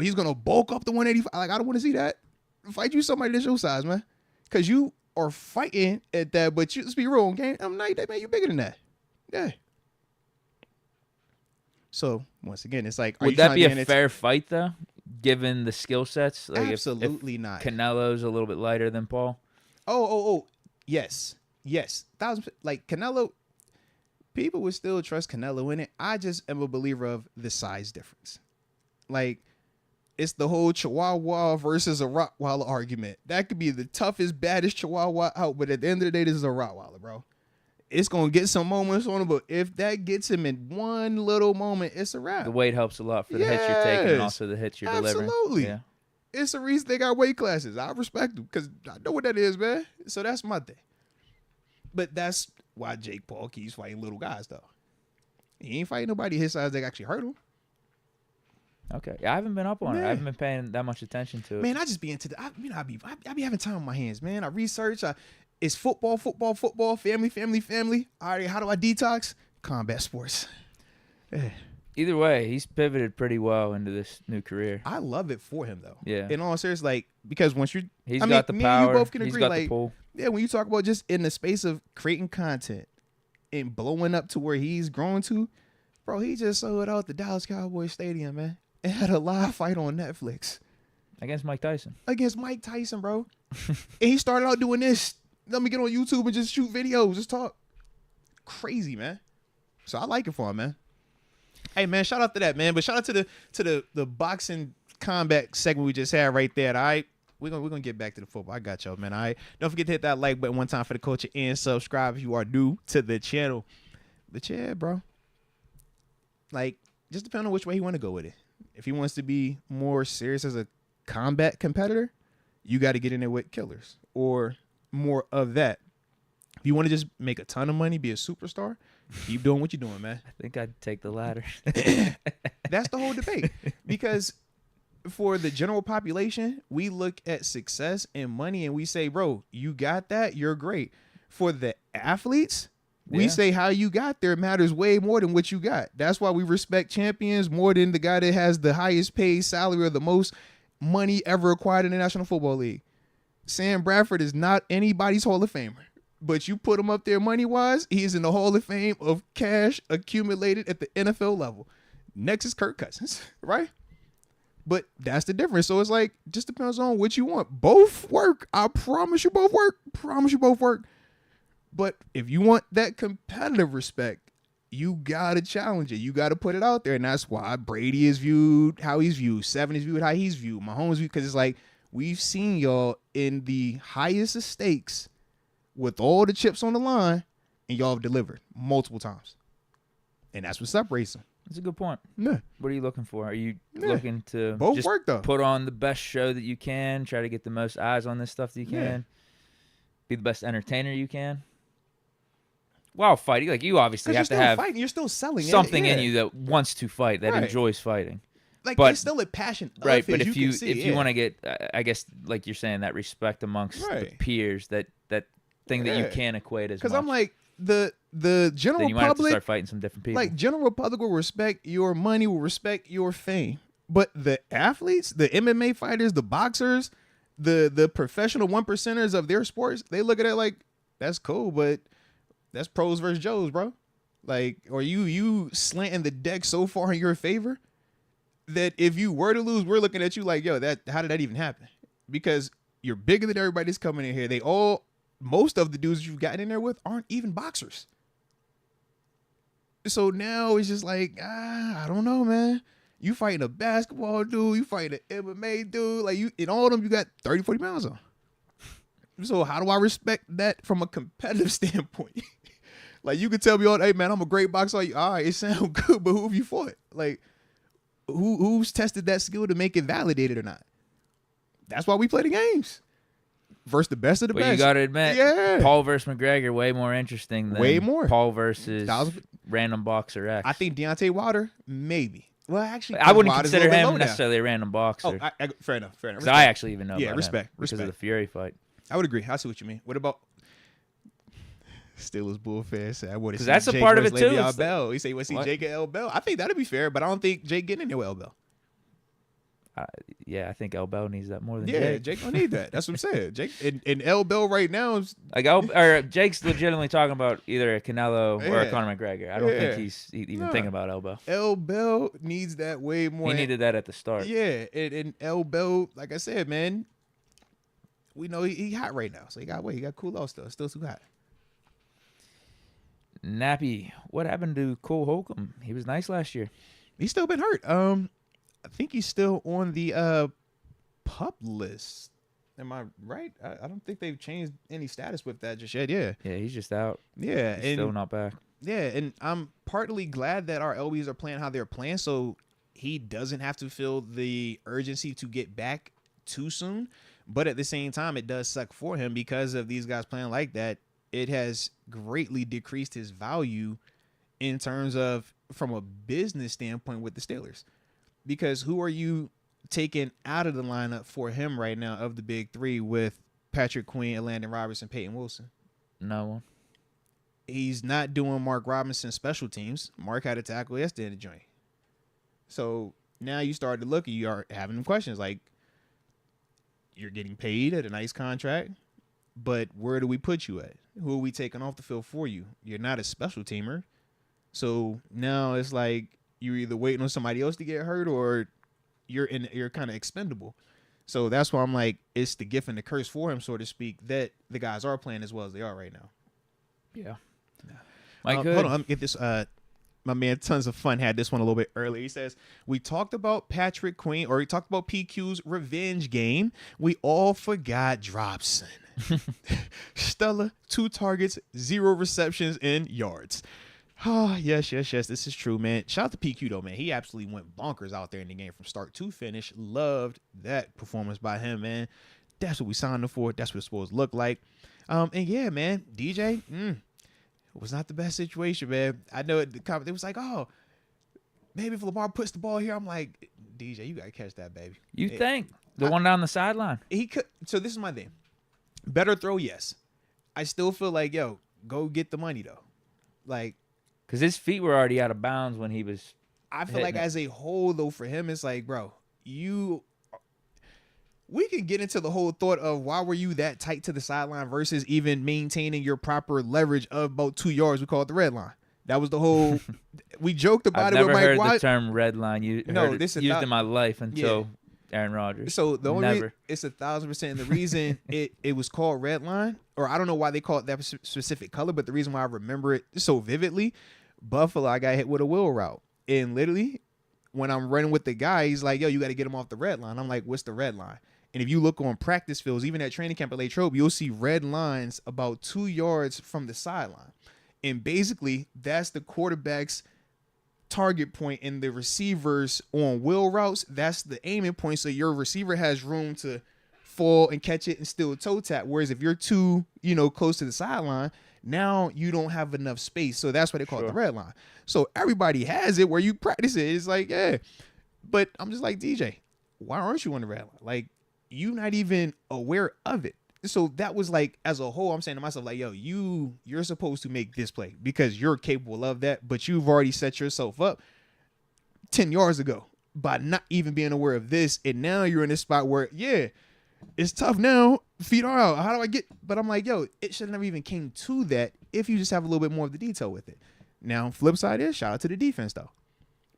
he's going to bulk up to 185. Like, I don't want to see that. Fight you somebody that's your size, man. Because you are fighting at that, but let's be real, okay? I'm not that, man. You're bigger than that. Yeah. So, once again, it's like, would that be a fair fight, though, given the skill sets? Like absolutely if not. Canelo's a little bit lighter than Paul? Yes. Like, Canelo, people would still trust Canelo in it. I just am a believer of the size difference. Like, it's the whole Chihuahua versus a Rottweiler argument. That could be the toughest, baddest Chihuahua out, but at the end of the day, this is a Rottweiler, bro. It's going to get some moments on him, but if that gets him in one little moment, it's a wrap. The weight helps a lot for the hits you're taking and also the hits you're delivering. Absolutely. Yeah. It's the reason they got weight classes. I respect them because I know what that is, man. So that's my thing. But that's why Jake Paul keeps fighting little guys, though. He ain't fighting nobody his size that actually hurt him. Okay. Yeah, I haven't been up on it. I haven't been paying that much attention to it. Man, I just be into the, I be having time on my hands, man. I research. It's football, family. All right, how do I detox? Combat sports. Yeah. Either way, he's pivoted pretty well into this new career. I love it for him, though. Yeah. In all seriousness, like, because once you're, He's got the power. You both can agree, he's got like, the pull. Yeah, when you talk about just in the space of creating content and blowing up to where he's grown to, bro, he just sold out the Dallas Cowboys Stadium, man. And had a live fight on Netflix. Against Mike Tyson. Bro. And he started out doing this. Let me get on YouTube and just shoot videos, just talk. Crazy, man. So I like it for him, man. Hey, man, shout out to that, man. But shout out to the boxing combat segment we just had right there. All right, we're gonna get back to the football. I got y'all, man. All right, don't forget to hit that like button one time for the culture and subscribe if you are new to the channel. But yeah, bro, like, just depending on which way you want to go with it. If he wants to be more serious as a combat competitor, you got to get in there with killers or more of that. If you want to just make a ton of money, be a superstar, keep doing what you're doing, man. I think I'd take the latter. That's the whole debate. Because for the general population, we look at success and money and we say, bro, you got that, you're great. For the athletes, we say how you got there matters way more than what you got. That's why we respect champions more than the guy that has the highest paid salary or the most money ever acquired in the National Football League. Sam Bradford is not anybody's Hall of Famer. But you put him up there money-wise, he's in the Hall of Fame of cash accumulated at the NFL level. Next is Kirk Cousins, right? But that's the difference. So it's like, just depends on what you want. Both work. I promise you both work. But if you want that competitive respect, you got to challenge it. You got to put it out there. And that's why Brady is viewed how he's viewed. Seven is viewed how he's viewed. Mahomes viewed, because it's like, we've seen y'all in the highest of stakes with all the chips on the line, and y'all have delivered multiple times. And that's what separates them. That's a good point. Yeah. What are you looking for? Are you looking to both just work, though? Put on the best show that you can, try to get the most eyes on this stuff that you can, be the best entertainer you can? While fighting, like, you obviously have to have fighting. You're still selling something in you that wants to fight, that enjoys fighting. Like, but, it's still a passion. Right, but if you want to get, I guess, like you're saying, that respect amongst the peers, that thing that you can't equate as much. Because I'm like, the general then you might public, have to start fighting some different people. Like, general public will respect your money, will respect your fame. But the athletes, the MMA fighters, the boxers, the professional 1%ers of their sports, they look at it like, that's cool, but that's pros versus Joes, bro. Like, or you slanting the deck so far in your favor that if you were to lose, we're looking at you like, yo, how did that even happen? Because you're bigger than everybody that's coming in here. Most of the dudes you've gotten in there with aren't even boxers. So now it's just like, I don't know, man. You fighting a basketball dude, you fighting an MMA dude, like, you in all of them, you got 30, 40 pounds on. So how do I respect that from a competitive standpoint? Like, you could tell me, hey, man, I'm a great boxer. Like, all right, it sounds good, but who have you fought? Like, who's tested that skill to make it validated or not? That's why we play the games. Versus the best of the But best. you got to admit, Yeah. Paul versus McGregor, way more interesting than Way more. Paul versus random boxer X. I think Deontay Wilder, maybe. Well, actually, I wouldn't Wilder's consider a little bit him low now. necessarily a random boxer. Oh, fair enough. Because I actually even know about respect. him because of the Fury fight. I would agree. I see what you mean. What about Steelers Bull fan said, because that's a part of it too. Bell. He said, "What's see Jake at L Bell?" I think that'd be fair, but I don't think Jake getting anywhere L Bell. Yeah, I think L Bell needs that more than Jake. Jake don't need that. That's what I'm saying. Jake and L Bell right now is like Jake's legitimately talking about either a Canelo or a Conor McGregor. I don't think he's even thinking about L Bell. L Bell needs that way more. He needed that at the start. Yeah, and L Bell, like I said, man, we know he hot right now, so he got cool off stuff. Still too hot. Nappy, what happened to Cole Holcomb? He was nice last year. He's still been hurt. I think he's still on the pup list. Am I right? I don't think they've changed any status with that just yet. Yeah. Yeah, he's just out. Yeah. He's still not back. Yeah, and I'm partly glad that our LBs are playing how they're playing so he doesn't have to feel the urgency to get back too soon. But at the same time, it does suck for him because of these guys playing like that. It has greatly decreased his value in terms of from a business standpoint with the Steelers. Because who are you taking out of the lineup for him right now of the big three with Patrick Queen, Landon Robertson, Peyton Wilson? No one. He's not doing Mark Robinson's special teams. Mark had a tackle yesterday in the joint. So now you start to look and you are having them questions like, you're getting paid at a nice contract, but where do we put you at? Who are we taking off the field for you? You're not a special teamer. So now it's like, you're either waiting on somebody else to get hurt or you're kind of expendable. So that's why I'm like, it's the gift and the curse for him, so to speak, that the guys are playing as well as they are right now. Yeah. Hold on, let me get this. My man Tons of Fun had this one a little bit earlier. He says, we talked about Patrick Queen, or we talked about PQ's revenge game. We all forgot Dropson. Stella, 2 targets, 0 receptions and yards. Oh, yes. This is true, man. Shout out to PQ, though, man. He absolutely went bonkers out there in the game from start to finish. Loved that performance by him, man. That's what we signed him for. That's what it's supposed to look like. And, yeah, man, DJ, it was not the best situation, man. I know it was like, oh, maybe if Lamar puts the ball here, I'm like, DJ, you got to catch that, baby. You think? The one down the sideline. He could. So this is my thing. Better throw, yes. I still feel like, yo, go get the money, though. Like, because his feet were already out of bounds when he was. I feel like as a whole, though, for him, it's like, bro, we can get into the whole thought of why were you that tight to the sideline versus even maintaining your proper leverage of about 2 yards. We call it the red line. That was the whole. We joked about it with Mike I've never heard White. the term red line used in my life until Aaron Rodgers. So the only it's 1,000%. And the reason it was called red line, or I don't know why they call it that specific color, but the reason why I remember it so vividly, Buffalo, I got hit with a wheel route, and literally when I'm running with the guy, he's like, "Yo, you got to get him off the red line." I'm like, "What's the red line?" And if you look on practice fields, even at training camp at Latrobe, you'll see red lines about 2 yards from the sideline, and basically that's the quarterback's target point, and the receivers on wheel routes, that's the aiming point, so your receiver has room to fall and catch it and still toe tap. Whereas if you're too, close to the sideline, now you don't have enough space. So that's why they call it the red line. So everybody has it where you practice it. It's like, yeah. But I'm just like, DJ, why aren't you on the red line? Like, you not even aware of it. So that was like, as a whole, I'm saying to myself, like, yo, you're supposed to make this play because you're capable of that, but you've already set yourself up 10 yards ago by not even being aware of this. And now you're in this spot where, yeah, it's tough now. Feet are out. How do I get? But I'm like, yo, it should have never even came to that if you just have a little bit more of the detail with it. Now, flip side is shout out to the defense, though.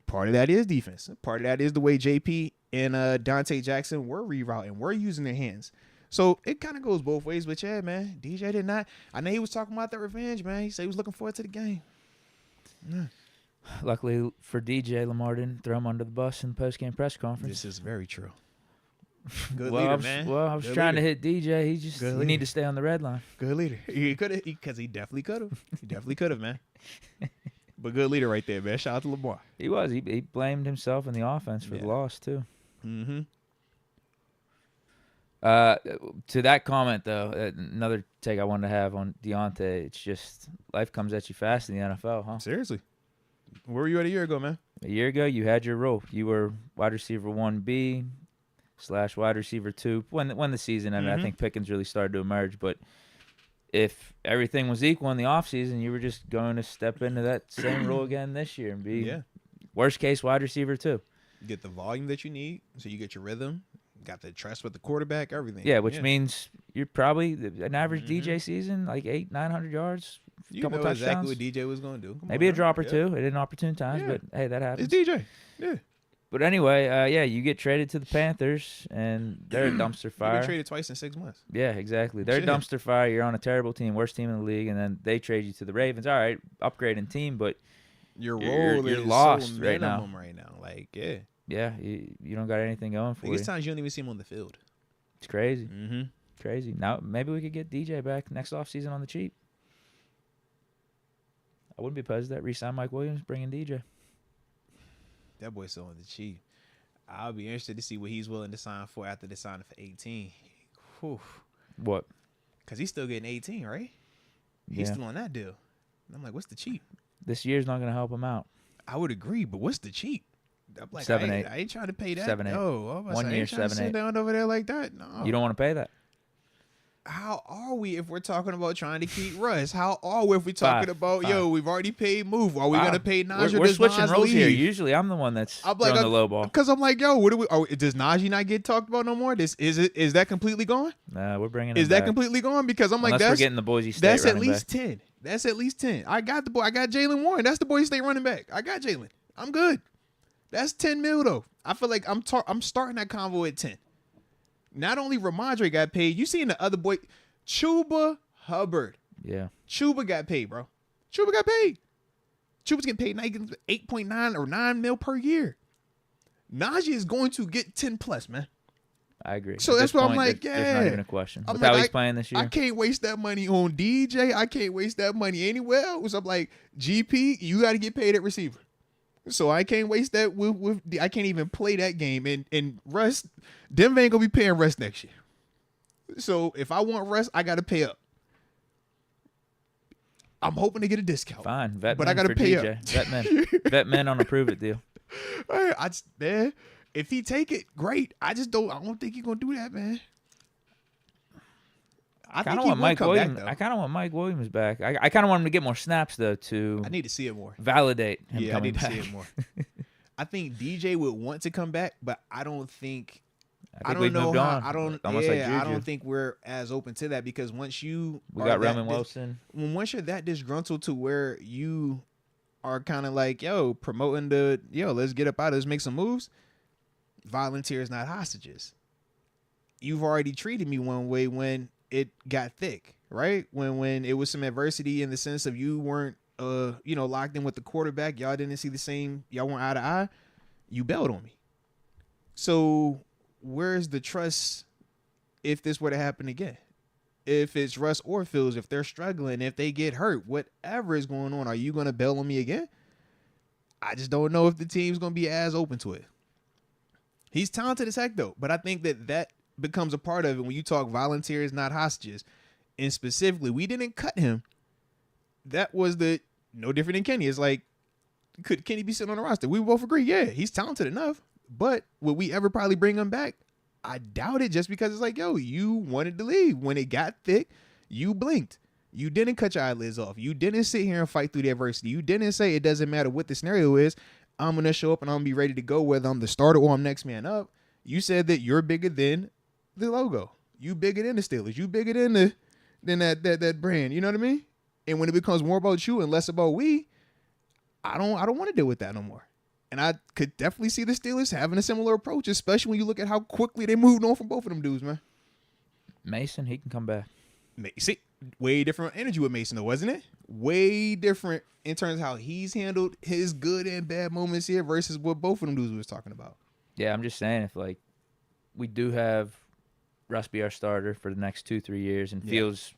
Part of that is defense. Part of that is the way JP and Dante Jackson were rerouting, were using their hands. So it kind of goes both ways. But yeah, man, DJ did not. I know he was talking about that revenge, man. He said he was looking forward to the game. Yeah. Luckily for DJ, Lamar didn't throw him under the bus in the post-game press conference. This is very true. Good well, leader, I was, man. Well, I was Good trying leader. to hit DJ. He need to stay on the red line. Good leader. He could have, because he definitely could have. He definitely could have, man. But good leader right there, man. Shout out to Lamar. He was. He blamed himself and the offense for the loss too. Mm-hmm. To that comment though, another take I wanted to have on Deontay. It's just life comes at you fast in the NFL, huh? Seriously. Where were you at a year ago, man? A year ago, you had your role. You were wide receiver 1B / wide receiver 2 when the season ended. I think Pickens really started to emerge. But if everything was equal in the offseason, you were just going to step into that same role again this year and be worst case wide receiver 2. Get the volume that you need so you get your rhythm. Got the trust with the quarterback, everything. Yeah, which means you're probably an average DJ season, like 800-900 yards, a couple touchdowns. Exactly what DJ was going to do. Maybe a drop or two at inopportune times, but hey, that happens. It's DJ. Yeah. But anyway, you get traded to the Panthers, and they're a dumpster fire. You've been traded twice in 6 months. Yeah, exactly. They're a dumpster fire. You're on a terrible team, worst team in the league, and then they trade you to the Ravens. All right, upgrading team, but your role you're is lost so right now. minimum right now. Like, yeah. Yeah, you don't got anything going for you. Biggest times you don't even see him on the field. It's crazy. Mm-hmm. Crazy. Now, maybe we could get DJ back next offseason on the cheap. I wouldn't be opposed to that. Re-sign Mike Williams, bring in DJ. That boy's still on the cheap. I'll be interested to see what he's willing to sign for after they sign for 18. Whew. What? Because he's still getting 18, right? He's still on that deal. And I'm like, what's the cheap? This year's not going to help him out. I would agree, but what's the cheap? I'm like, 7-8. I ain't trying to pay that. 7-8. No, 1 year, 7-8. Sit down over there like that. No. You don't want to pay that. How are we if we're talking about trying to keep Russ? How are we if we're talking about, we've already paid Move? Are we going to pay Najee? We're switching roles here. Usually I'm the one that's throwing the low ball. Because I'm like, what do we? Does Najee not get talked about no more? Is that completely gone? Nah, we're bringing him Is that completely gone? Because I'm like, we're getting the Boise State that's at running least back. 10. That's at least 10. I got Jalen Warren. That's the Boise State running back. I got Jalen. I'm good. That's 10 mil though. I feel like I'm starting that convo at 10. Not only Ramondre got paid, you seen the other boy, Chuba Hubbard. Yeah. Chuba got paid, bro. Chuba got paid. Chuba's getting paid 8.9 or 9 mil per year. Najee is going to get 10 plus, man. I agree. So that's why I'm like, there's not even a question. I'm With how like, he's playing this year. I can't waste that money on DJ. I can't waste that money anywhere else. I'm like, GP, you got to get paid at receiver. So I can't waste that with I can't even play that game. And Russ, Denver ain't going to be paying Russ next year. So if I want Russ, I got to pay up. I'm hoping to get a discount. Fine. Vet but men I got to for pay DJ. up. Vet men. Vet men on a prove it deal. Man, if he take it, great. I don't think he's going to do that, man. I kind of want Mike Williams. I kind of want Mike Williams back. I kind of want him to get more snaps though. I need to see it more. Validate him I need back. to see it more. I think DJ would want to come back, but I don't think. I don't know how. I don't think we're as open to that because once we got Roman Wilson. Once you're that disgruntled to where you are kind of like, promoting let's get up out of this, make some moves. Volunteers, not hostages. You've already treated me one way when it got thick, right? When it was some adversity in the sense of you weren't, locked in with the quarterback. Y'all didn't see the same. Y'all weren't eye to eye. You bailed on me. So where's the trust if this were to happen again? If it's Russ or Fields, if they're struggling, if they get hurt, whatever is going on, are you going to bail on me again? I just don't know if the team's going to be as open to it. He's talented as heck, though. But I think that becomes a part of it when you talk volunteers, not hostages. And specifically, we didn't cut him. That was no different than Kenny. It's like, could Kenny be sitting on the roster? We both agree, yeah, he's talented enough. But would we ever probably bring him back? I doubt it just because it's like, you wanted to leave. When it got thick, you blinked. You didn't cut your eyelids off. You didn't sit here and fight through the adversity. You didn't say it doesn't matter what the scenario is. I'm going to show up and I'm going to be ready to go whether I'm the starter or I'm next man up. You said that you're bigger than the logo. You bigger than the Steelers. You bigger than that brand. You know what I mean? And when it becomes more about you and less about we, I don't want to deal with that no more. And I could definitely see the Steelers having a similar approach, especially when you look at how quickly they moved on from both of them dudes, man. Mason, he can come back. See, way different energy with Mason, though, wasn't it? Way different in terms of how he's handled his good and bad moments here versus what both of them dudes was talking about. Yeah, I'm just saying, if we do have Russ be our starter for the next 2-3 years, and Fields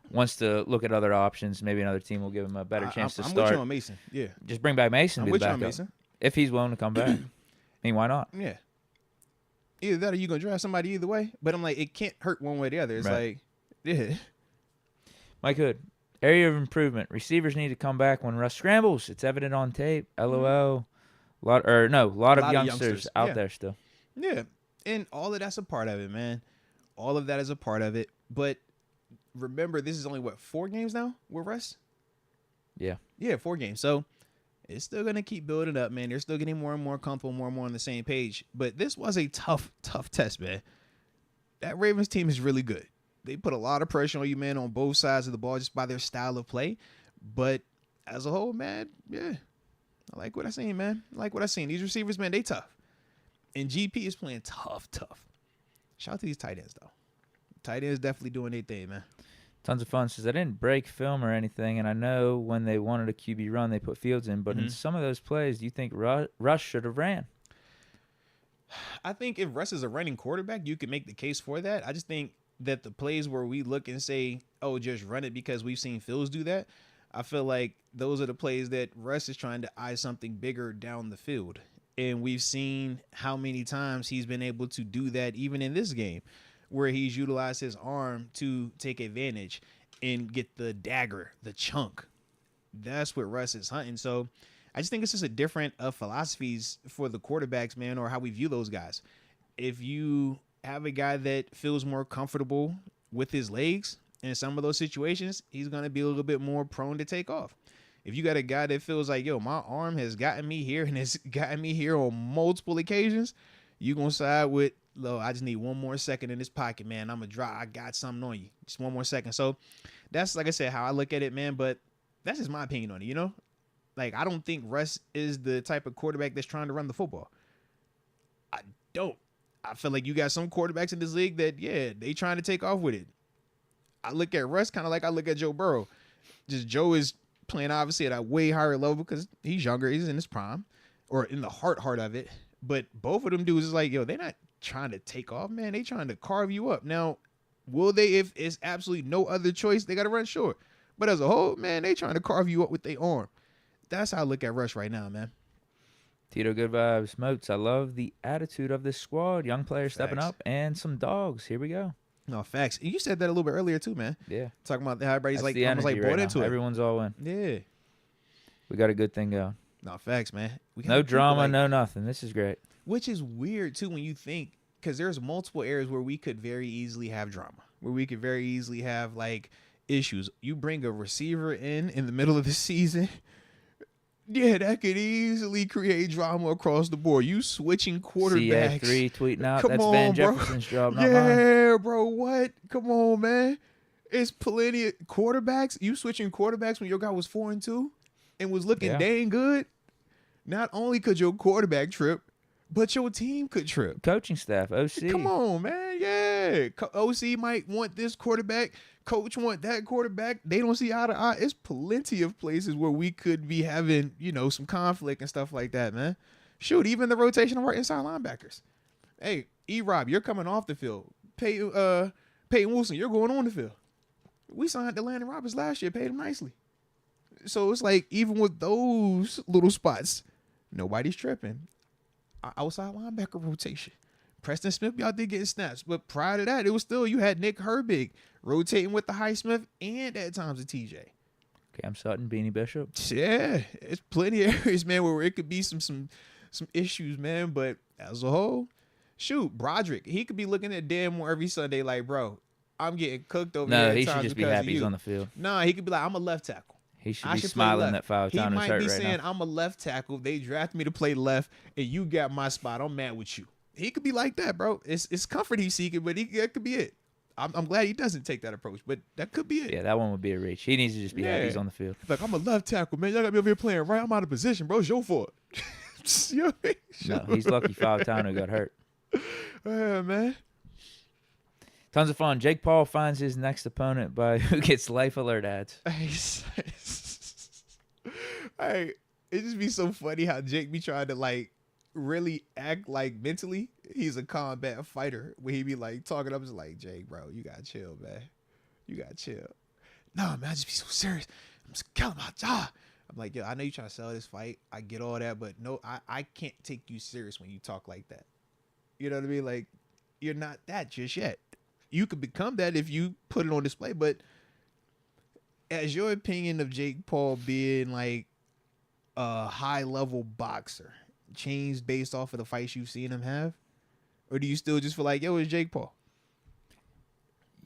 wants to look at other options. Maybe another team will give him a better chance to start. I'm with you on Mason. Yeah. Just bring back Mason. I'm to with be the you on backup. Mason. If he's willing to come back. I mean, why not? Yeah. Either that or you're going to draft somebody either way. But I'm like, it can't hurt one way or the other. It's like, yeah. Mike Hood, area of improvement. Receivers need to come back when Russ scrambles. It's evident on tape. LOL. A lot of youngsters out there still. Yeah. And all of that's a part of it, man. All of that is a part of it. But remember, this is only, 4 games now with Russ? Yeah. Yeah, 4 games. So it's still going to keep building up, man. They're still getting more and more comfortable, more and more on the same page. But this was a tough test, man. That Ravens team is really good. They put a lot of pressure on you, man, on both sides of the ball just by their style of play. But as a whole, man, yeah. I like what I seen, man. I like what I seen. These receivers, man, they tough. And GP is playing tough. Shout out to these tight ends, though. Tight ends definitely doing their thing, man. Tons of fun. Says, I didn't break film or anything, and I know when they wanted a QB run, they put Fields in. But in some of those plays, do you think Russ should have ran? I think if Russ is a running quarterback, you can make the case for that. I just think that the plays where we look and say, oh, just run it because we've seen Fields do that, I feel like those are the plays that Russ is trying to eye something bigger down the field. And we've seen how many times he's been able to do that even in this game where he's utilized his arm to take advantage and get the dagger, the chunk. That's what Russ is hunting. So I just think it's just a different philosophies for the quarterbacks, man, or how we view those guys. If you have a guy that feels more comfortable with his legs in some of those situations, he's going to be a little bit more prone to take off. If you got a guy that feels like, yo, my arm has gotten me here and has gotten me here on multiple occasions, you're going to side with, look, I just need one more second in this pocket, man. I'm going to drop. I got something on you. Just one more second. So that's, like I said, how I look at it, man. But that's just my opinion on it, you know? Like, I don't think Russ is the type of quarterback that's trying to run the football. I don't. I feel like you got some quarterbacks in this league that, yeah, they trying to take off with it. I look at Russ kind of like I look at Joe Burrow. Just Joe is playing, obviously, at a way higher level because he's younger. He's in his prime or in the heart of it. But both of them dudes is like, yo, they're not trying to take off, man. They trying to carve you up. Now, will they, if it's absolutely no other choice, they got to run short. But as a whole, man, they trying to carve you up with their arm. That's how I look at Russ right now, man. Tito, good vibes. Moats, I love the attitude of this squad. Young players stepping up and some dogs. Here we go. No, facts. You said that a little bit earlier, too, man. Yeah. Talking about how everybody's That's like almost like bought into it. Everyone's all in. Yeah. We got a good thing going. No, facts, man. No drama, no nothing. This is great. Which is weird, too, when you think, because there's multiple areas where we could very easily have drama, where we could very easily have, like, issues. You bring a receiver in the middle of the season, yeah, that could easily create drama across the board. You switching quarterbacks. CA3 tweeting out, Come that's on, Van bro. Jefferson's job, not mine. Yeah, bro, what? Come on, man. It's plenty of quarterbacks. You switching quarterbacks when your guy was 4-2 and was looking dang good. Not only could your quarterback trip, but your team could trip. Coaching staff, OC. Come on, man. Yeah. OC might want this quarterback. Coach want that quarterback. They don't see eye to eye. It's plenty of places where we could be having, you know, some conflict and stuff like that, man. Shoot, even the rotation of our inside linebackers. Hey, E-Rob, you're coming off the field. Peyton Wilson, you're going on the field. We signed Landon Roberts last year, paid him nicely. So it's like, even with those little spots, nobody's tripping. Outside linebacker rotation. Preston Smith be out there getting snaps. But prior to that, it was still, you had Nick Herbig rotating with the Highsmith and at times the TJ. Cam Sutton, Beanie Bishop. Yeah, it's plenty of areas, man, where it could be some issues, man. But as a whole, shoot, Broderick, he could be looking at Dan Moore every Sunday like, bro, I'm getting cooked over here. No, he should just be happy he's on the field. Nah, he could be like, I'm a left tackle. He should be smiling that 5 times hurt right now. He might be saying, I'm a left tackle. They drafted me to play left, and you got my spot. I'm mad with you. He could be like that, bro. It's comfort he's seeking, but that could be it. I'm glad he doesn't take that approach, but that could be it. Yeah, that one would be a reach. He needs to just be happy he's on the field. Like, I'm a left tackle, man. Y'all got me over here playing right. I'm out of position, bro. It's your fault. No, he's lucky 5 times got hurt. Yeah, man. Tons of fun. Jake Paul finds his next opponent by who gets life alert ads. Hey, it just be so funny how Jake be trying to, like, really act like mentally he's a combat fighter, where he be like talking up, is like, Jake, bro, you gotta chill, man. You gotta chill. Nah, man, I just be so serious. I'm just killing my jaw. I'm like, yo, I know you trying to sell this fight. I get all that, but no, I can't take you serious when you talk like that. You know what I mean? Like, you're not that just yet. You could become that if you put it on display, but as your opinion of Jake Paul being like a high level boxer changed based off of the fights you've seen him have? Or do you still just feel like, yo, it's Jake Paul?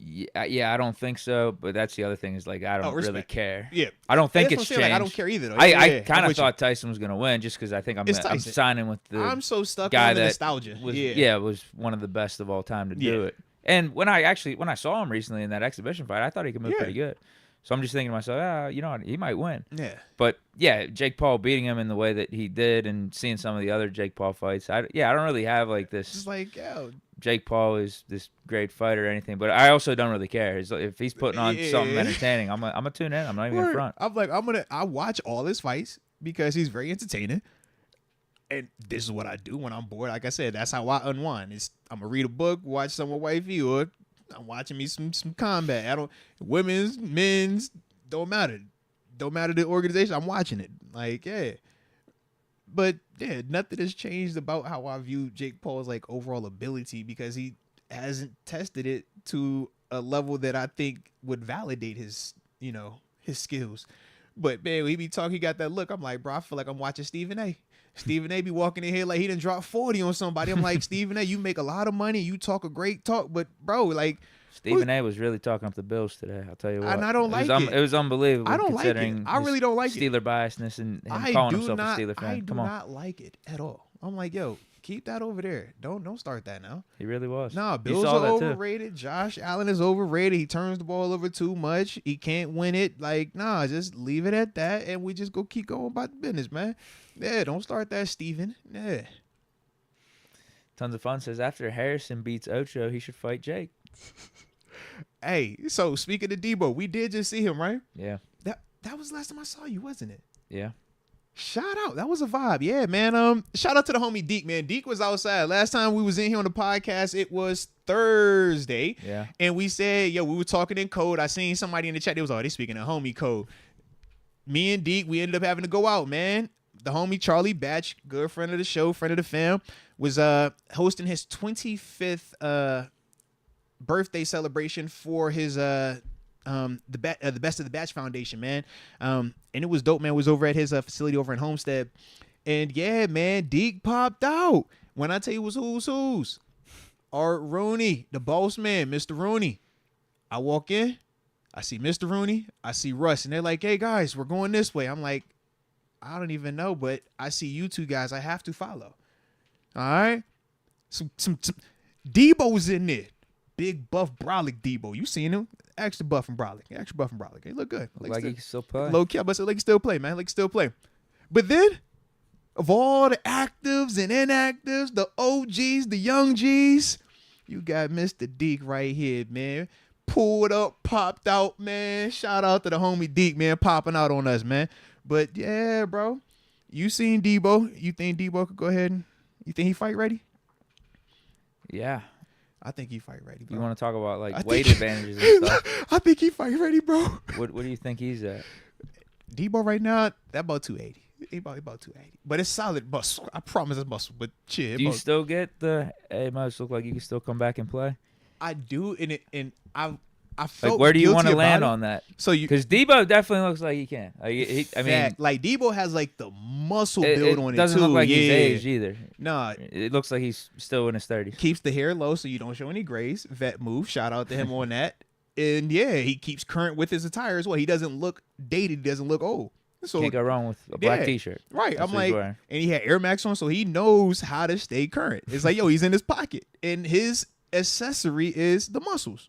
Yeah, I don't think so. But that's the other thing is like I don't really care. Yeah, I don't think it's changed. Like, I don't care either. Though. I kind of thought Tyson was gonna win just because I think I'm signing with the I'm so stuck guy on the that nostalgia. Was one of the best of all time to do it. And when I saw him recently in that exhibition fight, I thought he could move pretty good. So I'm just thinking to myself, you know what, he might win. Yeah. But yeah, Jake Paul beating him in the way that he did, and seeing some of the other Jake Paul fights, I don't really have like this. Just like, yo, Jake Paul is this great fighter or anything, but I also don't really care. If he's putting on something entertaining, I'm gonna tune in. I'm not even gonna front. I'm like, I watch all his fights because he's very entertaining. And this is what I do when I'm bored. Like I said, that's how I unwind. I'm gonna read a book, watch some with wifey, or I'm watching me some combat. Women's, men's, don't matter. Don't matter the organization. I'm watching it. Like, yeah. But yeah, nothing has changed about how I view Jake Paul's like overall ability, because he hasn't tested it to a level that I think would validate his skills. But man, he be talking, he got that look. I'm like, bro, I feel like I'm watching Stephen A. Stephen A be walking in here like he done dropped 40 on somebody. I'm like, Stephen A, you make a lot of money. You talk a great talk, but bro, like, Stephen A was really talking up the Bills today. I'll tell you what. And I don't like it. It was unbelievable. I don't like it. I really don't like it. Steeler biasness and him calling himself a Steeler fan. I do not like it at all. I'm like, yo, keep that over there. Don't start that now. He really was. Nah, Bills are overrated. Josh Allen is overrated. He turns the ball over too much. He can't win it. Like, nah, just leave it at that, and we just keep going about the business, man. Yeah, don't start that, Steven. Yeah. Tons of Fun says, after Harrison beats Ocho, he should fight Jake. Hey, so speaking of Debo, we did just see him, right? Yeah. That was the last time I saw you, wasn't it? Yeah. Shout out. That was a vibe. Yeah, man. Shout out to the homie Deke, man. Deke was outside. Last time we was in here on the podcast, it was Thursday. Yeah. And we said, we were talking in code. I seen somebody in the chat. They was, they speaking in homie code. Me and Deke, we ended up having to go out, man. The homie Charlie Batch, good friend of the show, friend of the fam, was hosting his 25th birthday celebration for his the Best of the Batch Foundation, man. And it was dope, man. It was over at his facility over in Homestead. And yeah, man, Deke popped out. When I tell you it was who's. Art Rooney, the boss man, Mr. Rooney. I walk in, I see Mr. Rooney, I see Russ, and they're like, hey guys, we're going this way. I'm like, I don't even know, but I see you two guys I have to follow. All right? Some Debo's in there. Big buff brolic Debo. You seen him? Extra buff and brolic. He look good. Like he can still play. Low key, but like he still play, man. Like he still play. But then, of all the actives and inactives, the OGs, the young G's, you got Mr. Deke right here, man. Pulled up, popped out, man. Shout out to the homie Deke, man, popping out on us, man. But yeah, bro, you seen Debo. You think Debo could go ahead and you think he fight ready? Yeah. I think he fight ready, bro. You want to talk about like weight advantages and stuff? I think he fight ready, bro. What do you think he's at? Debo right now, that about 280. He about 280. But it's solid muscle. I promise it's muscle. But shit. Do you still get the, hey, Moats, look like you can still come back and play? I do, and I felt like, where do you want to land it. on that? So because Debo definitely looks like he can. I mean, like Debo has like the muscle build on it too. Doesn't look like he's aged either. Nah, it looks like he's still in his 30s. Keeps the hair low so you don't show any grays. Vet move. Shout out to him on that. And yeah, he keeps current with his attire as well. He doesn't look dated. He doesn't look old. So can't go wrong with a black T-shirt. Right. I'm like, and he had Air Max on, so he knows how to stay current. It's like, he's in his pocket, and his accessory is the muscles.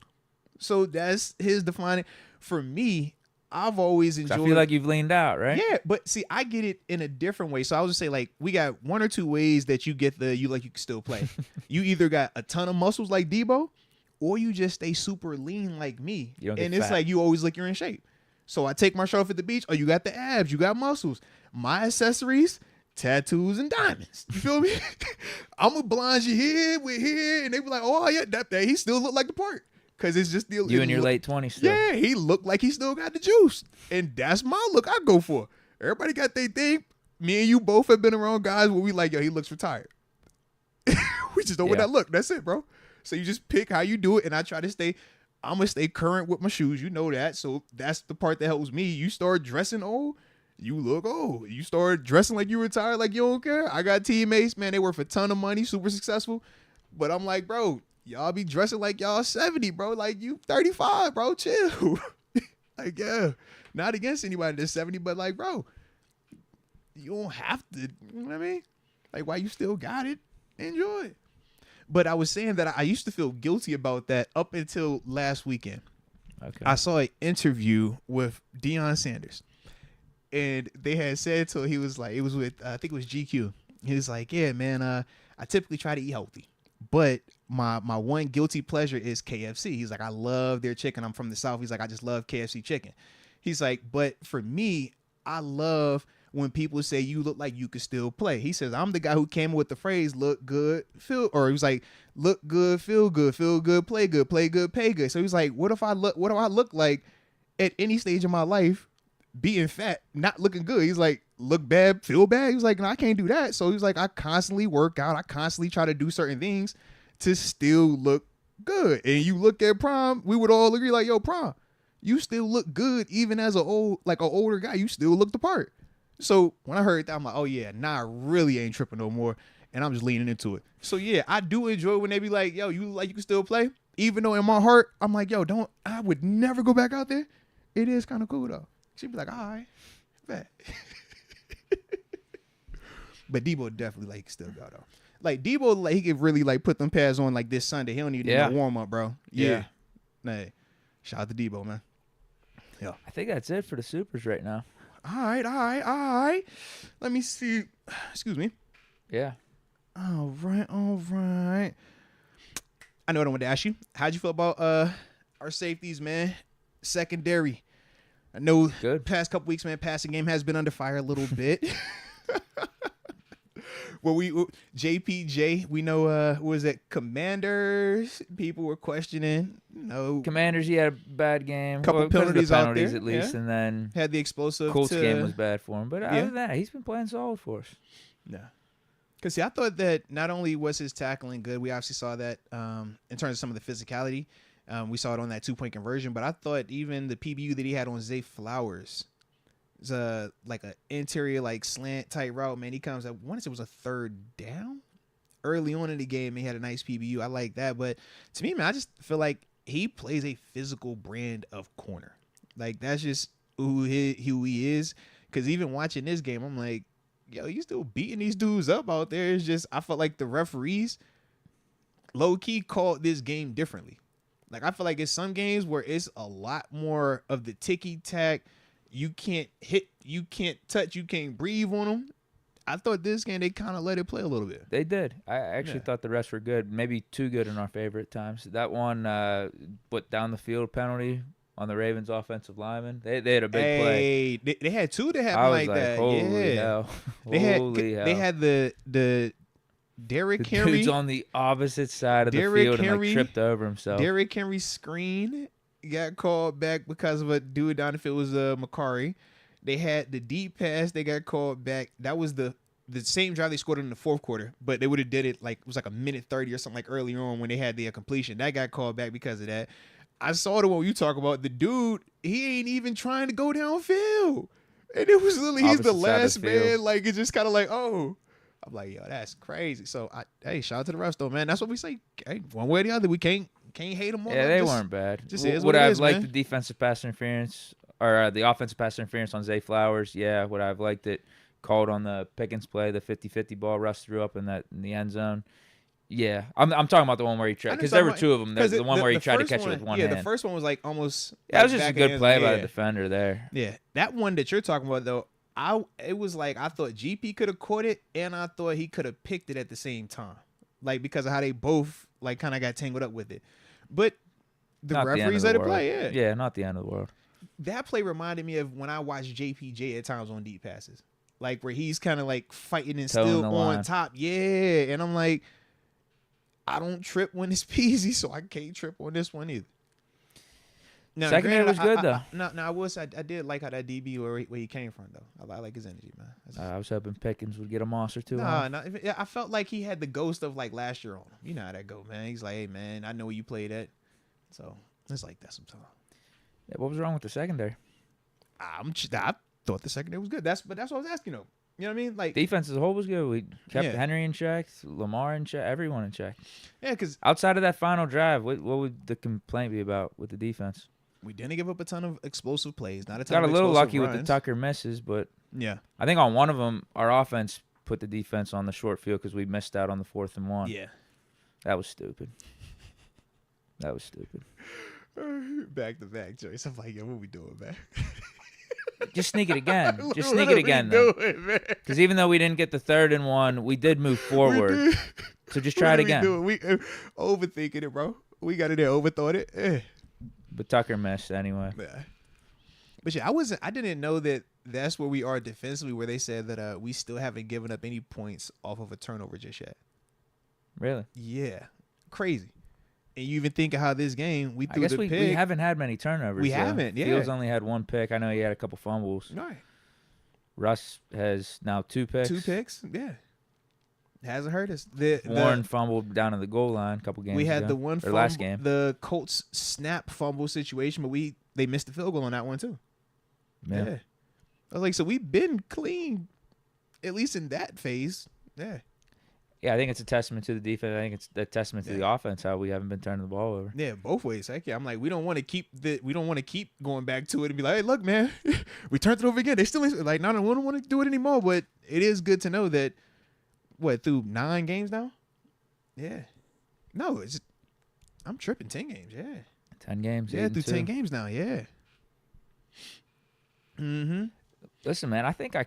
So that's his defining. For me, I've always enjoyed. I feel like you've leaned out, right? Yeah, but see, I get it in a different way. So I was just say, like, we got one or two ways that you get you can still play. You either got a ton of muscles like Debo, or you just stay super lean like me. And it's like you always look you're in shape. So I take my shirt off at the beach. Oh, you got the abs, you got muscles. My accessories, tattoos and diamonds. You feel me? I'm gonna blind you here with here, and they be like, oh yeah, that he still look like the part. Cause it's just you in your late 20s still. Yeah, he looked like he still got the juice. And that's my look I go for. Everybody got their thing. Me and you both have been around guys where we like, yo, he looks retired. We just know what that look. That's it, bro. So you just pick how you do it. And I try to I'm going to stay current with my shoes. You know that. So that's the part that helps me. You start dressing old, you look old. You start dressing like you retired, like you don't care. I got teammates, man, they worth a ton of money, super successful. But I'm like, bro, y'all be dressing like y'all 70, bro. Like you 35, bro. Chill. Like, yeah. Not against anybody that's 70, but like, bro, you don't have to, you know what I mean? Like, why you still got it? Enjoy it. But I was saying that I used to feel guilty about that up until last weekend. Okay. I saw an interview with Deion Sanders. And they had said to he was like, it was with, I think it was GQ. He was like, yeah, man, I typically try to eat healthy. But my one guilty pleasure is KFC. He's like, I love their chicken. I'm from the South. He's like, I just love KFC chicken. He's like, but for me, I love when people say you look like you could still play. He says, I'm the guy who came up with the phrase look good, feel, or he was like, look good, feel good, play good, pay good. So he was like, what do I look like at any stage of my life being fat, not looking good? He's like, look bad, feel bad. He was like, no, I can't do that. So he was like, I constantly work out. I constantly try to do certain things to still look good. And you look at Prime, we would all agree like, yo, Prime, you still look good even as an older guy. You still look the part. So when I heard that, I'm like, oh yeah, nah, I really ain't tripping no more. And I'm just leaning into it. So yeah, I do enjoy when they be like, yo, you look like you can still play. Even though in my heart, I'm like, yo, I would never go back out there. It is kind of cool though. She'd be like, all right, bet. But Debo definitely like still go though. Like Debo, like he could really like put them pads on like this Sunday. He don't need no warm up, bro. Yeah. Hey, shout out to Debo, man. Yeah. I think that's it for the Supers right now. All right. Let me see. Excuse me. Yeah. All right. I know what I wanted to ask you. How'd you feel about our safeties, man? Secondary. I know good. Past couple weeks, man, passing game has been under fire a little bit. Well, JPJ, we know, what was it, Commanders? People were questioning. No, Commanders, he had a bad game. Couple penalties out there, at least, and then had the explosive. Colts game was bad for him, but other than that, he's been playing solid for us. Yeah, because I thought that not only was his tackling good, we obviously saw that in terms of some of the physicality. We saw it on that 2-point conversion, but I thought even the PBU that he had on Zay Flowers. It's like an interior like slant type route, man. He comes up. Once it was a third down early on in the game. He had a nice PBU. I like that, but to me, man, I just feel like he plays a physical brand of corner. Like that's just who he is. Because even watching this game, I'm like, yo, you still beating these dudes up out there. It's just I felt like the referees low key called this game differently. Like I feel like it's some games where it's a lot more of the ticky tack. You can't hit, you can't touch, you can't breathe on them. I thought this game, they kind of let it play a little bit. They did. I actually thought the rest were good. Maybe too good in our favor at times. That one, down the field penalty on the Ravens offensive lineman. They had a big play. They had two that happened like that. Holy hell. They had the Derrick Henry. Dude's on the opposite side of the field and like tripped over himself. Derrick Henry screen got called back because of a dude down the field was Macari. They had the deep pass. They got called back. That was the same drive they scored in the fourth quarter, but they would have did it like it was like a minute 30 or something like earlier on when they had the completion. That got called back because of that. I saw the one you talk about. The dude, he ain't even trying to go downfield, and it was literally he's the last man. Like it's just kind of like I'm like, yo, that's crazy. So hey, shout out to the rest though, man. That's what we say. Hey, one way or the other, we can't hate them all. Yeah, they weren't bad. Just is would what I it have is, liked man. the defensive pass interference or the offensive pass interference on Zay Flowers? Yeah, would I have liked it called on the Pickens play, the 50-50 ball Russ threw up in the end zone? Yeah, I'm talking about the one where he tried because there were two of them. The one where he tried to catch it with one hand. Yeah, the first one was like almost. Yeah, it was just a good play by the defender there. Yeah, that one that you're talking about though, it was like I thought GP could have caught it and I thought he could have picked it at the same time, like because of how they both like kind of got tangled up with it. But the referees let it play. Yeah, not the end of the world. That play reminded me of when I watched JPJ at times on deep passes. like where he's kind of like fighting and Toeing still the on line. top. Yeah, and I'm like, I don't trip when it's peasy, so I can't trip on this one either. Now, Secondary was good, though. No, I did like how that DB where he came from though. I like his energy, man. I was hoping Pickens would get a monster too. Yeah, I felt like he had the ghost of like last year on him. You know how that go, man. He's like, hey man, I know where you played at, so it's like that sometimes. Yeah, what was wrong with the secondary? I thought the secondary was good. That's what I was asking though. You know what I mean? Like Defense as a whole was good. We kept Yeah. Henry in check, Lamar in check, everyone in check. yeah, because Outside of that final drive, what would the complaint be about with the defense? we didn't give up a ton of explosive plays. Not a ton Got a of little explosive lucky with the runs. Tucker misses, but Yeah, I think on one of them, our offense put the defense on the short field because we missed out on the 4th and 1. yeah. That was stupid. That was stupid. Back to back, Joyce. I'm like, yo, what we doing, man? Just sneak it again. Just What sneak are it we again, doing, man? because even though we didn't get the 3rd and 1, we did move forward. So just try it again. We overthinking it, bro. We got it there, overthought it. But Tucker missed anyway. Yeah. But yeah, I didn't know that that's where we are defensively, where they said that we still haven't given up any points off of a turnover just yet. Really? Yeah, crazy. And you even think of how this game we I threw guess the we pick. haven't had many turnovers. We though. haven't, yeah. Fields only had 1 pick. I know he had a couple fumbles. Right. Russ has now 2 picks. 2 picks. Yeah. Hasn't hurt us. Warren fumbled down at the goal line a couple games we had ago. the one or fumble, last game. the Colts snap fumble situation, but they missed the field goal on that one too. Yeah. I was like, so we've been clean, at least in that phase. Yeah. Yeah, I think it's a testament to the defense. I think it's a testament to the offense how we haven't been turning the ball over. Yeah, both ways. Heck yeah. I'm like, we don't want to keep going back to it and be like, hey, look, man, we turned it over again. They still like, no, we don't want to do it anymore. But it is good to know that through 9 games now? Yeah. No, I'm tripping 10 games. Yeah. 10 games. Yeah, 8-2. through 10 games now. Yeah. Mm-hmm. Listen, man, I think I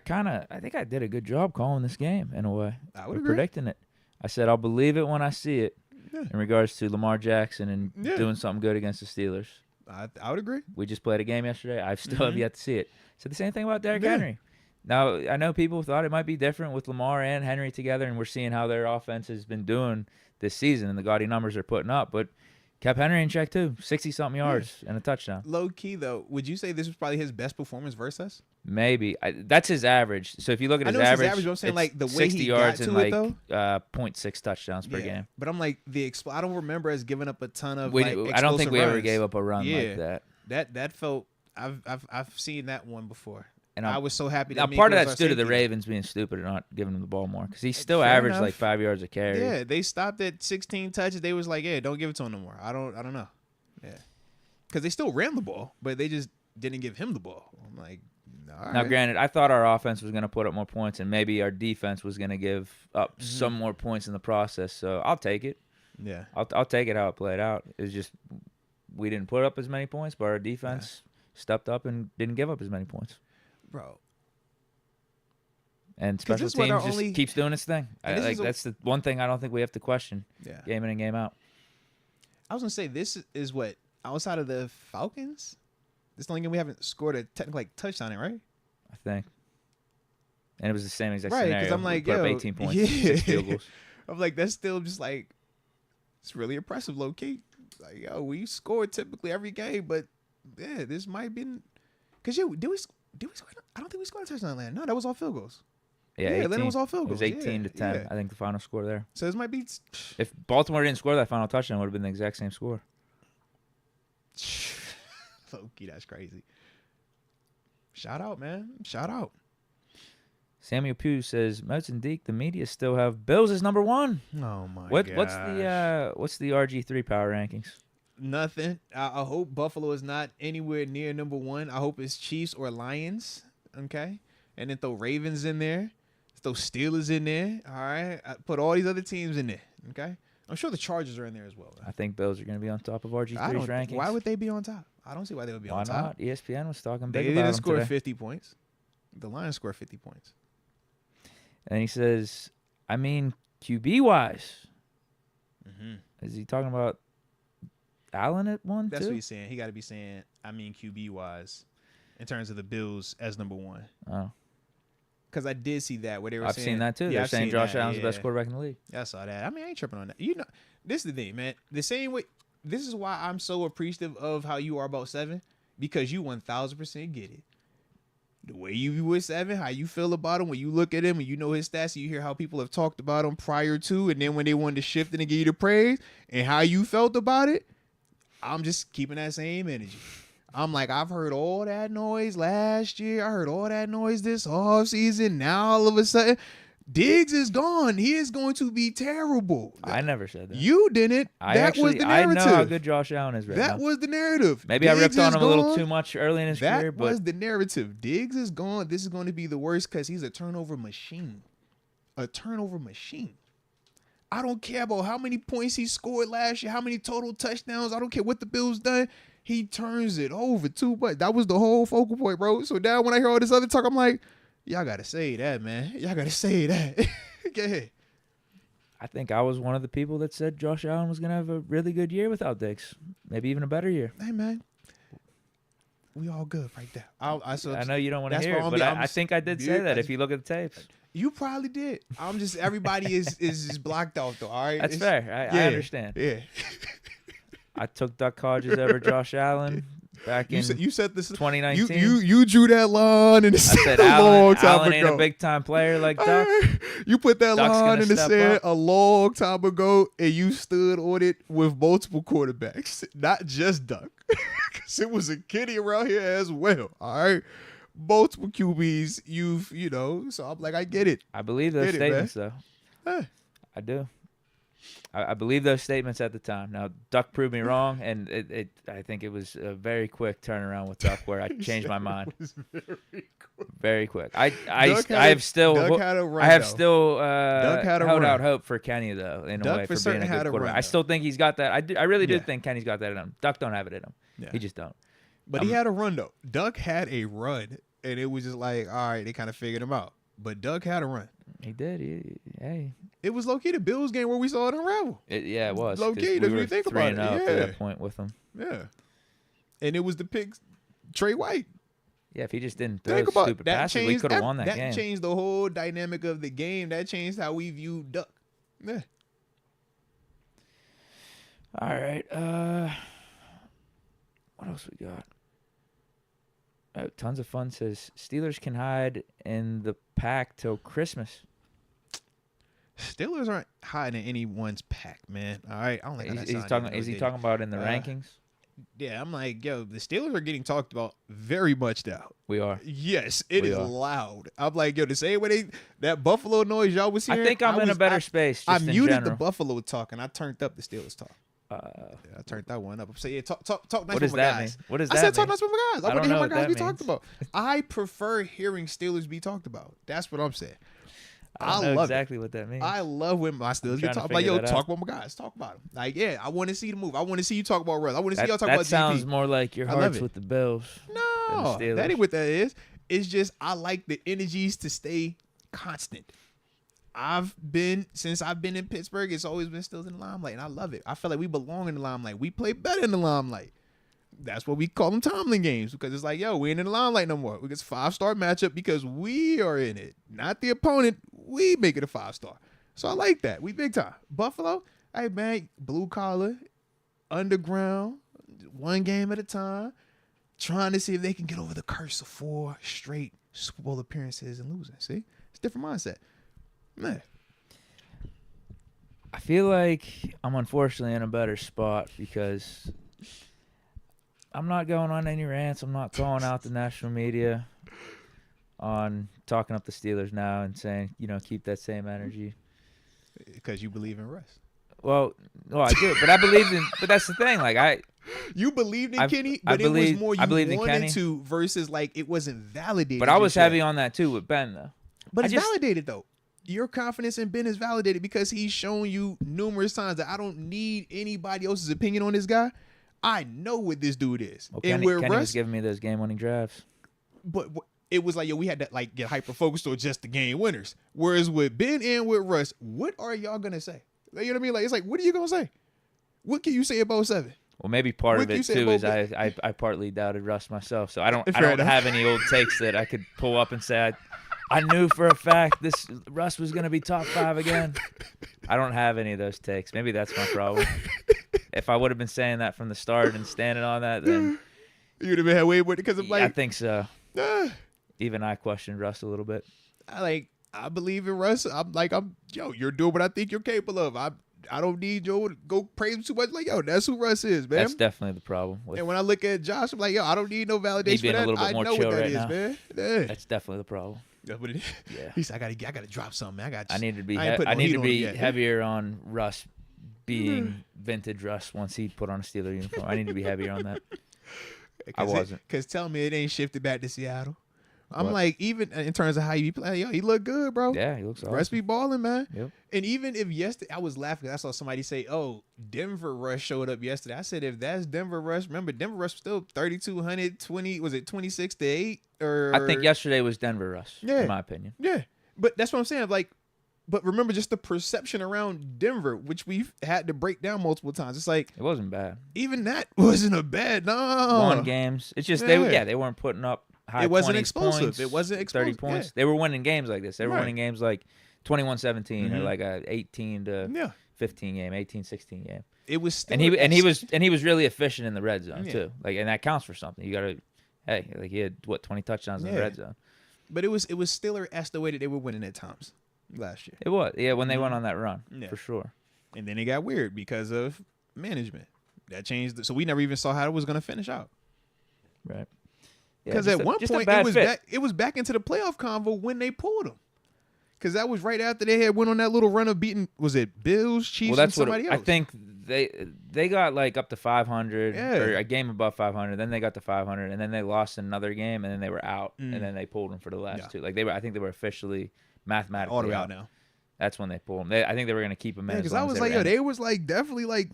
did a good job calling this game in a way. I would Or agree. predicting it. I said I'll believe it when I see it. Yeah. In regards to Lamar Jackson and Yeah. doing something good against the Steelers. I would agree. We just played a game yesterday. I still have yet to see it. Said the same thing about Derrick Yeah. Henry. Now, I know people thought it might be different with Lamar and Henry together, and we're seeing how their offense has been doing this season and the gaudy numbers they're putting up, but kept Henry in check too. 60-something yards and a touchdown. Low key, though, would you say this was probably his best performance versus us? Maybe. That's his average. So if you look at I his know it's his average, average, but I'm saying, it's like, the way 60 he yards got to and it, like though? 0.6 touchdowns per game. But I'm like, I don't remember us giving up a ton of I like, don't think explosive we ever runs. gave up a run Yeah. like that. That felt, I've seen that one before. And I was so happy. Now, that part of Minka was that's our due to the safety. Ravens being stupid and not giving him the ball more because he still Fair averaged enough. like 5 yards a carry. Yeah, they stopped at 16 touches. They was like, yeah, don't give it to him no more. I don't know. Yeah, because they still ran the ball, but they just didn't give him the ball. I'm like, all Now, right. granted, I thought our offense was going to put up more points, and maybe our defense was going to give up some more points in the process. So I'll take it. Yeah, I'll take it how it played out. It's just we didn't put up as many points, but our defense stepped up and didn't give up as many points. bro. And 'Cause special this is what our teams just only- keeps doing its thing. And this is That's the one thing I don't think we have to question, Yeah, game in and game out. I was gonna say this is what outside of the Falcons, this is the only game we haven't scored a technical like touchdown in, right? I think. And it was the same exact Right, scenario. because I'm We like, put up yo, 18 points, yeah. 6 field goals. I'm like, that's still just like, it's really impressive, low key. Like, yo, we scored typically every game, but yeah, this might be, because did we score? I don't think we scored a touchdown land. No, that was all field goals. Yeah, Yeah, 18. then it was all field It was goals. 18 to 10. Yeah. I think the final score there. So this might be If Baltimore didn't score that final touchdown, it would have been the exact same score. low key. That's crazy. Shout out, man. Shout out. Samuel Pugh says, Moats and Deke, the media still have Bills as number 1. Oh my What's the RG3 power rankings? Nothing. I hope Buffalo is not anywhere near number 1. I hope it's Chiefs or Lions. Okay, and then throw Ravens in there. Throw Steelers in there. All right, put all these other teams in there. Okay, I'm sure the Chargers are in there as well. I think Bills are going to be on top of I RG3's don't. rankings. Why would they be on top? I don't see why they would be Why on top. not? ESPN was talking They big about didn't them score today. 50 points. The Lions scored 50 points. And he says, I mean, QB-wise. Mm-hmm. Is he talking about Allen at 1, That's too? what he's saying. He got to be saying, I mean, QB wise, in terms of the Bills as number 1. Oh. Because I did see that where they were I've saying. seen that too. Yeah, They're I've saying seen Josh that, Allen's the best yeah. quarterback in the league. I saw that. I mean, I ain't tripping on that. You know, this is the thing, man. The same way. This is why I'm so appreciative of how you are about 7, because you 1000% get it. The way you view with 7, how you feel about him when you look at him and you know his stats, and you hear how people have talked about him prior to, and then when they wanted to shift it and give you the praise, and how you felt about it, I'm just keeping that same energy. I'm like, I've heard all that noise last year. I heard all that noise this offseason. Now all of a sudden, Diggs is gone. He is going to be terrible. I never said that. You didn't. That was the narrative. I know how good Josh Allen is right now. That was the narrative. Maybe Diggs I ripped on him gone. a little too much early in his career, That but was the narrative. Diggs is gone. This is going to be the worst because he's a turnover machine. A turnover machine. I don't care about how many points he scored last year, how many total touchdowns. I don't care what the Bills done. He turns it over too much. That was the whole focal point, bro. So now when I hear all this other talk, I'm like, y'all got to say that, man. Y'all got to say that. Go ahead. I think I was one of the people that said Josh Allen was going to have a really good year without Diggs. Maybe even a better year. Hey, man. We all good right there. I know you don't want to hear it, but I think I did say that if you look at the tapes. You probably did. I'm just, everybody is just blocked out, though, all right? That's fair. I understand. Yeah. I took Duck Hodges over Josh Allen back in you said this 2019. You drew that line in the sand. I said a long time Allen ain't ago. a big time player like Duck. You put that Duck's line gonna in the step sand up. a long time ago, and you stood on it with multiple quarterbacks, not just Duck, because it was a kitty around here as well. All right, multiple QBs. You know, so I'm like, I get it. I believe those statements, though. Hey. I do. I believe those statements at the time. Now, Duck proved me wrong, and I think it was a very quick turnaround with Duck where I changed my mind. Very quick. I have still held out hope for Kenny, though, in a way, for being a good quarterback. I still think he's got that. I really do think Kenny's got that in him. Duck don't have it in him. Yeah. He just don't. But he had a run, though. Duck had a run, and it was just like, all right, they kind of figured him out. But Duck had a run. He did. Hey. It was low-key the Bills game where we saw it unravel. It was. Low-key, we if you think about it. Up to that point with him. Yeah. And it was the pick, Trey White. Yeah, if he just didn't throw stupid passes, we could have won that game. That changed the whole dynamic of the game. That changed how we viewed Duck. Yeah. All right. What else we got? Tons of fun says Steelers can hide in the pack till Christmas. Steelers aren't hiding in anyone's pack, man. All right, I don't think is he talking about in the rankings? Yeah, I'm like, yo, the Steelers are getting talked about very much now. We are. Yes, it is loud. I'm like, yo, the same way that Buffalo noise y'all was hearing. I think I'm in a better space. I muted the Buffalo talk and I turned up the Steelers talk. I turned that one up. So yeah, talk nice what with my guys. What does that I said mean? talk nice with my guys. I want to hear my guys be means. talked about. I prefer hearing Steelers be talked about. That's what I'm saying. I love exactly what that means. I love when my Steelers get talked about. Yo, talk about my guys. Talk about them. Like, yeah, I want to see the move. I want to see you talk about Russ. I want to see y'all talk about DP. That sounds more like your heart's with the Bills. No, that ain't what that is. It's just I like the energies to stay constant. Since I've been in Pittsburgh, it's always been Steelers in the limelight, and I love it. I feel like we belong in the limelight. We play better in the limelight. That's what we call them Tomlin games, because it's like, yo, we ain't in the limelight no more. It's a 5-star matchup because we are in it, not the opponent. We make it a 5-star. So I like that. We big time. Buffalo, hey, man, blue collar, underground, one game at a time, trying to see if they can get over the curse of 4 straight Super Bowl appearances and losing. See? It's a different mindset. Man. I feel like I'm unfortunately in a better spot because I'm not going on any rants. I'm not calling out the national media on talking up the Steelers now and saying, keep that same energy. Because you believe in Russ. Well, I do, but I believed in. But that's the thing. Like you believed in Kenny, but it was more you wanted to versus like it wasn't validated. But I was heavy on that too with Ben though. But it's validated though. Your confidence in Ben is validated because he's shown you numerous times that I don't need anybody else's opinion on this guy. I know what this dude is. Well, and Kenny was giving me those game-winning drives. But it was like, yo, we had to like get hyper-focused on just the game winners. Whereas with Ben and with Russ, what are y'all going to say? Like, you know what I mean? Like, it's like, what are you going to say? What can you say about 7? Well, maybe part of it, too, is I partly doubted Russ myself. So I don't have any old takes that I could pull up and say I knew for a fact this Russ was gonna be top 5 again. I don't have any of those takes. Maybe that's my problem. If I would have been saying that from the start and standing on that, then You'd have been way more because I'm like, I think so. ah, Even I questioned Russ a little bit. I believe in Russ. You're doing what I think you're capable of. I don't need Joe to go praise him too much. Like, yo, that's who Russ is, man. That's definitely the problem. And when I look at Josh, I'm like, yo, I don't need no validation being for that. a little bit I more know chill what that right is, now. man. Yeah. That's definitely the problem. That's what it is. Yeah. He said, I gotta drop something, man. I need to be I ain't putting no heat on him yet. heavier on Russ being vintage Russ once he put on a Steeler uniform. I need to be heavier on that. I wasn't. Because tell me it ain't shifted back to Seattle. I'm What? like, even in terms of how you play, yo, he look good, bro. Yeah, he looks awesome. Russ be balling, man. Yep. And even if yesterday, I was laughing. I saw somebody say, oh, Denver Rush showed up yesterday. I said, if that's Denver Rush, remember, Denver Rush was still 3,200, 20, was it 26-8? Or I think yesterday was Denver Russ, in my opinion. Yeah. But that's what I'm saying. Like, but remember just the perception around Denver, which we've had to break down multiple times. It's like, It wasn't bad. even that wasn't a bad, no. Won games. It's just, they weren't putting up high It wasn't 20s explosive. points, It wasn't 30 explosive. points. Yeah. They were winning games like this. They were Right. winning games like 21-17 or Mhm. like a 18-15 Yeah. game, 18-16 game. It was still And he was really efficient in the red zone Yeah. too. Like, and that counts for something. You gotta, like he had 20 touchdowns in the Yeah. red zone. But it was Steeler-esque the way that they were winning at times last year. It was, when they went Mhm. on that run, Yeah. for sure. And then it got weird because of management. That changed. So we never even saw how it was going to finish out. Right. Because at one point it was back into the playoff convo when they pulled them. Because that was right after they had went on that little run of beating. Was it Bills, Chiefs, Well, that's and what somebody else? I think they got like up to 500 Yeah. or a game above 500. Then they got to 500, and then they lost another game, and then they were out, and then they pulled them for the last two. Like I think they were officially mathematically all the way out now. That's when they pulled them. I think they were going to keep them in. Because I was like, they was like definitely like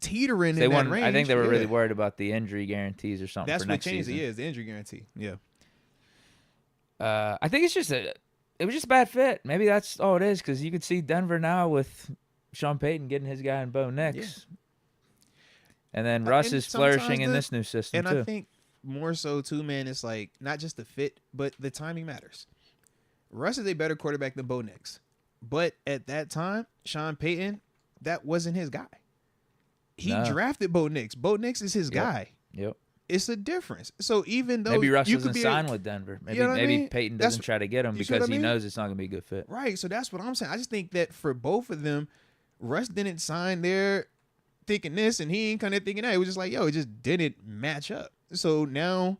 teetering they in won. that range. I think they were Yeah. really worried about the injury guarantees or something. That's for what next changed season. it. Yeah, is the injury guarantee. Yeah. I think it's just it was just a bad fit. Maybe that's all it is, because you could see Denver now with Sean Payton getting his guy in Bo Nix. Yeah. And then Russ And is flourishing in sometimes this new system And too. I think more so too, man, it's like not just the fit, but the timing matters. Russ is a better quarterback than Bo Nix. But at that time, Sean Payton, that wasn't his guy. He drafted Bo Nix. Bo Nix is his guy. Yep. It's a difference. So even though Maybe Russ you doesn't could be sign with Denver. Maybe you know what I mean? Peyton That's- doesn't try to get him you see what because I he mean? knows it's not going to be a good fit. Right. So that's what I'm saying. I just think that for both of them, Russ didn't sign there thinking this, and he ain't kind of thinking that. It was just like, yo, it just didn't match up. So now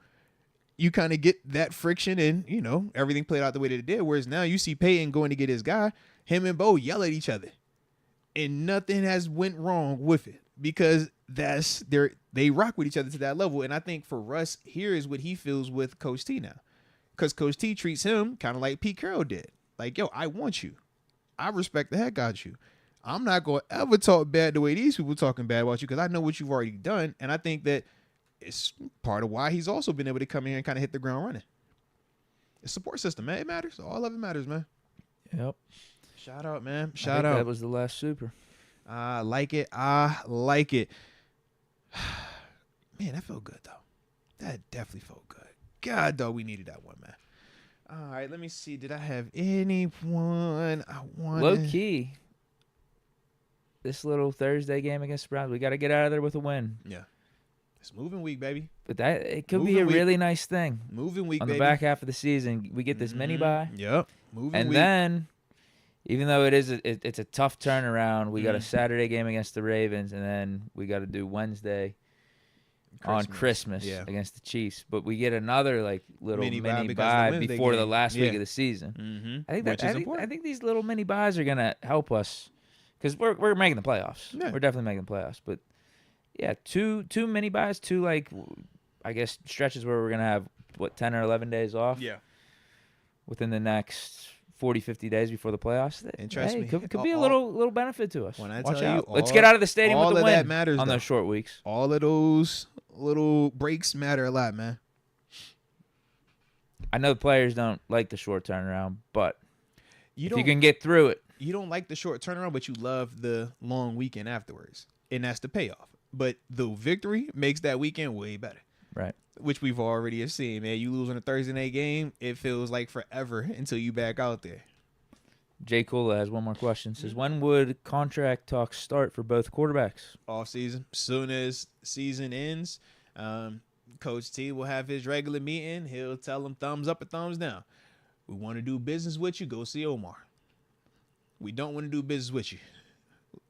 you kind of get that friction, and everything played out the way that it did. Whereas now you see Peyton going to get his guy, him and Bo yell at each other, and nothing has went wrong with it because they rock with each other to that level. And I think for Russ, here is what he feels with Coach T now, because Coach T treats him kind of like Pete Carroll did. Like, yo, I want you. I respect the heck out of you. I'm not going to ever talk bad the way these people talking bad about you because I know what you've already done. And I think that it's part of why he's also been able to come here and kind of hit the ground running. The support system, man, it matters. All of it matters, man. Yep. Shout out, man. I Shout think out. That was the last super. I like it. I like it. Man, that felt good, though. That definitely felt good. God, though, we needed that one, man. All right, let me see. Did I have anyone I wanted? Low key, this little Thursday game against the Browns, we got to get out of there with a win. Yeah. It's moving week, baby. But it could be Moving a week. really nice thing. Moving week, On baby. the back half of the season, we get this mini bye. Yep. Moving And week. then, even though it's a tough turnaround, we got a Saturday game against the Ravens, and then we got to do Wednesday on Christmas against the Chiefs. But we get another little Mini mini bye because of the bye Wednesday before the game. last week Yeah. of the season. Mm-hmm. I think these little mini buys are gonna help us because we're making the playoffs. Yeah. We're definitely making the playoffs. But yeah, two mini buys, two I guess stretches where we're gonna have 10 or 11 days off. Yeah. Within the next 40, 50 days before the playoffs. And trust me, could be a little benefit to us. When I Watch tell you, out. Let's get out of the stadium all with the of win that matters, on though. those short weeks. All of those little breaks matter a lot, man. I know the players don't like the short turnaround, but if don't you can get through it. you don't like the short turnaround, but you love the long weekend afterwards, and that's the payoff. But the victory makes that weekend way better. Right. Which we've already have seen, man. You lose on a Thursday night game, it feels like forever until you back out there. Jay Kula has one more question. Says, when would contract talks start for both quarterbacks? Off season. Soon as season ends, Coach T will have his regular meeting. He'll tell them thumbs up or thumbs down. We want to do business with you. Go see Omar. We don't want to do business with you.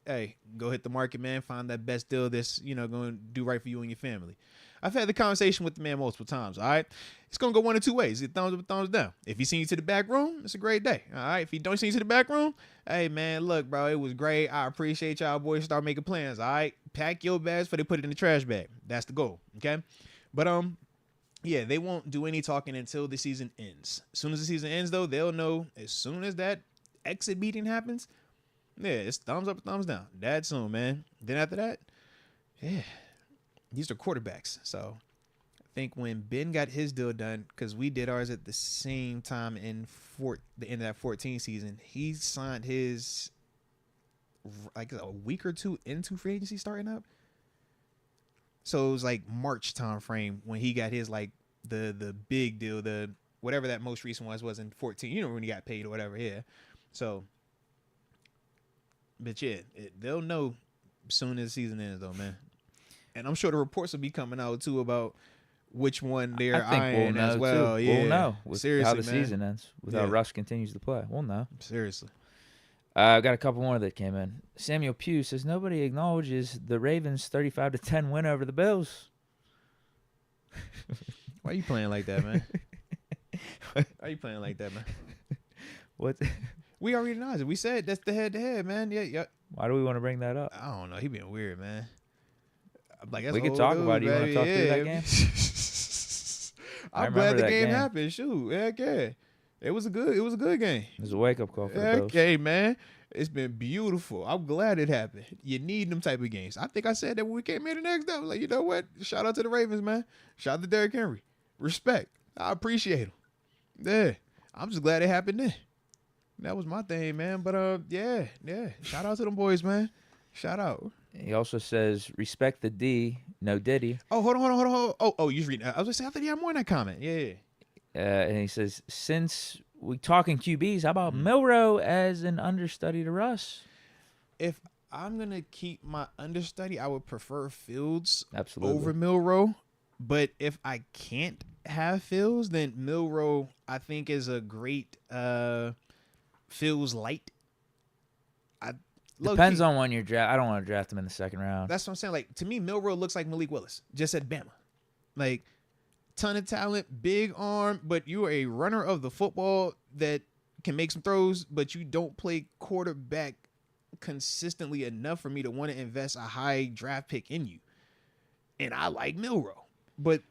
Hey, go hit the market, man. Find that best deal that's, going to do right for you and your family. I've had the conversation with the man multiple times, all right? It's going to go one of two ways. It's thumbs up or thumbs down. If he sends you to the back room, it's a great day, all right? If he don't send you to the back room, hey, man, look, bro, it was great. I appreciate y'all boys. Start making plans, all right? Pack your bags before they put it in the trash bag. That's the goal, okay? But, yeah, they won't do any talking until the season ends. As soon as the season ends, though, they'll know as soon as that exit meeting happens, yeah, it's thumbs up or thumbs down. That soon, man. Then after that, yeah, these are quarterbacks. So I think when Ben got his deal done, because we did ours at the same time in the end of that 14 season, he signed his like a week or two into free agency starting up. So it was like March time frame when he got his like the big deal, the whatever that most recent was in 14. When he got paid or whatever, yeah. So, but yeah, they'll know soon as the season ends, though, man. And I'm sure the reports will be coming out too about which one they're eyeing as well. Too. Yeah, we'll know seriously, how the season ends without Russ continues to play. We'll know. Seriously. I've got a couple more that came in. Samuel Pugh says nobody acknowledges the Ravens' 35-10 win over the Bills. Why are you playing like that, man? Why are you playing like that, man? What? We already know it. We said that's the head-to-head, man. Yeah. Why do we want to bring that up? I don't know. He being weird, man. Like, we could talk about it. You want to talk through that game? I'm glad the game happened. Shoot, heck yeah. It was a good game. It was a wake-up call for the Bills. Okay, man. It's been beautiful. I'm glad it happened. You need them type of games. I think I said that when we came here the next day. I was like, you know what? Shout out to the Ravens, man. Shout out to Derrick Henry. Respect. I appreciate him. Yeah. I'm just glad it happened then. That was my thing, man. But, yeah. Shout out to them boys, man. Shout out. He also says, respect the D, no Diddy. Oh, hold on. Oh, you just reading. I was going to say, I thought you had more in that comment. Yeah. And he says, since we talking QBs, how about Milroe as an understudy to Russ? If I'm going to keep my understudy, I would prefer Fields Absolutely. over Milroe. But if I can't have Fields, then Milroe, I think, is a great Fields light. Depends on when you're draft. I don't want to draft him in the second round. That's what I'm saying. Like, to me, Milroe looks like Malik Willis, just at Bama. Like, ton of talent, big arm, but you are a runner of the football that can make some throws, but you don't play quarterback consistently enough for me to want to invest a high draft pick in you. And I like Milroe. But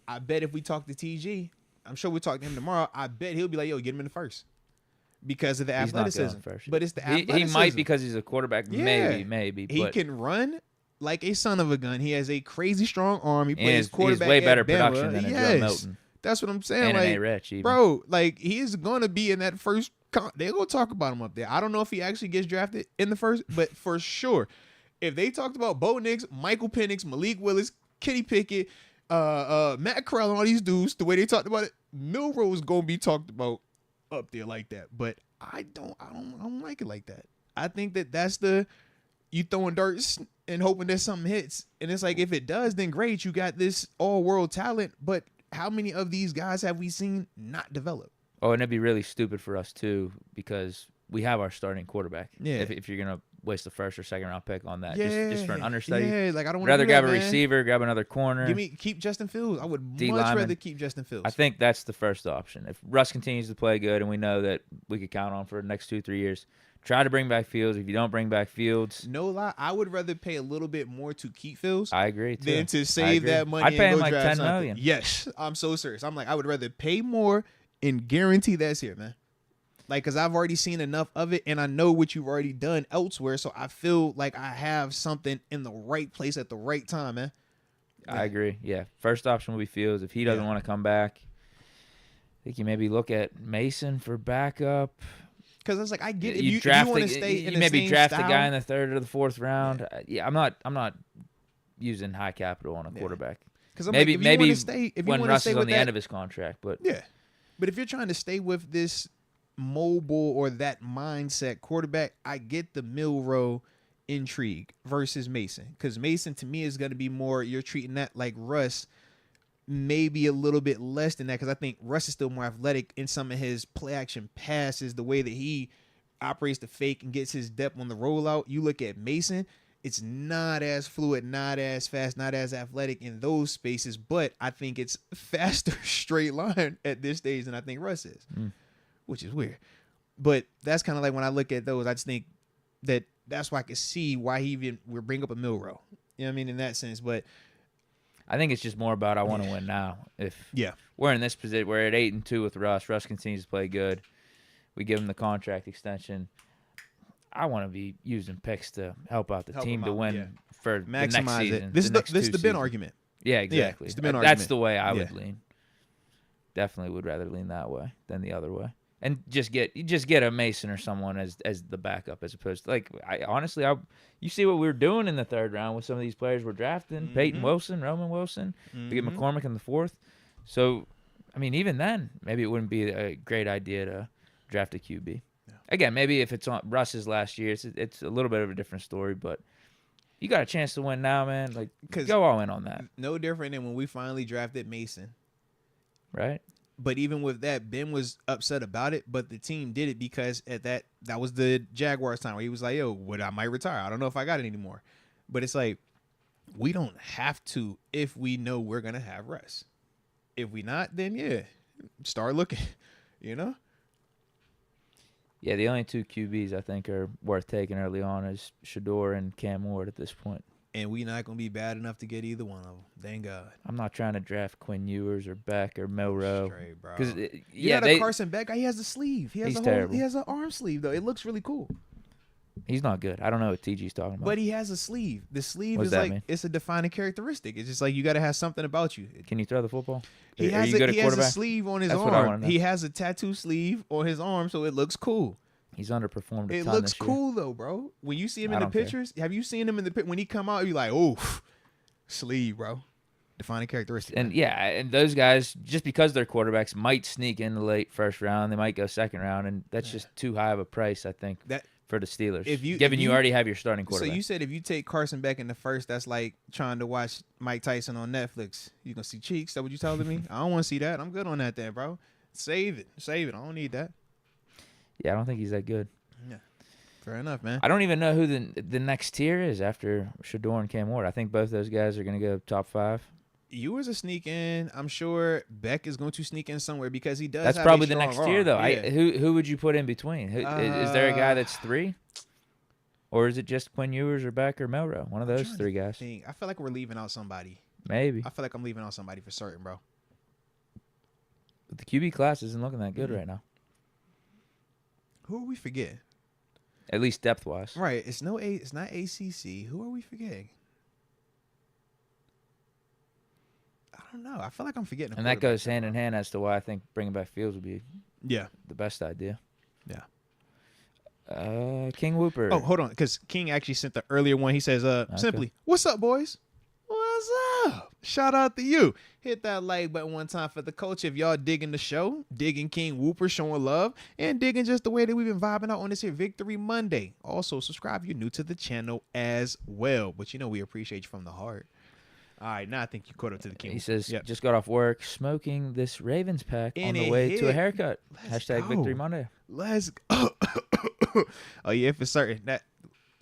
I bet if we talk to TG, I'm sure we'll talk to him tomorrow, I bet he'll be like, yo, get him in the first. Because of the athleticism. But it's the athleticism. He might because he's a quarterback. Yeah. Maybe. He can run like a son of a gun. He has a crazy strong arm. He plays quarterback. He's way better at Bama. production than a Joe Milton. That's what I'm saying. And like, an A-Rich even. Bro, like, he's going to be in that first. They're going to talk about him up there. I don't know if he actually gets drafted in the first, but for sure, if they talked about Bo Nix, Michael Penix, Malik Willis, Kenny Pickett, Matt Corral, and all these dudes, the way they talked about it, Milroe is going to be talked about up there like that. But I don't like it like that. I think that's you throwing darts and hoping that something hits. And it's like, if it does, then great. You got this all-world talent. But how many of these guys have we seen not develop? Oh, and it'd be really stupid for us, too, because we have our starting quarterback. Yeah. If you're going to waste the first or second round pick on that, just for an understudy. Yeah, like, I don't want to rather grab a receiver, grab another corner. Keep Justin Fields. I would much rather keep Justin Fields. I think that's the first option. If Russ continues to play good and we know that we could count on for the next 2-3 years, try to bring back Fields. If you don't bring back Fields, no lie, I would rather pay a little bit more to keep Fields. I agree too. Than to save that money. I'd pay him like $10 million. Yes, I'm so serious. I'm like, I would rather pay more and guarantee that's here, man. Like, because I've already seen enough of it, and I know what you've already done elsewhere, so I feel like I have something in the right place at the right time, man. I agree. Yeah, first option will be Fields. If he doesn't want to come back, I think you maybe look at Mason for backup. Because it's like, I get it. You want to stay in the maybe draft a guy in the third or the fourth round. Yeah, I'm not using high capital on a quarterback. Because maybe if you want to stay, if you when want to Russ stay is with on the that, end of his contract, but yeah. But if you're trying to stay with this mobile or that mindset quarterback, I get the Milroe intrigue versus Mason. Because Mason to me is going to be more, you're treating that like Russ, maybe a little bit less than that. Because I think Russ is still more athletic in some of his play action passes, the way that he operates the fake and gets his depth on the rollout. You look at Mason, it's not as fluid, not as fast, not as athletic in those spaces, but I think it's faster straight line at this stage than I think Russ is, which is weird. But that's kind of like when I look at those, I just think that's why I can see why he even would bring up a Milroe. You know what I mean? In that sense, but I think it's just more about I want to win now. If yeah, we're in this position, we're at 8-2 with Russ. Russ continues to play good. We give him the contract extension. I want to be using picks to help out the team to win for the next season. This is the Ben argument. Yeah, exactly. Yeah, it's the Ben That's argument. the way I would lean. Definitely would rather lean that way than the other way. And just get a Mason or someone as the backup as opposed to you see what we were doing in the third round with some of these players we're drafting, Peyton Wilson, Roman Wilson, we get McCormick in the fourth. So, I mean, even then, maybe it wouldn't be a great idea to draft a QB. Yeah. Again, maybe if it's on Russ's last year, it's a little bit of a different story, but you got a chance to win now, man. Like, go all in on that. No different than when we finally drafted Mason. Right? But even with that, Ben was upset about it, but the team did it because that was the Jaguars time where he was like, yo, I might retire. I don't know if I got it anymore. But it's like, we don't have to if we know we're going to have Russ. If we not, then yeah, start looking, you know? Yeah, the only two QBs I think are worth taking early on is Shador and Cam Ward at this point. And we not going to be bad enough to get either one of them. Thank God. I'm not trying to draft Quinn Ewers or Beck or Milroe. Straight, bro. Because Carson Beck guy, he has a sleeve. He's terrible. He has an arm sleeve, though. It looks really cool. He's not good. I don't know what TG's talking about. But he has a sleeve. The sleeve What's is that like, mean? it's a defining characteristic. It's just like you got to have something about you. Can you throw the football? He has a sleeve on his arm. He has a tattoo sleeve on his arm, so it looks cool. He's underperformed a ton It looks this year. cool, though, bro. When you see him in the pictures, have you seen him in the pit? When he come out, you're like, oh, sleeve, bro. Defining characteristic. And and those guys, just because they're quarterbacks, might sneak in the late first round. They might go second round, and that's just too high of a price, I think, for the Steelers. Given you already have your starting quarterback. So you said if you take Carson Beck in the first, that's like trying to watch Mike Tyson on Netflix. You gonna see cheeks? Is that what you telling me? I don't want to see that. I'm good on that, then, bro. Save it. I don't need that. Yeah, I don't think he's that good. Yeah, fair enough, man. I don't even know who the next tier is after Shador and Cam Ward. I think both those guys are going to go top 5. Ewers a sneak in. I'm sure Beck is going to sneak in somewhere because he does. That's have probably a the next strong tier, though. Yeah. Who would you put in between? Is there a guy that's 3? Or is it just Quinn Ewers or Beck or Milroe? One of those 3 guys. I feel like we're leaving out somebody. Maybe. I feel like I'm leaving out somebody for certain, bro. But the QB class isn't looking that good right now. Who are we forgetting? At least depth-wise. Right. It's not ACC. Who are we forgetting? I don't know. I feel like I'm forgetting. And that goes hand in hand as to why I think bringing back Fields would be the best idea. Yeah. King Whooper. Oh, hold on. Because King actually sent the earlier one. He says, simply, what's up, boys? What's up? Shout out to you. Hit that like button one time for the coach if y'all digging the show, digging King Whooper, showing love, and digging just the way that we've been vibing out on this here Victory Monday. Also, subscribe if you're new to the channel as well. But we appreciate you from the heart. All right, now I think you caught up to the King. He says, just got off work, smoking this Ravens pack on the way to a haircut. Hashtag Victory Monday. Let's go. Oh, yeah, for certain. That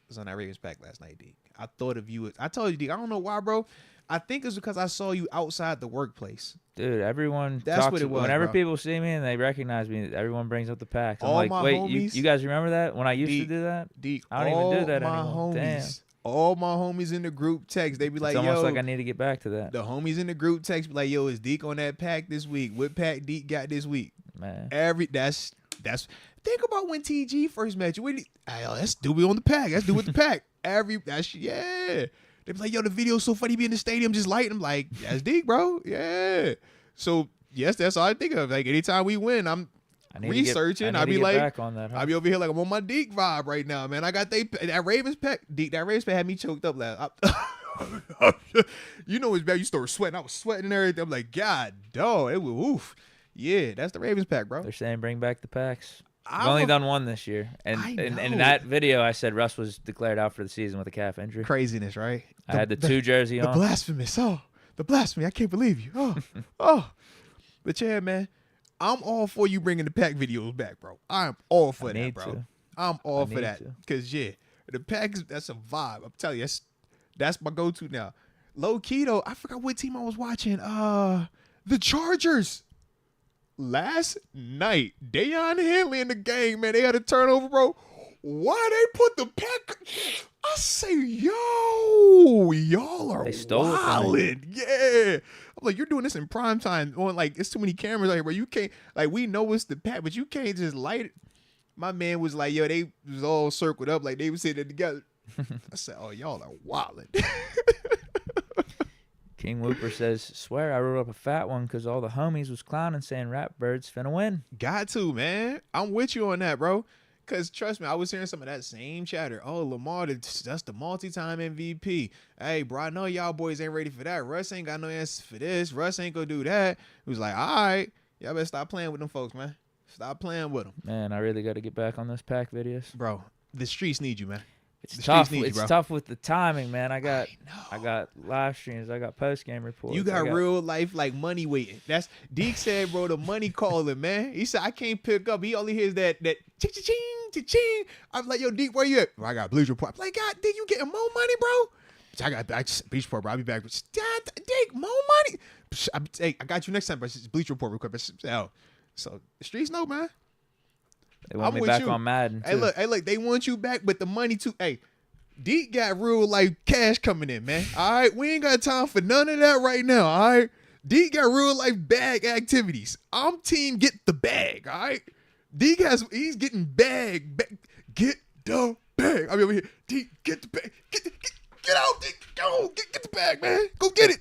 was on that Ravens pack last night, Deke. I thought of you. I told you, Deke, I don't know why, bro. I think it's because I saw you outside the workplace. Dude, everyone That's what it was, whenever bro. people see me and they recognize me, everyone brings up the packs. I'm All like, my wait, homies, you guys remember that? When I used to do that? Deke, I don't even do that anymore. Damn. All my homies in the group text, they be like, It's almost yo. like I need to get back to that. The homies in the group text be like, yo, is Deke on that pack this week? What pack Deke got this week? Man. That's think about when TG first met you. Let's do it on the pack. Let's do it with the pack. They be like, yo, the video's so funny. Be in the stadium just lighting. I'm like, that's Deke, bro. Yeah. So yes, that's all I think of. Like anytime we win, I'm researching. I be like, back on that, huh? I be over here like I'm on my Deke vibe right now, man. I got that Ravens pack. Deke, that Ravens pack had me choked up last. You know it's bad. You start sweating. I was sweating and everything. I'm like, God, dog. It was oof. Yeah, that's the Ravens pack, bro. They're saying bring back the packs. We've I'm only a- done one this year. And I in know. that video, I said Russ was declared out for the season with a calf injury. Craziness, right? I had the 2 jersey The on. blasphemous. Oh, the blasphemy. I can't believe you. Oh, oh. But yeah, man, I'm all for you bringing the pack videos back, bro. I'm all for that, need bro. to. I'm all for need that. to. Because, yeah, the pack, that's a vibe. I'm telling you, that's my go-to now. Low key, though, I forgot what team I was watching. The Chargers. Last night, Deion Henley in the game, man, they had a turnover, bro. Why they put the pack? I say, yo, y'all are They stole it from wildin'. Yeah. I'm like, you're doing this in prime time. On like, it's too many cameras out here, bro. You can't, like, we know it's the pack, but you can't just light it. My man was like, yo, they was all circled up, like they was sitting together. I said, oh, y'all are wildin'. King Whooper says, swear I wrote up a fat one because all the homies was clowning saying Ratbird's finna win. Got to, man. I'm with you on that, bro. Because trust me, I was hearing some of that same chatter. Oh, Lamar, that's the multi-time MVP. Hey, bro, I know y'all boys ain't ready for that. Russ ain't got no answer for this. Russ ain't gonna do that. It was like, all right, y'all better stop playing with them folks, man. Stop playing with them. Man, I really got to get back on those pack videos. Bro, the streets need you, man. It's The tough. streets need you, It's bro. tough with the timing, man. I got know. live streams. I got post game reports. You I got real life like money waiting. That's Deke said, bro, the money calling, man. He said, I can't pick up. He only hears that ching, ching. I'm like, yo, Deke, where you at? Bro, I got Bleacher Report. I'm like, God, Deke, you getting more money, bro? I got Bleacher Report, bro. I'll be back. Deke, more money? Hey, I got you next time, bro. Bleacher Report real quick. So the streets know, man. They want I'm me with back you. on Madden, too. Hey, look, they want you back, but the money too. Hey, Deke got real life cash coming in, man. All right, we ain't got time for none of that right now. All right, Deke got real life bag activities. I'm team get the bag. All right, Deke he's getting bag. Get the bag. I mean over here, Deke get the bag. Get out, Deke. Go get the bag, man. Go get it.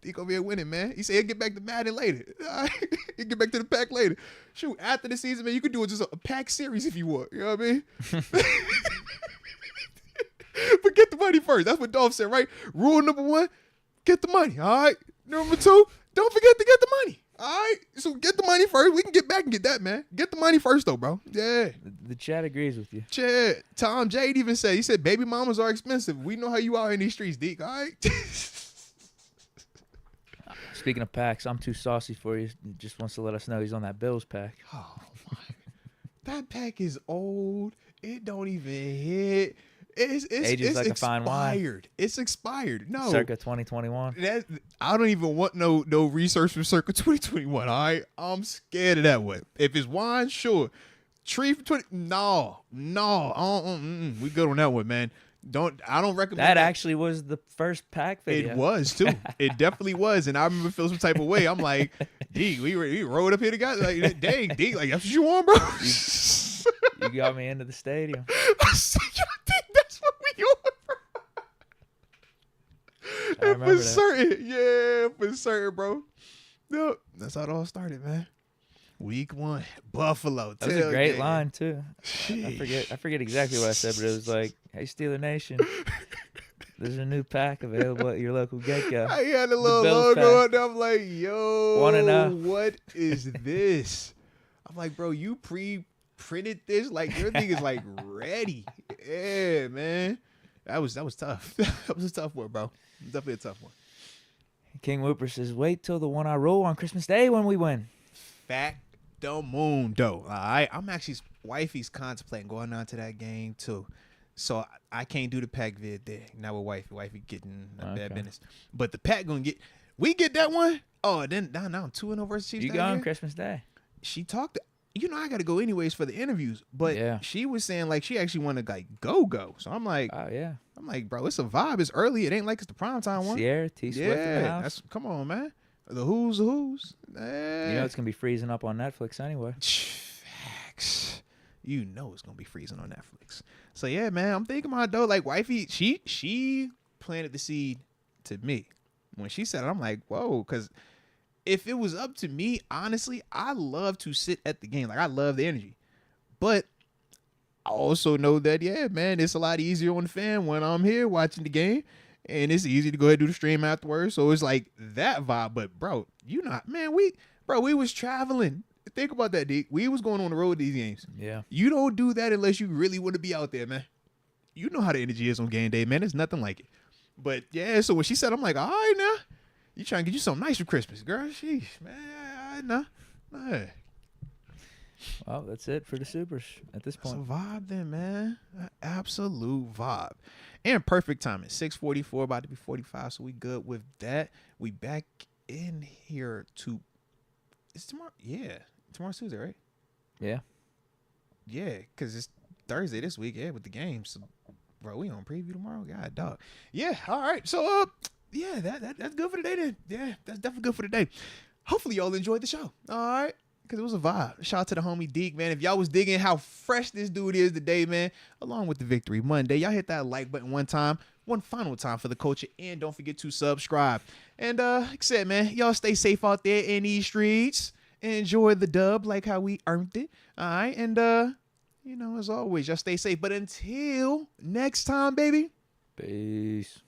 Deke over here winning, man. He said he'll get back to Madden later. All right? He'll get back to the pack later. Shoot, after the season, man, you could do it just a pack series if you want. You know what I mean? But get the money first. That's what Dolph said, right? Rule number 1, get the money. All right. Number 2, don't forget to get the money. All right. So get the money first. We can get back and get that, man. Get the money first, though, bro. Yeah. The chat agrees with you. Chat. Tom Jade even said, he said, baby mamas are expensive. We know how you are in these streets, Deke. All right. Speaking of packs, I'm too saucy for you. He just wants to let us know he's on that Bills pack. Oh, my. That pack is old. It don't even hit. It's like a fine wine. expired. It's expired. No. Circa 2021. I don't even want no research from circa 2021. All right, I'm scared of that one. If it's wine, sure. Tree for 20. No. We good on that one, man. I don't recommend That actually was the first pack video. It was too. It definitely was, and I remember feeling some type of way. I'm like, D, we rode up here together. Like, dang, D, like that's what you want, bro. You got me into the stadium. I said, yo, D, that's what we on, I bro. remember For certain, yeah, for certain, bro. No, that's how it all started, man. Week 1, Buffalo. That was a great tailgate. line too. I forget exactly what I said, but it was like, "Hey, Steeler Nation, there's a new pack available at your local get-go." I had a little Bills logo pack. on there. I'm like, yo, Wanna know? what is this? I'm like, bro, you pre-printed this? Like, your thing is like ready. Yeah, man. That was tough. That was a tough one, bro. Definitely a tough one. King Whooper says, "Wait till the one I roll on Christmas Day when we win." Fact the moon, though. All right, I'm actually wifey's contemplating going on to that game too, so I can't do the pack vid there. Not with wifey getting bad business. But the pack gonna get. We get that one. Oh, then now 2-0 versus Chiefs. You go on Christmas Day. She talked. You know, I got to go anyways for the interviews, but Yeah. she was saying like she actually want to like go. So I'm like, Oh yeah, bro, it's a vibe. It's early. It ain't like it's the primetime one. Sierra T Swift in the Yeah, house. come on, man. The who's. Yeah. You know it's gonna be freezing up on Netflix anyway. Facts. You know it's gonna be freezing on Netflix. So yeah, man, I'm thinking about though, like wifey, she planted the seed to me. When she said it, I'm like, whoa, because if it was up to me, honestly, I love to sit at the game. Like I love the energy. But I also know that, yeah, man, it's a lot easier on the fan when I'm here watching the game. and it's easy to go ahead and do the stream afterwards. So it's like that vibe. But bro, you not, man, we was traveling. Think about that, Deke. We was going on the road these games. Yeah. You don't do that unless you really want to be out there, man. You know how the energy is on game day, man. It's nothing like it. But yeah, so when she said, I'm like, all right now, you trying to get you something nice for Christmas, girl. Sheesh, man, nah. Well, that's it for the supers at this It's a point. vibe then, man. An absolute vibe. And perfect timing. 6:44, about to be 45, so we good with that. We back in here to, it's tomorrow? Yeah. Tomorrow's Tuesday, right? Yeah. Yeah, because it's Thursday this week, yeah, with the games. So, bro, we on preview tomorrow? God, dog. Yeah, all right. So, yeah, that's good for the day then. Yeah, that's definitely good for the day. Hopefully y'all enjoyed the show. All right. Because it was a vibe. Shout out to the homie Deke, man. If y'all was digging how fresh this dude is today, man, along with the Victory Monday, y'all hit that like button one final time for the culture, and don't forget to subscribe. And like I said, man, y'all stay safe out there in these streets. Enjoy the dub like how we earned it. All right. And, as always, y'all stay safe. But until next time, baby. Peace.